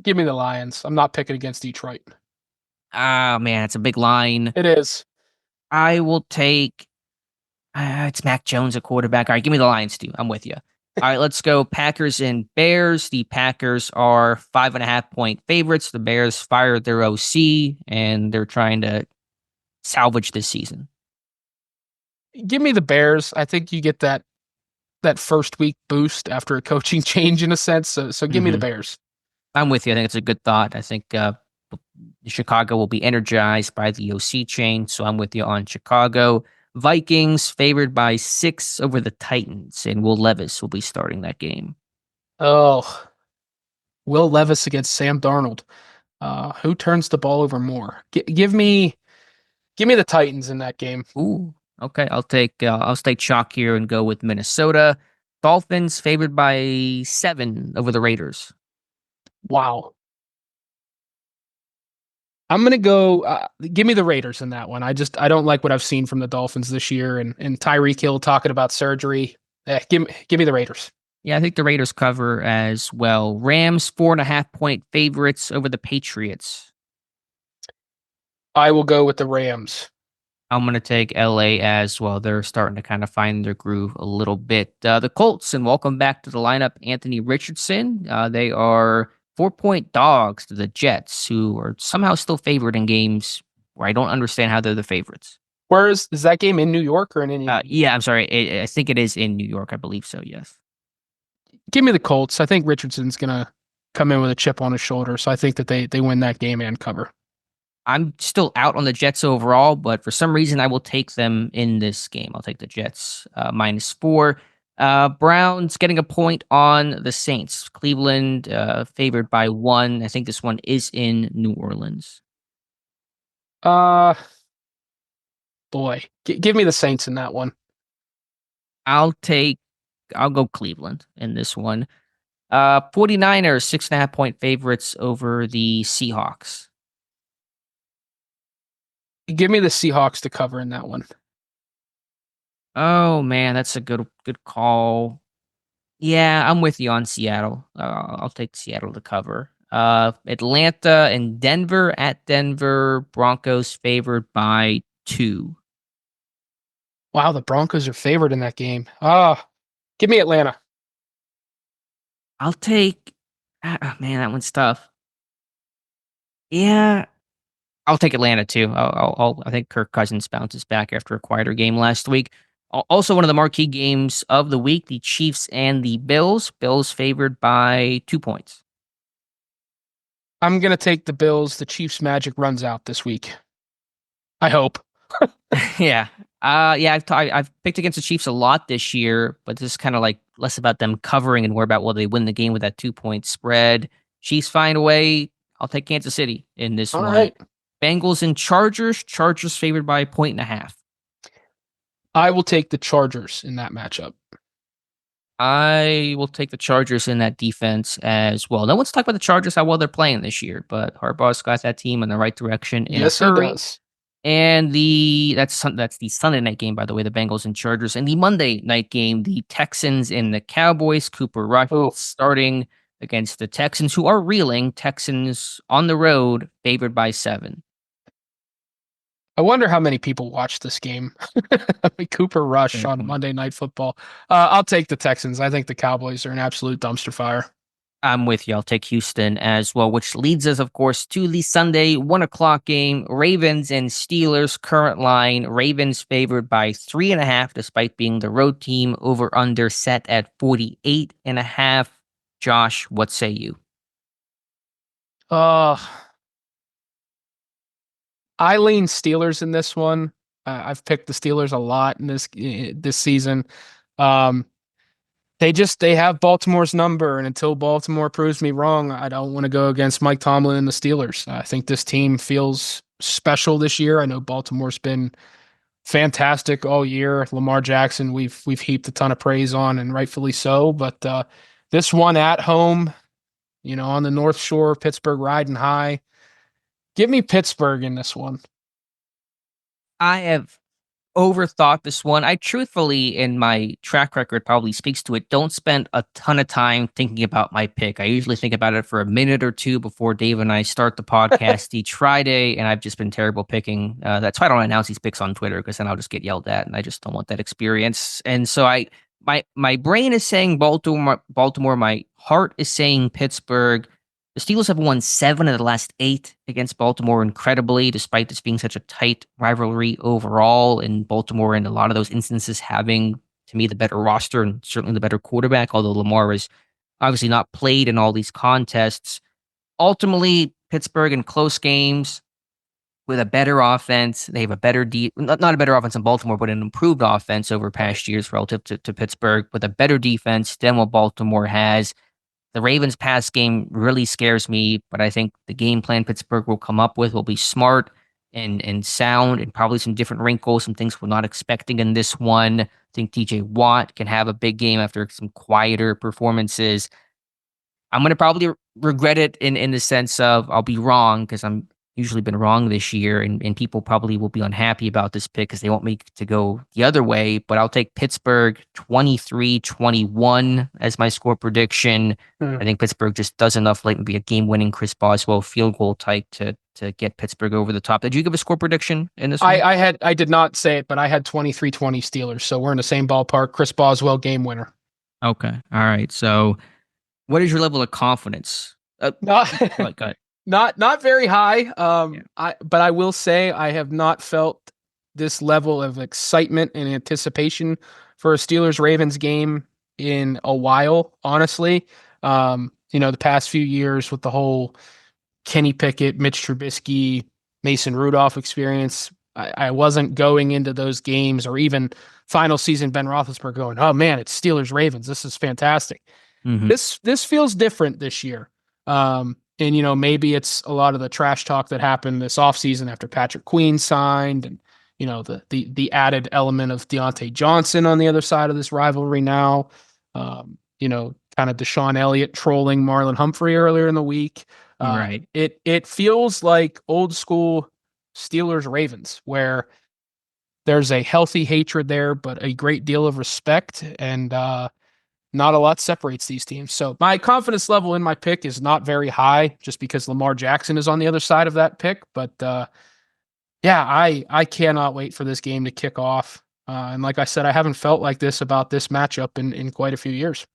Give me the Lions. I'm not picking against Detroit. Ah, man, it's a big line. It is. I will take... it's Mac Jones, a quarterback. All right, give me the Lions, too. I'm with you. All right, let's go Packers and Bears. The Packers are 5.5-point favorites. The Bears fired their OC, and they're trying to salvage this season. Give me the Bears. I think you get that that first week boost after a coaching change in a sense. So give me the Bears. I'm with you. I think it's a good thought. I think Chicago will be energized by the OC change, so I'm with you on Chicago. Vikings favored by 6 over the Titans, and Will Levis will be starting that game. Oh, Will Levis against Sam Darnold. Who turns the ball over more? Give me the Titans in that game. Ooh, okay. I'll stay chalk here and go with Minnesota. Dolphins favored by 7 over the Raiders. Wow. I'm gonna go. Give me the Raiders in that one. I don't like what I've seen from the Dolphins this year, and Tyreek Hill talking about surgery. Give me the Raiders. Yeah, I think the Raiders cover as well. Rams 4.5-point favorites over the Patriots. I will go with the Rams. I'm going to take LA as well. They're starting to kind of find their groove a little bit. The Colts, and welcome back to the lineup, Anthony Richardson. They are 4-point dogs to the Jets, who are somehow still favored in games where I don't understand how they're the favorites. Where is that game, in New York or in Indiana? Yeah, I'm sorry. I think it is in New York. I believe so, yes. Give me the Colts. I think Richardson's going to come in with a chip on his shoulder, so I think that they win that game and cover. I'm still out on the Jets overall, but for some reason I will take them in this game. I'll take the Jets -4. Browns getting a point on the Saints. Cleveland favored by 1. I think this one is in New Orleans. Boy, give me the Saints in that one. I'll go Cleveland in this one. 49ers 6.5-point favorites over the Seahawks. Give me the Seahawks to cover in that one. Oh man, that's a good call. Yeah, I'm with you on Seattle. I'll take Seattle to cover. Atlanta and Denver at Denver. Broncos favored by 2. Wow, the Broncos are favored in that game. Give me Atlanta. I'll take. Man, that one's tough. Yeah, I'll take Atlanta too. I think Kirk Cousins bounces back after a quieter game last week. Also, one of the marquee games of the week: the Chiefs and the Bills. Bills favored by 2 points. I'm gonna take the Bills. The Chiefs' magic runs out this week. I hope. Yeah. I've picked against the Chiefs a lot this year, but this is kind of like less about them covering and more about will they win the game with that 2-point spread. Chiefs find a way. I'll take Kansas City in this one. Right. Bengals and Chargers. Chargers favored by 1.5. I will take the Chargers in that matchup. I will take the Chargers in that defense as well. No one's talked about the Chargers, how well they're playing this year, but Harbaugh's got that team in the right direction. Yes, he does. And that's the Sunday night game, by the way, the Bengals and Chargers. And the Monday night game, the Texans and the Cowboys. Cooper Rush starting against the Texans, who are reeling. Texans on the road, favored by 7. I wonder how many people watch this game. Cooper Rush on Monday Night Football. I'll take the Texans. I think the Cowboys are an absolute dumpster fire. I'm with you. I'll take Houston as well, which leads us, of course, to the Sunday 1:00 game. Ravens and Steelers. Current line: Ravens favored by 3.5, despite being the road team. Over under set at 48.5. Josh, what say you? I lean Steelers in this one. I've picked the Steelers a lot in this season. They have Baltimore's number, and until Baltimore proves me wrong, I don't want to go against Mike Tomlin and the Steelers. I think this team feels special this year. I know Baltimore's been fantastic all year. Lamar Jackson, we've heaped a ton of praise on, and rightfully so. But this one at home, on the North Shore, Pittsburgh riding high. Give me Pittsburgh in this one. I have overthought this one. I truthfully, in my track record, probably speaks to it, don't spend a ton of time thinking about my pick. I usually think about it for a minute or two before Dave and I start the podcast each Friday, and I've just been terrible picking. That's why I don't announce these picks on Twitter, because then I'll just get yelled at, and I just don't want that experience. And so my brain is saying Baltimore. My heart is saying Pittsburgh. The Steelers have won 7 of the last 8 against Baltimore, incredibly, despite this being such a tight rivalry overall, and Baltimore in a lot of those instances having to me, the better roster and certainly the better quarterback, although Lamar is obviously not played in all these contests. Ultimately, Pittsburgh in close games with a better offense. They have a better not a better offense than Baltimore, but an improved offense over past years relative to Pittsburgh with a better defense than what Baltimore has. The Ravens pass game really scares me, but I think the game plan Pittsburgh will come up with will be smart and sound, and probably some different wrinkles, some things we're not expecting in this one. I think TJ Watt can have a big game after some quieter performances. I'm going to probably regret it in the sense of I'll be wrong, because I'm usually been wrong this year, and people probably will be unhappy about this pick because they want me to go the other way. But I'll take Pittsburgh 23-21 as my score prediction. I think Pittsburgh just does enough late, maybe a game-winning Chris Boswell field goal type to get Pittsburgh over the top. Did you give a score prediction in this one? I did not say it, but I had 23-20 Steelers. So we're in the same ballpark. Chris Boswell, game winner. Okay. All right. So what is your level of confidence? Not very high. But I will say I have not felt this level of excitement and anticipation for a Steelers-Ravens game in a while, honestly. The past few years with the whole Kenny Pickett, Mitch Trubisky, Mason Rudolph experience, I wasn't going into those games, or even final season Ben Roethlisberger going, oh man, it's Steelers-Ravens. This is fantastic. Mm-hmm. This feels different this year. And, maybe it's a lot of the trash talk that happened this offseason after Patrick Queen signed, and, the added element of Deontay Johnson on the other side of this rivalry now. Kind of Deshaun Elliott trolling Marlon Humphrey earlier in the week. Right. It feels like old school Steelers Ravens, where there's a healthy hatred there, but a great deal of respect, and not a lot separates these teams. So my confidence level in my pick is not very high, just because Lamar Jackson is on the other side of that pick. But I cannot wait for this game to kick off. And like I said, I haven't felt like this about this matchup in quite a few years.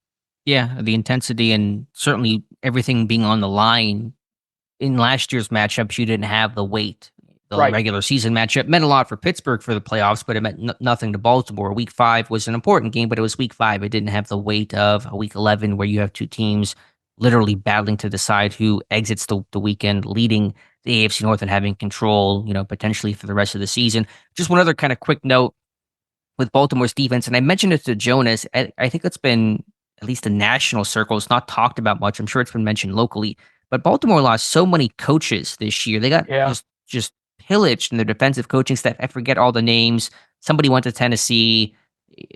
Yeah, the intensity and certainly everything being on the line. In last year's matchups, you didn't have the weight. The regular season matchup meant a lot for Pittsburgh for the playoffs, but it meant nothing to Baltimore. Week 5 was an important game, but it was week 5. It didn't have the weight of a week 11, where you have two teams literally battling to decide who exits the weekend, leading the AFC North and having control, potentially for the rest of the season. Just one other kind of quick note with Baltimore's defense, and I mentioned it to Jonas. I think it's been, at least in national circles, not talked about much. I'm sure it's been mentioned locally, but Baltimore lost so many coaches this year. They got just pillaged in their defensive coaching staff. I forget all the names. Somebody went to Tennessee.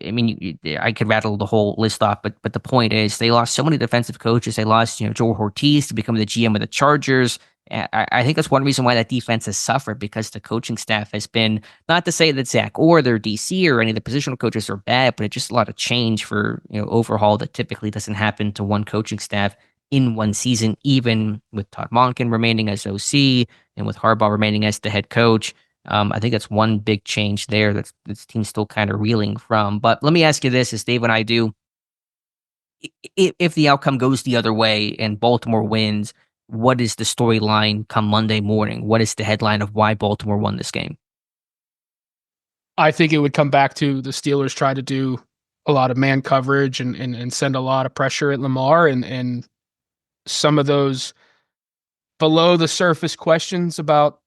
I mean, I could rattle the whole list off, but the point is they lost so many defensive coaches. They lost, Joe Ortiz to become the GM of the Chargers. I think that's one reason why that defense has suffered, because the coaching staff has been, not to say that Zach or their DC or any of the positional coaches are bad, but it's just a lot of change for, overhaul that typically doesn't happen to one coaching staff in one season, even with Todd Monken remaining as OC and with Harbaugh remaining as the head coach. I think that's one big change there that this team's still kind of reeling from. But let me ask you this, as Dave and I do. If the outcome goes the other way and Baltimore wins, what is the storyline come Monday morning? What is the headline of why Baltimore won this game? I think it would come back to the Steelers try to do a lot of man coverage and send a lot of pressure at Lamar, and some of those below the surface questions about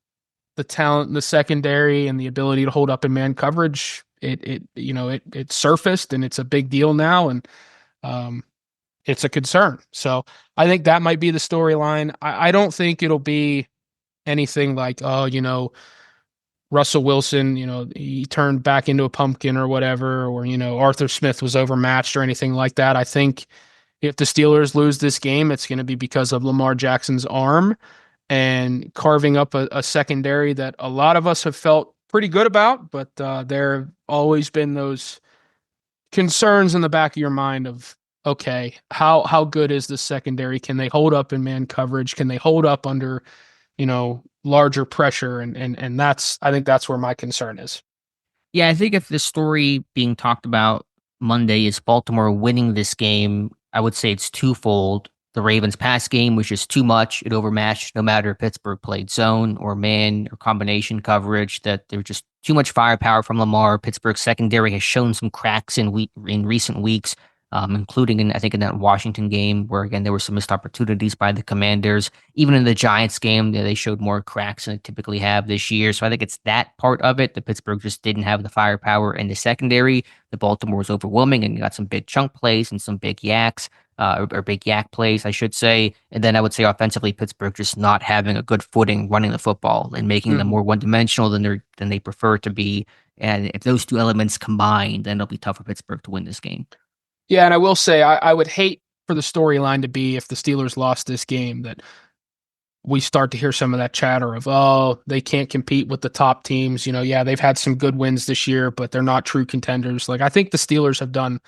the talent in the secondary and the ability to hold up in man coverage. It surfaced, and it's a big deal now, and it's a concern. So I think that might be the storyline. I don't think it'll be anything like, Russell Wilson, he turned back into a pumpkin or whatever, or, Arthur Smith was overmatched or anything like that. I think if the Steelers lose this game, it's going to be because of Lamar Jackson's arm and carving up a secondary that a lot of us have felt pretty good about, but there have always been those concerns in the back of your mind of, okay, how good is this secondary? Can they hold up in man coverage? Can they hold up under, larger pressure? And I think that's where my concern is. Yeah, I think if the story being talked about Monday is Baltimore winning this game, I would say it's twofold. the Ravens pass game was just too much. It overmatched no matter if Pittsburgh played zone or man or combination coverage, that there was just too much firepower from Lamar. Pittsburgh's secondary has shown some cracks in recent weeks, including I think in that Washington game where, again, there were some missed opportunities by the Commanders. Even in the Giants game, they showed more cracks than they typically have this year. So I think it's that part of it that Pittsburgh just didn't have the firepower in the secondary. The Baltimore was overwhelming and got some big chunk plays and some big yaks. Or big yak plays, I should say. And then I would say offensively, Pittsburgh just not having a good footing running the football and making them more one-dimensional than they prefer to be. And if those two elements combine, then it'll be tough for Pittsburgh to win this game. Yeah, and I will say I would hate for the storyline to be, if the Steelers lost this game, that we start to hear some of that chatter of, oh, they can't compete with the top teams. Yeah, they've had some good wins this year, but they're not true contenders. Like, I think the Steelers have done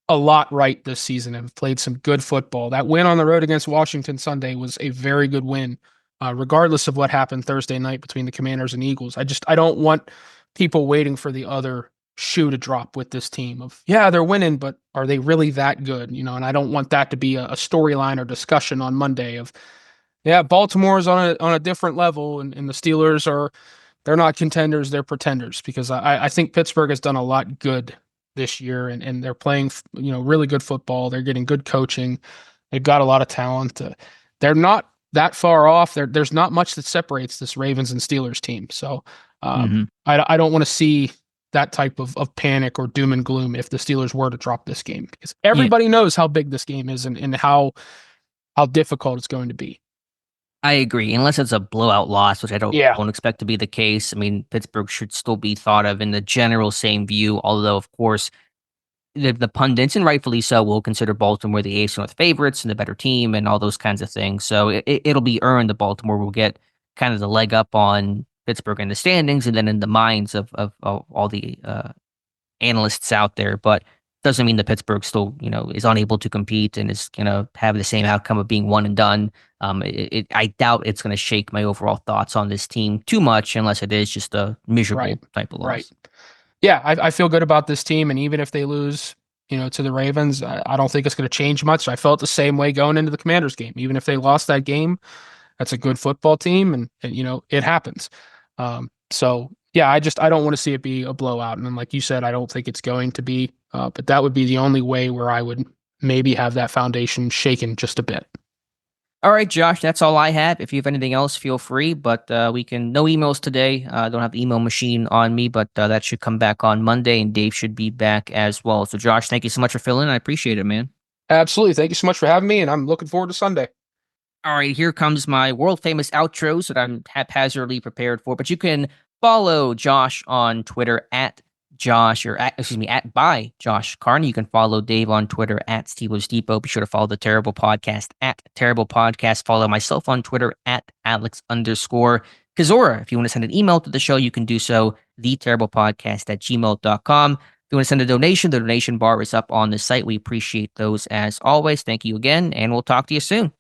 a lot right this season and have played some good football. That win on the road against Washington Sunday was a very good win, regardless of what happened Thursday night between the Commanders and Eagles. I don't want people waiting for the other shoe to drop with this team of, yeah, they're winning, but are they really that good? And I don't want that to be a storyline or discussion on Monday of, yeah, Baltimore's on a different level and the Steelers they're not contenders, they're pretenders, because I think Pittsburgh has done a lot good this year, and they're playing, really good football. They're getting good coaching. They've got a lot of talent. They're not that far off. There's not much that separates this Ravens and Steelers team. So I don't want to see that type of panic or doom and gloom if the Steelers were to drop this game, because everybody knows how big this game is and how difficult it's going to be. I agree, unless it's a blowout loss, which I don't expect to be the case. I mean, Pittsburgh should still be thought of in the general same view, although, of course, the pundits, and rightfully so, will consider Baltimore the AFC North favorites and the better team and all those kinds of things. So it'll be earned that Baltimore will get kind of the leg up on Pittsburgh in the standings and then in the minds of all the analysts out there. But doesn't mean that Pittsburgh still, is unable to compete and is going to have the same outcome of being one and done. I doubt it's going to shake my overall thoughts on this team too much, unless it is just a miserable type of loss. Right. Yeah, I feel good about this team, and even if they lose, to the Ravens, I don't think it's going to change much. I felt the same way going into the Commanders game. Even if they lost that game, that's a good football team, and it happens. So yeah, I don't want to see it be a blowout. And then, like you said, I don't think it's going to be. But that would be the only way where I would maybe have that foundation shaken just a bit. All right, Josh, that's all I have. If you have anything else, feel free. But no emails today. I don't have the email machine on me, but that should come back on Monday, and Dave should be back as well. So, Josh, thank you so much for filling in. I appreciate it, man. Absolutely. Thank you so much for having me, and I'm looking forward to Sunday. All right, here comes my world-famous outros that I'm haphazardly prepared for. But you can follow Josh on Twitter at by Josh Carney. You can follow Dave on Twitter at Steelers Depot. Be sure to follow the Terrible Podcast at Terrible Podcast. Follow myself on Twitter at Alex_Kazora. If you want to send an email to the show, you can do so, theterriblepodcast@gmail.com. If you want to send a donation, the donation bar is up on the site. We appreciate those as always. Thank you again, and we'll talk to you soon.